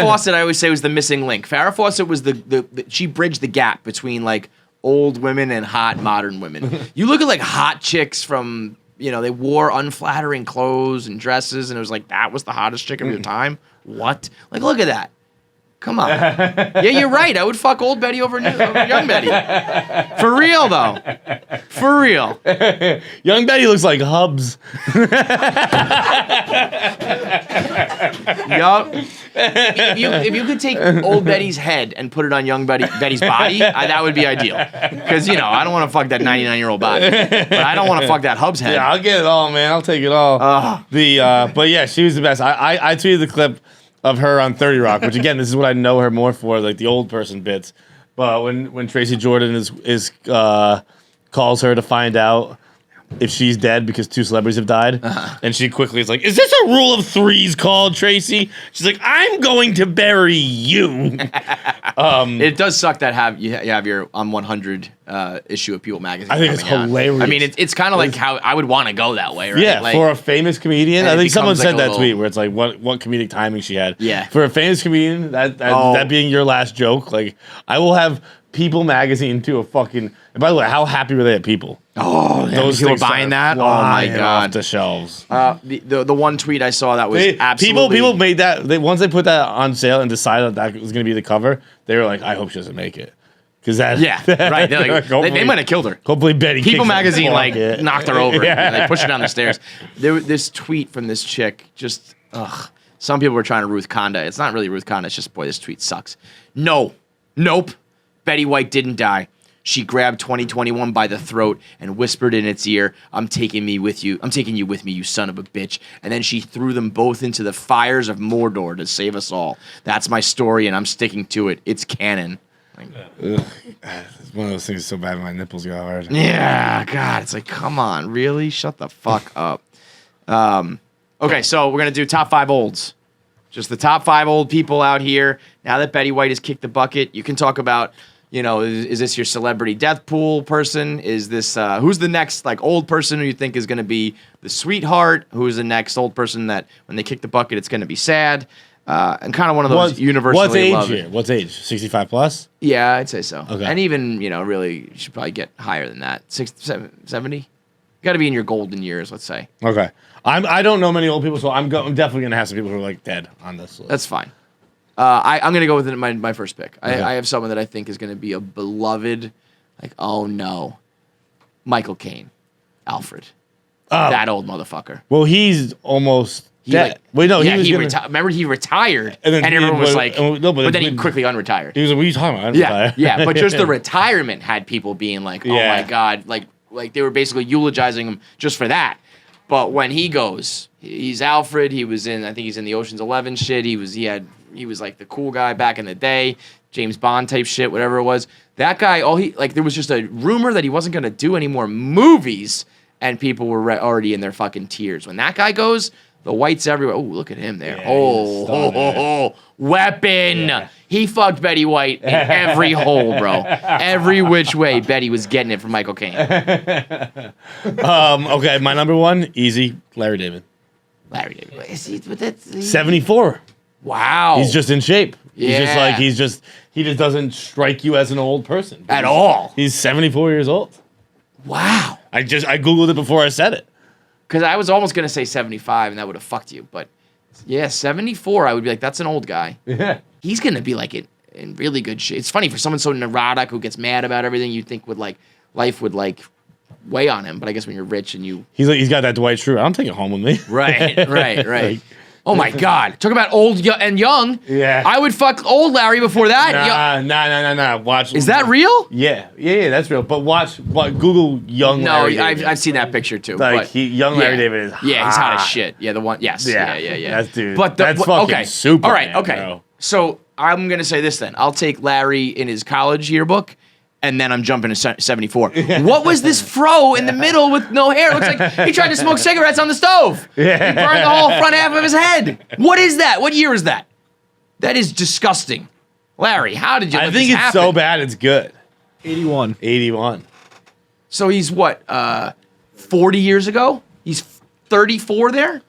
Fawcett, I always say, was the missing link. Farrah Fawcett was she bridged the gap between old women and hot modern women. You look at hot chicks from they wore unflattering clothes and dresses, and it was like that was the hottest chick of your time. What? Like, look at that. Come on. Yeah, you're right. I would fuck old Betty over young Betty. For real, though. For real. Young Betty looks like Hubs. Yup. If you could take old Betty's head and put it on young Betty's body, that would be ideal. Because, I don't want to fuck that 99-year-old body. But I don't want to fuck that Hubs head. Yeah, I'll get it all, man. I'll take it all. But yeah, she was the best. I tweeted the clip of her on 30 Rock, which again, this is what I know her more for, like the old person bits. But when Tracy Jordan calls her to find out if she's dead because 2 celebrities have died, and she quickly is like, "Is this a rule of threes called, Tracy?" She's like, "I'm going to bury you." It does suck that you have your 100 issue of People magazine. I think it's hilarious. I mean, it's kind of like how I would want to go that way, right? Yeah, like, for a famous comedian. I think someone said that little tweet where it's like what comedic timing she had. Yeah. For a famous comedian, that being your last joke, like I will have People magazine to a fucking. And by the way, how happy were they at People? Oh, those people buying that. Oh my god, off the shelves. The one tweet I saw that was absolutely people made that. Once they put that on sale and decided that was going to be the cover, they were like, I hope she doesn't make it. Because right. They're like, they might have killed her. Hopefully Betty. People magazine knocked her over. Yeah. They pushed her down the stairs. There was this tweet from this chick. Just some people were trying to Ruth Conda. It's not really Ruth Conda. It's just, boy, this tweet sucks. Nope. Betty White didn't die. She grabbed 2021 by the throat and whispered in its ear, I'm taking you with me, you son of a bitch. And then she threw them both into the fires of Mordor to save us all. That's my story, and I'm sticking to it. It's canon. It's one of those things so bad my nipples go hard. Yeah, God. It's like, come on. Really? Shut the fuck up. Okay, so we're going to do top 5 olds. Just the top 5 old people out here. Now that Betty White has kicked the bucket, you can talk about, is this your celebrity death pool person? Is this, who's the next, old person who you think is going to be the sweetheart? Who's the next old person that when they kick the bucket, it's going to be sad? And kind of one of those universally loved. What's age here? What's age? 65 plus? Yeah, I'd say so. Okay. And even, really, you should probably get higher than that. 70? You got to be in your golden years, let's say. Okay. I don't know many old people, so I'm definitely going to have some people who are dead on this list. That's fine. I'm going to go with my first pick. Okay. I have someone that I think is going to be a beloved, oh no, Michael Caine, Alfred. That old motherfucker. Well, he's almost dead. Wait, no, remember he retired, and everyone was like, but then he quickly unretired. He was like, what are you talking about? Yeah, but just the retirement had people being like, oh my God, like they were basically eulogizing him just for that. But when he goes, he's Alfred. He was I think he's in the Ocean's 11 shit. He was like the cool guy back in the day, James Bond type shit, whatever it was. That guy, there was just a rumor that he wasn't going to do any more movies, and people were already in their fucking tears. When that guy goes, the whites everywhere. Oh, look at him there. Yeah, Weapon. Yeah. He fucked Betty White in every hole, bro. Every which way, Betty was getting it from Michael Caine. Okay, my number one, easy, Larry David. Larry David. Is he, 74. Wow. He's just in shape. Yeah. He just doesn't strike you as an old person. At all. He's 74 years old. Wow. I Googled it before I said it. Because I was almost going to say 75 and that would have fucked you. But yeah, 74, I would be like, that's an old guy. Yeah. He's going to be in really good shape. It's funny for someone so neurotic who gets mad about everything, you'd think life would weigh on him. But I guess when you're rich and you... He's got that Dwight Schrute. I don't take it home with me. Right. Oh my God. Talk about old and young. Yeah. I would fuck old Larry before that. Nah. Watch. Is that real? Yeah, that's real. But Google young Larry David. I've seen that picture too. Young Larry David is hot. Yeah, he's hot as shit. Yeah, the one. Yes. Yeah. That's dude. But that's fucking super. All right. Okay. Bro. So I'm going to say this then. I'll take Larry in his college yearbook. And then I'm jumping to 74. What was this fro in the middle with no hair? It looks like he tried to smoke cigarettes on the stove. Yeah. He burned the whole front half of his head. What is that? What year is that? That is disgusting. Larry, how did you let this happen? I think it's so bad it's good. 81. So he's what, 40 years ago? He's 34 there?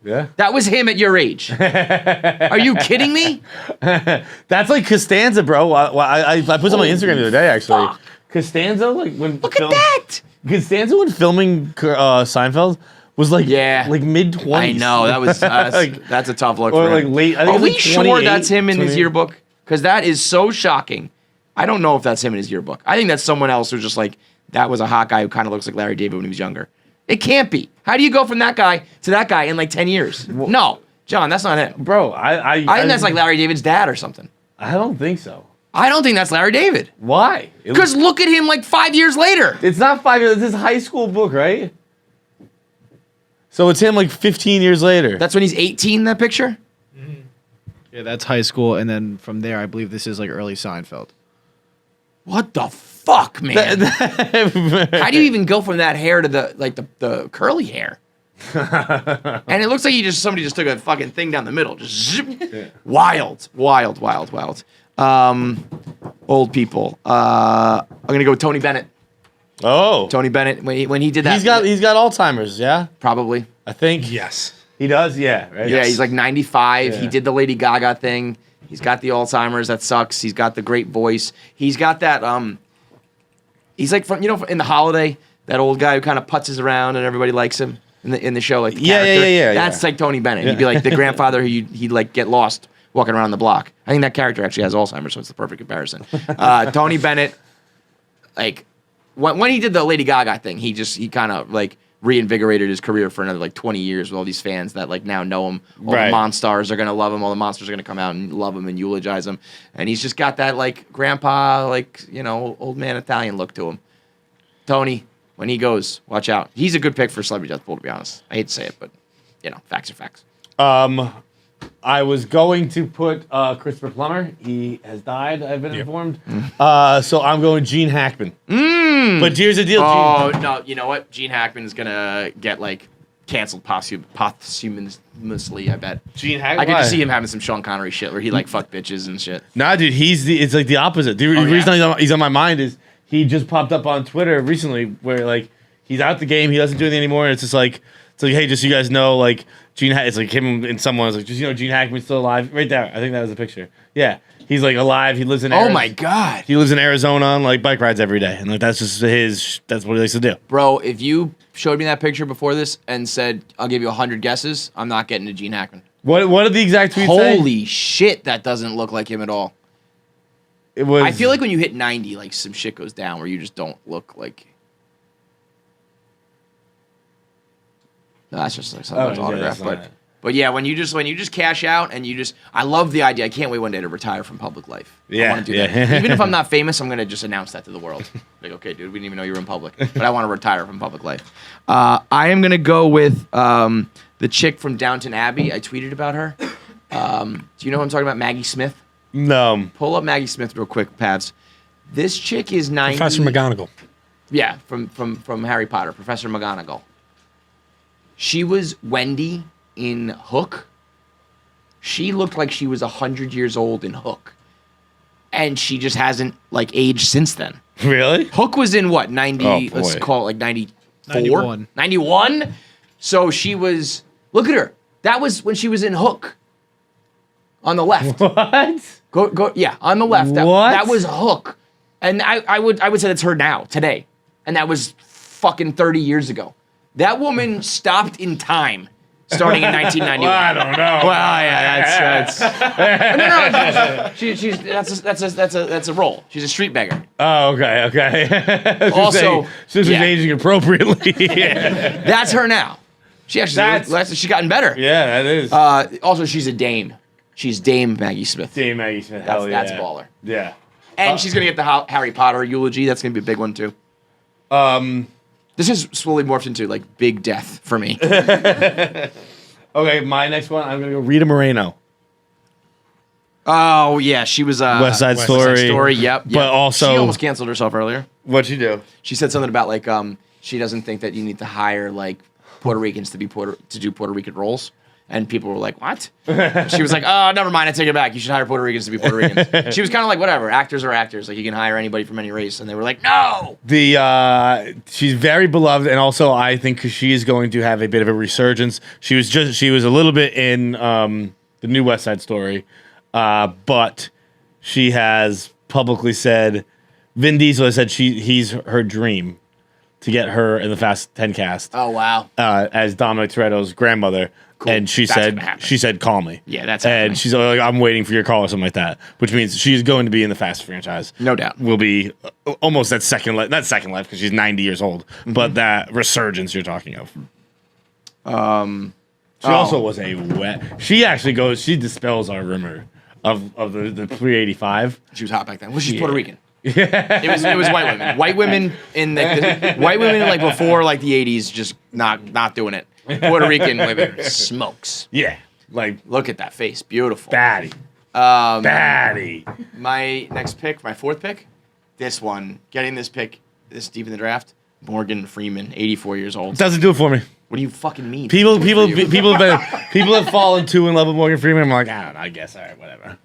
Yeah. That was him at your age. Are you kidding me? That's like Costanza, bro. I put something on Instagram the other day, actually. Fuck. Costanza, like when Look at that. Costanza when filming Seinfeld was like like mid-20s. I know that was that's a tough look or for like him. late. I think Are it was we like sure 28, that's him in his 28. yearbook? Because that is so shocking. I don't know if that's him in his yearbook. I think that's someone else who's just like, that was a hot guy who kind of looks like Larry David when he was younger. It can't be. How do you go from that guy to that guy in like 10 years? No, John, that's not him. Bro, I think that's like Larry David's dad or something. I don't think so. I don't think that's Larry David. Why? Because look at him like 5 years later. It's not 5 years. It's his high school book, right? So it's him like 15 years later. That's when he's 18, that picture? Yeah, that's high school, and then from there, I believe this is like early Seinfeld. What the fuck, man? How do you even go from that hair to the curly hair? And it looks like somebody just took a fucking thing down the middle. Just zip. Yeah. Wild. Old people. I'm gonna go with Tony Bennett. Oh, Tony Bennett when he did that. He's got Alzheimer's. Yeah, probably. I think yes, he does. Yeah, right. Yeah, he's like 95. Yeah. He did the Lady Gaga thing. He's got the Alzheimer's. That sucks. He's got the great voice. He's got that. He's like from in The Holiday, that old guy who kind of putzes around and everybody likes him in the show. Like the character. Yeah. That's like Tony Bennett. He'd be like the grandfather who he'd like get lost walking around the block. I think that character actually has Alzheimer's, so it's the perfect comparison. Tony Bennett, like when he did the Lady Gaga thing, he kind of like reinvigorated his career for another like 20 years with all these fans that like now know him. All the Monstars are gonna love him. All the monsters are gonna come out and love him and eulogize him. And he's just got that like grandpa, like old man Italian look to him. Tony, when he goes, watch out. He's a good pick for celebrity death pool, to be honest. I hate to say it, but facts are facts. I was going to put Christopher Plummer. He has died, I've been informed. So I'm going Gene Hackman. But here's the deal. Oh, no. You know what? Gene Hackman is going to get, like, canceled posthumously, I bet. Gene Hackman? I could just see him having some Sean Connery shit where he, like, fuck bitches and shit. Nah, dude, it's like the opposite. The reason he's on my mind is he just popped up on Twitter recently where, like, he's out the game. He doesn't do anything anymore. And it's like, hey, just so you guys know, like, it's like him and someone was like, just, Gene Hackman's still alive. Right there. I think that was the picture. Yeah. He's like alive. He lives in Arizona. Oh my God. He lives in Arizona on like bike rides every day. And like that's just that's what he likes to do. Bro, if you showed me that picture before this and said, I'll give you 100 guesses, I'm not getting to Gene Hackman. What did the exact tweet say? Holy shit, that doesn't look like him at all. It was. I feel like when you hit 90, like some shit goes down where you just don't look like. No, that's just like something's autograph, but yeah, when you just cash out and I love the idea. I can't wait one day to retire from public life. Yeah, I want to do that. Even if I'm not famous, I'm gonna just announce that to the world. Like, okay, dude, we didn't even know you were in public, but I want to retire from public life. I am gonna go with the chick from Downton Abbey. I tweeted about her. Do you know who I'm talking about? Maggie Smith. No. Pull up Maggie Smith real quick, Pabs. This chick is 90. Professor McGonagall. Yeah, from Harry Potter, Professor McGonagall. She was Wendy in Hook. She looked like she was 100 years old in Hook. And she just hasn't, like, aged since then. Really? Hook was in what, 90, let's call it, like, 94? 91? So she was, look at her. That was when she was in Hook. On the left. What? Go, yeah, on the left. That was Hook. And I would say that's her now, today. And that was fucking 30 years ago. That woman stopped in time, starting in 1991. Well, I don't know. Well, yeah, that's a role. She's a street beggar. Oh, okay. Also, she's aging appropriately. That's her now. She actually she's gotten better. Yeah, that is. Also, she's a dame. She's Dame Maggie Smith. Dame Maggie Smith. That's baller. Yeah. And she's gonna get the Harry Potter eulogy. That's gonna be a big one too. This has slowly morphed into like big death for me. Okay, my next one, I'm gonna go Rita Moreno. Oh yeah, she was West Side Story. Yep. But also she almost canceled herself earlier. What'd she do? She said something about like she doesn't think that you need to hire like Puerto Ricans to do Puerto Rican roles. And people were like, what? She was like, oh, never mind, I take it back. You should hire Puerto Ricans to be Puerto Ricans. She was kind of like, whatever, actors are actors. Like, you can hire anybody from any race. And they were like, no! She's very beloved, and also I think she is going to have a bit of a resurgence. She was a little bit in the new West Side Story, but she has publicly said Vin Diesel has said he's her dream to get her in the Fast 10 cast. Oh wow. As Dominic Toretto's grandmother. Cool. And she said, call me. Yeah, that's and happening. she's like, I'm waiting for your call or something like that, which means she's going to be in the Fast franchise. No doubt. Will be almost that second life, not second life because she's 90 years old, but that resurgence you're talking of. She also was a she dispels our rumor of the 385. She was hot back then. Well, she's Puerto Rican. it was white women. White women in like before like the 80s just not doing it. Puerto Rican women smokes. Yeah. Like look at that face. Beautiful. Batty. My next pick, my fourth pick, this one, getting this pick this deep in the draft, Morgan Freeman, 84 years old. Doesn't do it for me. What do you fucking mean? People have fallen too in love with Morgan Freeman. I'm like, I don't know, I guess, all right, whatever.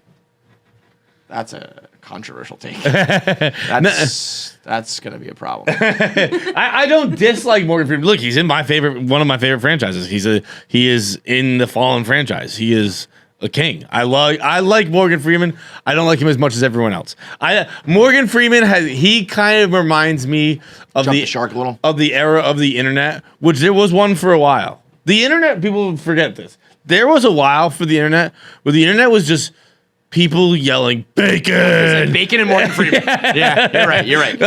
That's a controversial take. That's gonna be a problem. I don't dislike Morgan Freeman. Look, he's in one of my favorite franchises. He is in the Fallen franchise. He is a king. I like Morgan Freeman. I don't like him as much as everyone else. Morgan Freeman he kind of reminds me of the shark a little of the era of the internet, which there was one for a while. The internet, people forget this. There was a while for the internet where the internet was just people yelling bacon, bacon and Morgan Freeman. Yeah, you're right.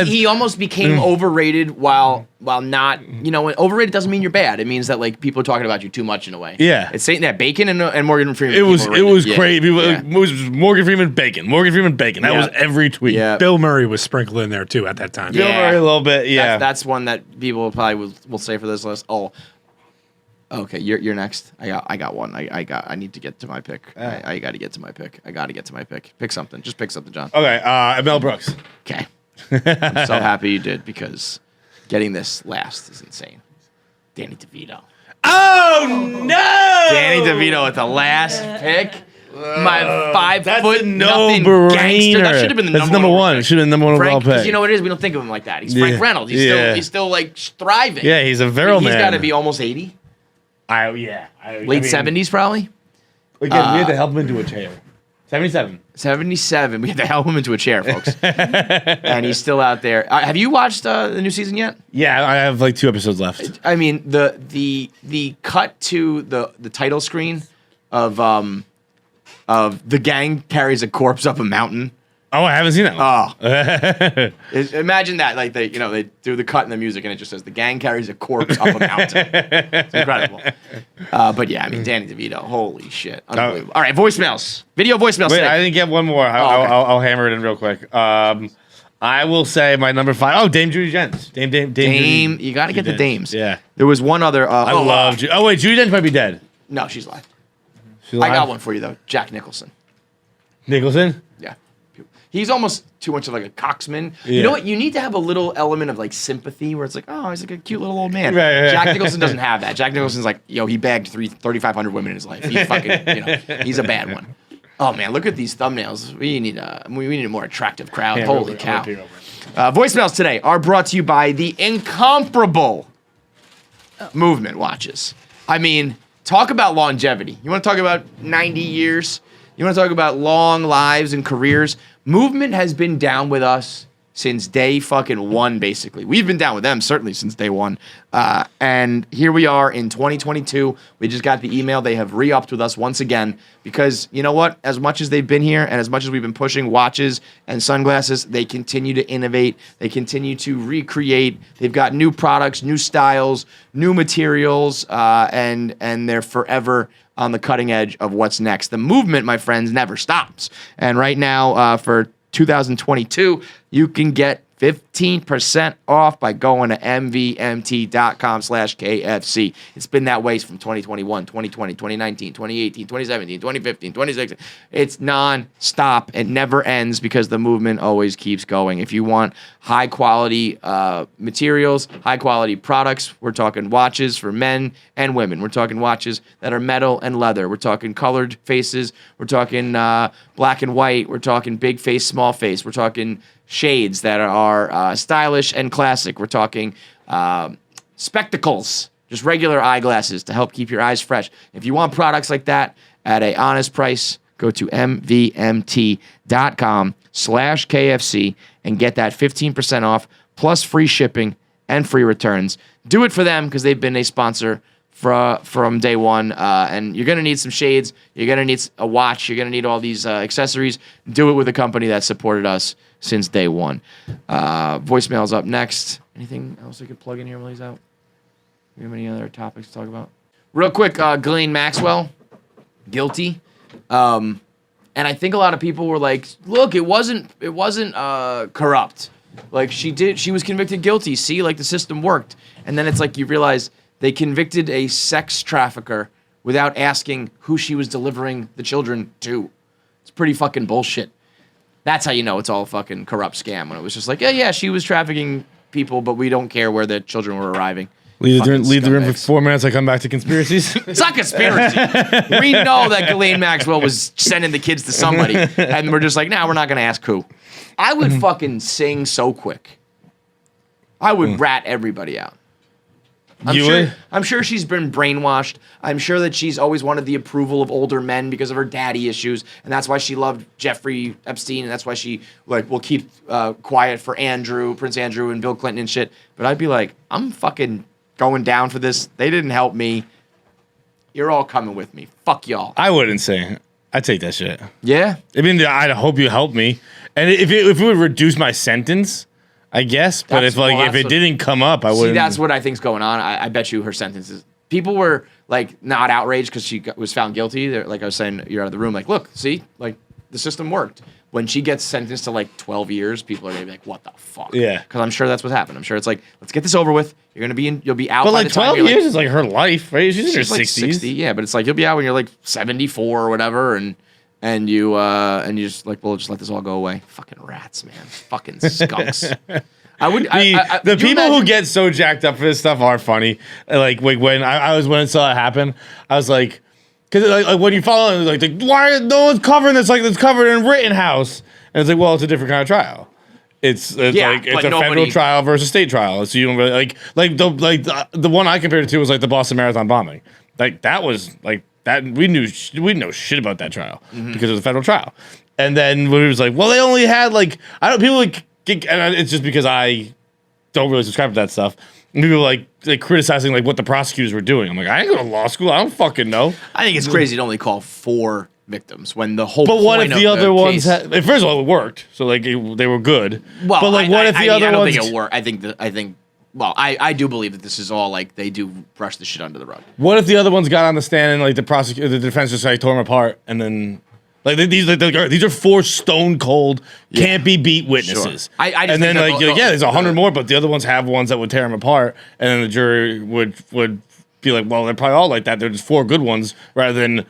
He almost became overrated while not, overrated doesn't mean you're bad. It means that like people are talking about you too much in a way. Yeah, it's saying that bacon and Morgan Freeman. It was crazy. It was Morgan Freeman bacon. Morgan Freeman bacon. That was every tweet. Yeah. Bill Murray was sprinkled in there too at that time. Bill Murray a little bit. Yeah, that's one that people probably will say for this list. Oh. Okay, you're next. I got one. I need to get to my pick. I got to get to my pick. Pick something. Just pick something, John. Okay, Mel Brooks. Okay. I'm so happy you did because getting this last is insane. Danny DeVito. Oh no! Danny DeVito at the last pick. My 5 foot nothing brainer. Gangster. That should have been the number one. It should have been number one overall pick. Because you know what it is? We don't think of him like that. He's Frank Reynolds. He's still like thriving. Yeah, he's a virile man. He's got to be almost 80. Late 70s probably. Again, we had to help him into a chair. 77. 77. We had to help him into a chair, folks. And he's still out there. Have you watched the new season yet? Yeah, I have like 2 episodes left. I mean, the cut to the title screen of the gang carries a corpse up a mountain. Oh, I haven't seen that one. Oh. Imagine that. Like, they do the cut in the music and it just says, the gang carries a corpse up a mountain. It's incredible. But yeah, I mean, Danny DeVito. Holy shit. Unbelievable. All right, voicemails. Video voicemails. Wait, I didn't get one more. I'll hammer it in real quick. I will say my number 5. Oh, Dame Judi Dench. Dame. You got to get the dames. Yeah. There was one other. I love Judi. Oh, wait, Judi Dench might be dead. No, she's alive. She's alive? I got one for you, though. Jack Nicholson. Nicholson? Yeah. He's almost too much of like a coxman. Yeah. You know what? You need to have a little element of like sympathy where it's like, oh, he's like a cute little old man. Right. Jack Nicholson doesn't have that. Jack Nicholson's like, he bagged 3,500 women in his life. He's fucking, he's a bad one. Oh man, look at these thumbnails. We need a more attractive crowd. Yeah, Holy cow. Voicemails today are brought to you by the incomparable Movement watches. I mean, talk about longevity. You want to talk about 90 years? You want to talk about long lives and careers? Movement has been down with us since day fucking one, basically. We've been down with them, certainly, since day one. And here we are in 2022. We just got the email. They have re-upped with us once again because, you know what? As much as they've been here and as much as we've been pushing watches and sunglasses, they continue to innovate. They continue to recreate. They've got new products, new styles, new materials, and they're forever on the cutting edge of what's next. The movement, my friends, never stops. And right now, for 2022, you can get 15% off by going to mvmt.com/KFC. It's been that way from 2021, 2020, 2019, 2018, 2017, 2015, 2016. It's non-stop. It never ends because the movement always keeps going. If you want high-quality materials, high-quality products, we're talking watches for men and women. We're talking watches that are metal and leather. We're talking colored faces. We're talking black and white. We're talking big face, small face. We're talking shades that are stylish and classic. We're talking spectacles, just regular eyeglasses to help keep your eyes fresh. If you want products like that at an honest price, go to mvmt.com/KFC and get that 15% off plus free shipping and free returns. Do it for them because they've been a sponsor from day one. And you're going to need some shades. You're going to need a watch. You're going to need all these accessories. Do it with a company that supported us since day one. Voicemail's up next. Anything else I could plug in here while he's out? Do you have any other topics to talk about? Real quick, Ghislaine Maxwell, guilty. And I think a lot of people were like, look, it wasn't corrupt. Like she was convicted guilty. See, like the system worked. And then it's like you realize they convicted a sex trafficker without asking who she was delivering the children to. It's pretty fucking bullshit. That's how you know it's all a fucking corrupt scam. When it was just like, yeah, she was trafficking people, but we don't care where the children were arriving. Leave the room for 4 minutes. I come back to conspiracies. It's not conspiracy. We know that Ghislaine Maxwell was sending the kids to somebody, and we're just like, we're not going to ask who. I would fucking sing so quick. I would rat everybody out. I'm sure she's been brainwashed. I'm sure that she's always wanted the approval of older men because of her daddy issues, and that's why she loved Jeffrey Epstein, and that's why she will keep quiet for Prince Andrew, and Bill Clinton and shit. But I'd be like, I'm fucking going down for this. They didn't help me. You're all coming with me. Fuck y'all. I wouldn't say. I'd take that shit. Yeah. I mean, I hope you help me, and if it would reduce my sentence, I guess. But if it didn't come up, I wouldn't. See, that's what I think's going on. I bet you her sentences. People were not outraged because she was found guilty. They're, like I was saying, you're out of the room. Like, look, see, the system worked. When she gets sentenced to 12 years, people are gonna be like, "What the fuck?" Yeah, because I'm sure that's what happened. I'm sure it's like, let's get this over with. You'll be out. But 12 years is her life, right? She's in her 60s. 60, yeah, but it's you'll be out when you're 74 or whatever, and you just we'll just let this all go away. Fucking rats, man. Fucking skunks. The people who get so jacked up for this stuff are funny. When I saw it happen, I was like. Because when you follow, why no one's covering this it's covered in Rittenhouse, and it's well, it's a different kind of trial. It's a federal trial versus state trial. So you don't really the one I compared it to was the Boston Marathon bombing. That was that we didn't know shit about that trial because it was a federal trial. And then when it was they only had and it's just because I don't really subscribe to that stuff. And people criticizing what the prosecutors were doing. I'm I ain't going to law school. I don't fucking know. I think it's crazy to only call 4 victims when the whole. But what if the other ones had? First of all, it worked, so they were good. Well, but what if the other ones? I don't think it worked. I think. Well, I do believe that this is all they do brush the shit under the rug. What if the other ones got on the stand and the defense just tore them apart and then. These are 4 stone cold, can't be beat witnesses. Sure. And then there's 100 more, but the other ones have ones that would tear them apart, and then the jury would be well, they're probably all like that. There's 4 good ones rather than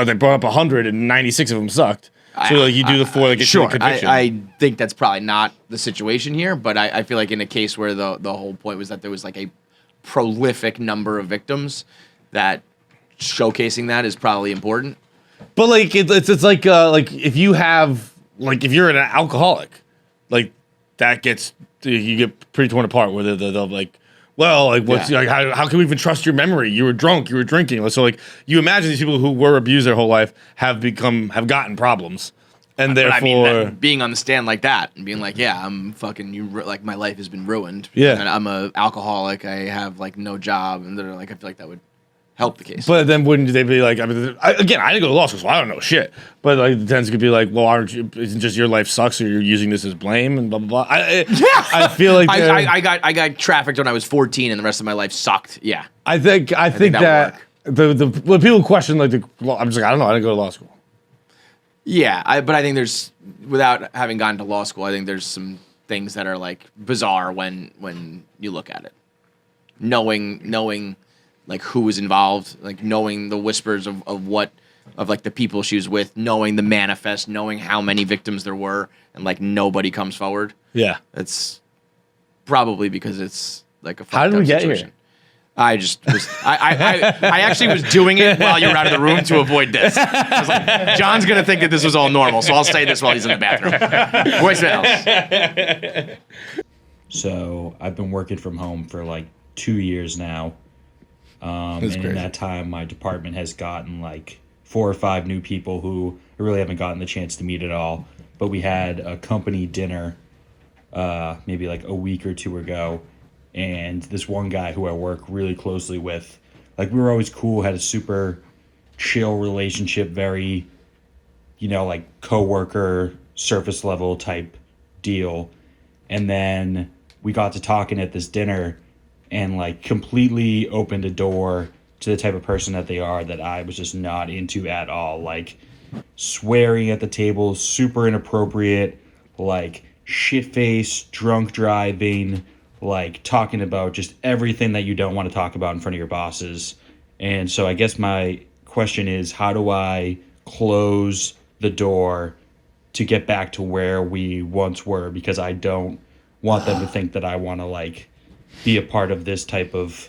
they brought up 100 and 96 of them sucked. So you do the 4 that get you the conviction. I think that's probably not the situation here, but I feel in a case where the whole point was that there was a prolific number of victims, that showcasing that is probably important. But it's if you have if you're an alcoholic, that gets you get pretty torn apart. Where they'll what's how can we even trust your memory? You were drunk, you were drinking. So you imagine these people who were abused their whole life have gotten problems, and therefore being on the stand like that and being I'm fucking my life has been ruined. Yeah, and I'm a alcoholic. I have no job, and they're I feel that would help the case. But then wouldn't they be again, I didn't go to law school, so I don't know shit. But the defense could be isn't just your life sucks, or you're using this as blame and blah blah blah. I feel I got trafficked when I was 14, and the rest of my life sucked. Yeah, I think that when people question the law, I'm just I don't know. I didn't go to law school. Yeah, but I think there's without having gone to law school, I think there's some things that are bizarre when you look at it, knowing. Who was involved, knowing the whispers of the people she was with, knowing the manifest, knowing how many victims there were, and nobody comes forward. Yeah, it's probably because it's a fucked how did we get situation. Here? I just was. I actually was doing it while you were out of the room to avoid this. I was John's gonna think that this was all normal, so I'll say this while he's in the bathroom. Voicemails. So I've been working from home for 2 years now. And in that time, my department has gotten 4 or 5 new people who I really haven't gotten the chance to meet at all. But we had a company dinner maybe like a week or 2 ago, and this one guy who I work really closely with, like we were always cool, had a super chill relationship, very, like coworker, surface level type deal. And then we got to talking at this dinner and like completely opened a door to the type of person that they are that I was just not into at all. Like swearing at the table, super inappropriate, like shit-faced, drunk driving, like talking about just everything that you don't want to talk about in front of your bosses. And so I guess my question is, how do I close the door to get back to where we once were? Because I don't want them to think that I want to like be a part of this type of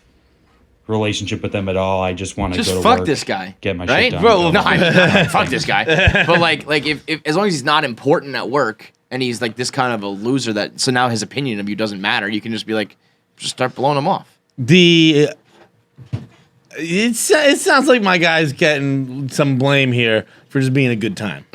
relationship with them at all. I just want to go to fuck work, this guy, get my right? shit done. Bro, no, I fuck this guy. But like if as long as he's not important at work and he's like this kind of a loser that so now his opinion of you doesn't matter, you can just be like, just start blowing him off. It sounds like my guy's getting some blame here for just being a good time.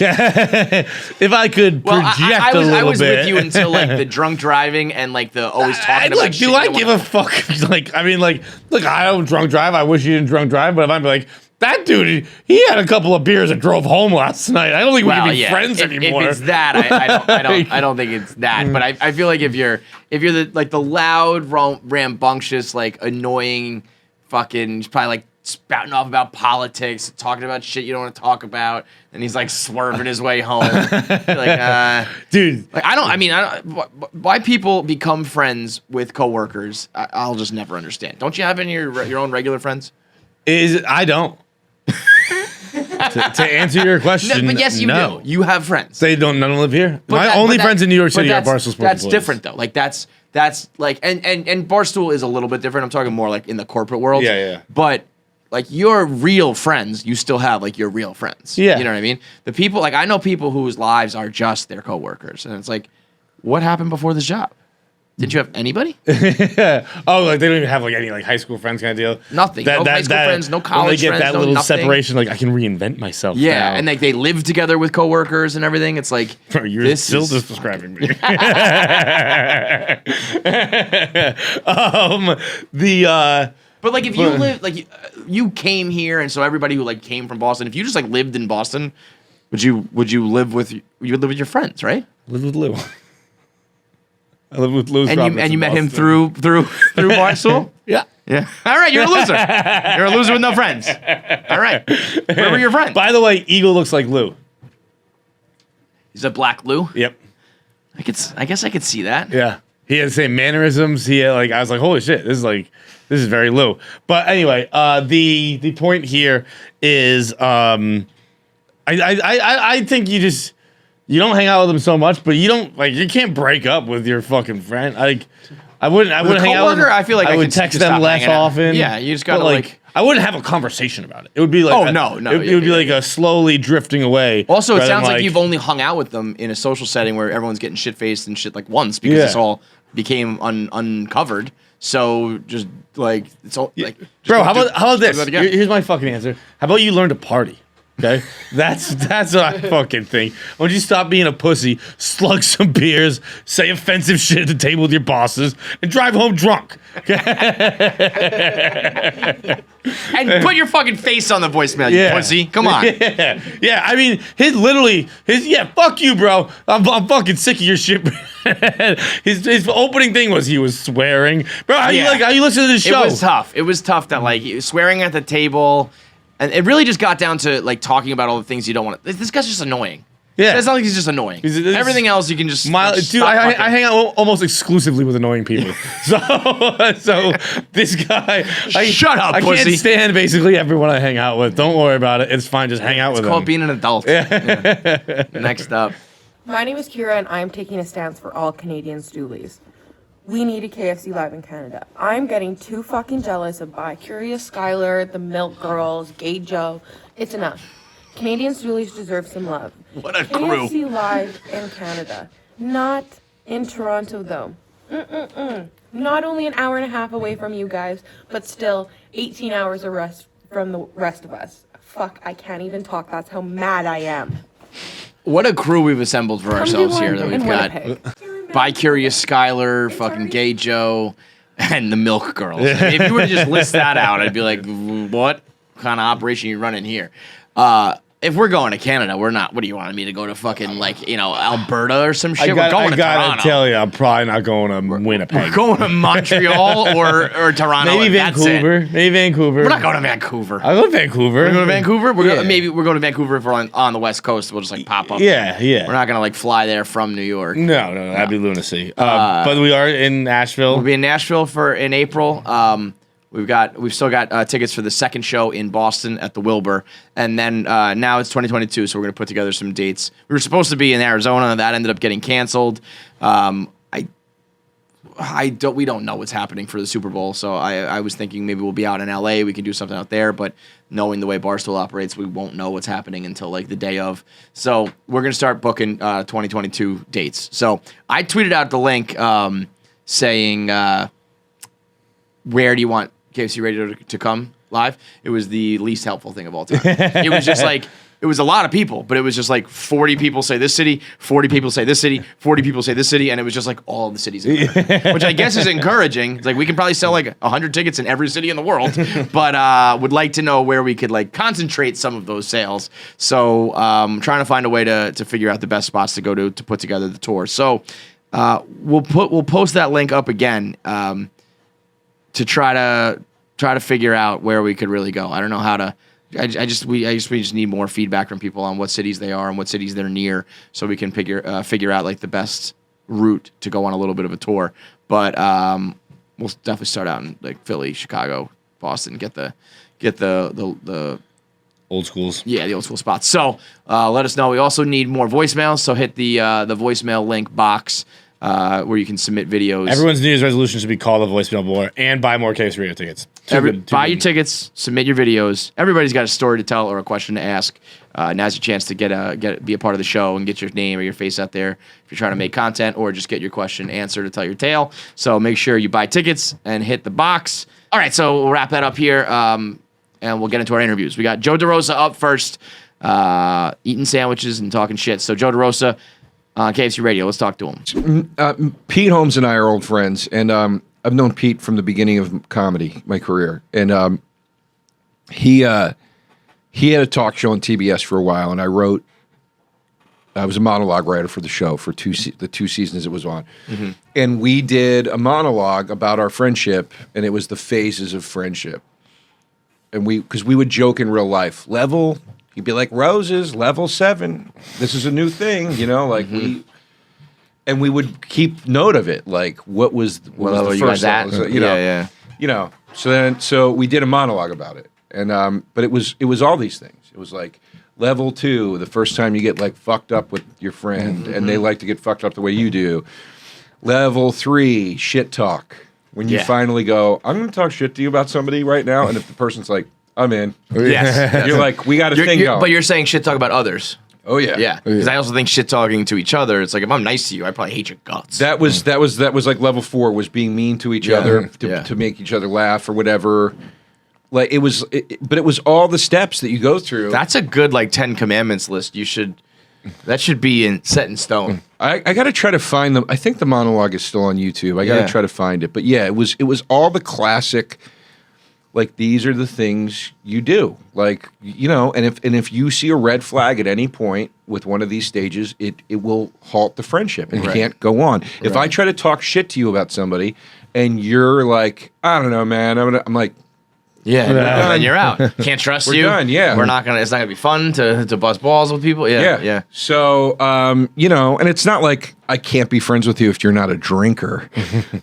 If I could project a little bit. I was with you until like the drunk driving and like the always talking about shit. Do I give a fuck? Like, I mean, like, look, I don't drunk drive. I wish he didn't drunk drive, but if I'm like, that dude, he had a couple of beers and drove home last night. I don't think we can be friends anymore. If it's that, I don't think it's that. But I feel like if you're the loud, rambunctious, like annoying, fucking, he's probably like spouting off about politics, talking about shit you don't want to talk about, and he's like swerving his way home. Like, dude, like I don't. Why people become friends with coworkers? I'll just never understand. Don't you have any of your own regular friends? I don't. to answer your question, but yes, you do. You have friends. They none live here. My only friends in New York City are Barstool Sports. That's different though. Like that's like and Barstool is a little bit different. I'm talking more like in the corporate world. Yeah. But like your real friends, you still have like your real friends. Yeah. You know what I mean? The people, like I know people whose lives are just their coworkers, and it's like, what happened before this job? Did you have anybody? Oh, like they don't even have like any like high school friends kind of deal. Nothing. No high school friends. No college friends. When they get friends. that little nothing. separation, like I can reinvent myself. Yeah, now. and like they live together with coworkers and everything. It's like you're still just describing me. But like if you live like you came here, and so everybody who like came from Boston, if you just like lived in Boston, would you live with your friends, right? Live with Lou. I live with Lou's and you met him through Barstool? Yeah. All right, you're a loser. You're a loser with no friends. All right. Where were your friends? By the way, Eagle looks like Lou. He's a black Lou? Yep. I guess I could see that. Yeah. He had the same mannerisms. He had I was like, holy shit, this is very Lou. But anyway, the point here is I think you don't hang out with them so much, but you can't break up with your fucking friend. I wouldn't hang out with them. I feel like I would text them less often. Yeah, you just gotta I wouldn't have a conversation about it. It would be like It would be like a slowly drifting away. Also, it sounds like you've only hung out with them in a social setting where everyone's getting shit faced and shit like once because this all became uncovered. So just like it's all like. Bro, how about this? Here's my fucking answer. How about you learn to party? Okay, that's what I fucking think. Why don't you stop being a pussy, slug some beers, say offensive shit at the table with your bosses, and drive home drunk? Okay? And put your fucking face on the voicemail, you pussy. Come on. Yeah. I mean, fuck you, bro. I'm fucking sick of your shit. His opening thing was he was swearing, bro. How you listen to this show? It was tough that like he was swearing at the table. And it really just got down to like talking about all the things you don't want to. This guy's just annoying. Yeah, it's not like he's just annoying. Everything else you can just. Dude, I hang out almost exclusively with annoying people. so this guy. Shut up, pussy. I can't stand basically everyone I hang out with. Don't worry about it. It's fine. Just hang out with them. It's called being an adult. Yeah. Next up. My name is Kira, and I'm taking a stance for all Canadian stoolies. We need a KFC live in Canada. I'm getting too fucking jealous of Bi-Curious Skylar, the Milk Girls, Gay Joe. It's enough. Canadian stoolies deserve some love. What a crew. KFC live in Canada. Not in Toronto, though. Not only an hour and a half away from you guys, but still 18 hours of rest from the rest of us. Fuck, I can't even talk. That's how mad I am. What a crew we've assembled for ourselves here that we've got. Bi-Curious Skylar, fucking Gay Joe, and the Milk Girls. I mean, if you were to just list that out, I'd be like, what kind of operation are you running here? If we're going to Canada, we're not. What do you want me to go to fucking Alberta or some shit? We're going to Toronto. I gotta tell you, I'm probably not going to Winnipeg. We're going to Montreal or Toronto. Maybe Vancouver. Maybe Vancouver. We're not going to Vancouver. I'll go to Vancouver. We're going to Vancouver. Maybe we're going to Vancouver if we're on the West Coast. We'll just pop up. Yeah. We're not gonna fly there from New York. No, that'd be lunacy. But we are in Nashville. We'll be in Nashville in April. We've still got tickets for the second show in Boston at the Wilbur, and then now it's 2022, so we're gonna put together some dates. We were supposed to be in Arizona, that ended up getting canceled. We don't know what's happening for the Super Bowl, so I was thinking maybe we'll be out in LA. We can do something out there, but knowing the way Barstool operates, we won't know what's happening until the day of. So we're gonna start booking 2022 dates. So I tweeted out the link saying, where do you want KFC Radio to come live? It was the least helpful thing of all time. It was just it was a lot of people, but it was just 40 people say this city, 40 people say this city, 40 people say this city, and it was just all of the cities in America, which I guess is encouraging. It's we can probably sell 100 tickets in every city in the world, but would like to know where we could concentrate some of those sales. So trying to find a way to figure out the best spots to go to put together the tour. So we'll post that link up again to try to figure out where we could really go. I don't know how to. We just need more feedback from people on what cities they are and what cities they're near, so we can figure out the best route to go on a little bit of a tour. But we'll definitely start out in Philly, Chicago, Boston. Get the old schools. Yeah, the old school spots. So let us know. We also need more voicemails. So hit the voicemail link box. Where you can submit videos. Everyone's New Year's resolution should be call the voicemail more and buy more KFC Radio tickets. Buy your tickets, submit your videos. Everybody's got a story to tell or a question to ask. Now's your chance to be a part of the show and get your name or your face out there if you're trying to make content or just get your question answered to tell your tale. So make sure you buy tickets and hit the box. All right, so we'll wrap that up here, and we'll get into our interviews. We got Joe DeRosa up first, eating sandwiches and talking shit. So Joe DeRosa on KFC Radio. Let's talk to him. Pete Holmes and I are old friends, and I've known Pete from the beginning of comedy, my career. And he had a talk show on TBS for a while, and I was a monologue writer for the show for the two seasons it was on. Mm-hmm. And we did a monologue about our friendship, and it was the phases of friendship. And because we would joke in real life, he'd be like, roses, level 7. This is a new thing, mm-hmm. we would keep note of it, what was the first level, So we did a monologue about it, and but it was all these things. It was level 2, the first time you get fucked up with your friend, mm-hmm. and they like to get fucked up the way you do. Level 3, shit talk. When you finally go, I'm going to talk shit to you about somebody right now, and if the person's like, I'm in. Yes. You're we got a thing going. But you're saying shit talk about others. Oh yeah. Yeah. Because I also think shit talking to each other, it's if I'm nice to you, I probably hate your guts. That was level 4 was being mean to each other to make each other laugh or whatever. But it was all the steps that you go through. That's a good 10 commandments list. That should be set in stone. I got to try to find them. I think the monologue is still on YouTube. I got to try to find it. But yeah, it was all the classic. These are the things you do, and if you see a red flag at any point with one of these stages, it will halt the friendship and can't go on. Right. If I try to talk shit to you about somebody and you're I don't know, man, I'm like, then you're out. Can't trust you. We're done. Yeah, we're not gonna. It's not gonna be fun to bust balls with people. Yeah. So, and it's not I can't be friends with you if you're not a drinker,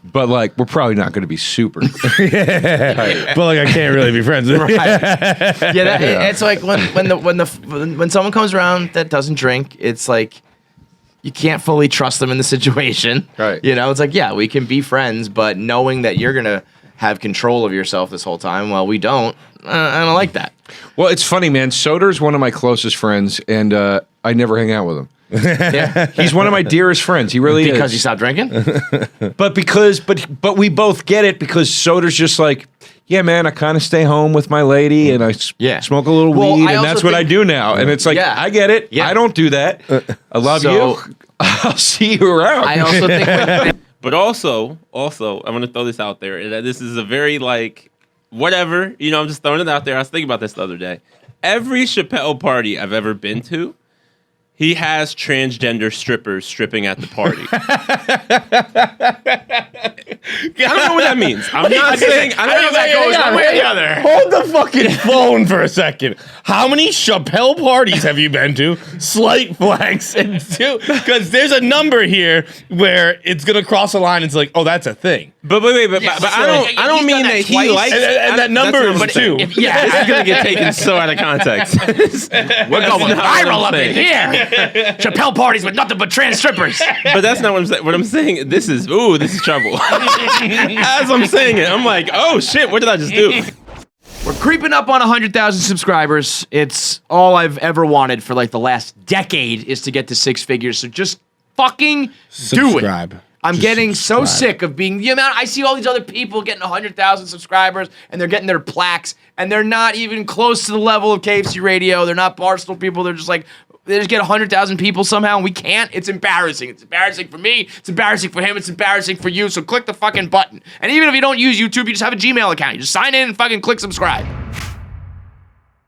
but we're probably not going to be super. But I can't really be friends with you. It's when someone comes around that doesn't drink, it's you can't fully trust them in the situation. Right. It's we can be friends, but knowing that you're gonna have control of yourself this whole time. Well, we don't. I don't like that. Well, it's funny, man. Soder's one of my closest friends, and I never hang out with him. Yeah, he's one of my dearest friends. He really because he stopped drinking. But we both get it because Soder's just yeah, man, I kind of stay home with my lady and I smoke a little weed, and that's what I do now. And it's like, I get it. I don't do that. I love you. I'll see you around. I also think. But also, I'm gonna throw this out there. That this is a very like whatever. You know, I'm just throwing it out there. I was thinking about this the other day. Every Chappelle party I've ever been to, he has transgender strippers stripping at the party. I don't know what that means. I'm not saying. I don't know if that goes one way or the other. Hold the fucking phone for a second. How many Chappelle parties have you been to? Slight flex and two, because there's a number here where it's gonna cross a line. It's like, oh, that's a thing. But I don't mean that he likes. And that number is 2. This is gonna get taken so out of context. We're going viral up in here. Chappelle parties with nothing but trans strippers. But that's not what I'm saying. What I'm saying, this is trouble. As I'm saying it, I'm like, oh shit, what did I just do? We're creeping up on 100,000 subscribers. It's all I've ever wanted for like the last decade is to get to 6 figures. So just fucking do it. I'm getting so sick of being the amount. I see all these other people getting 100,000 subscribers and they're getting their plaques and they're not even close to the level of KFC Radio. They're not Barstool people. They're just like, they just get 100,000 people somehow and we can't. It's embarrassing. It's embarrassing for me. It's embarrassing for him. It's embarrassing for you. So click the fucking button. And even if you don't use YouTube, you just have a Gmail account. You just sign in and fucking click subscribe.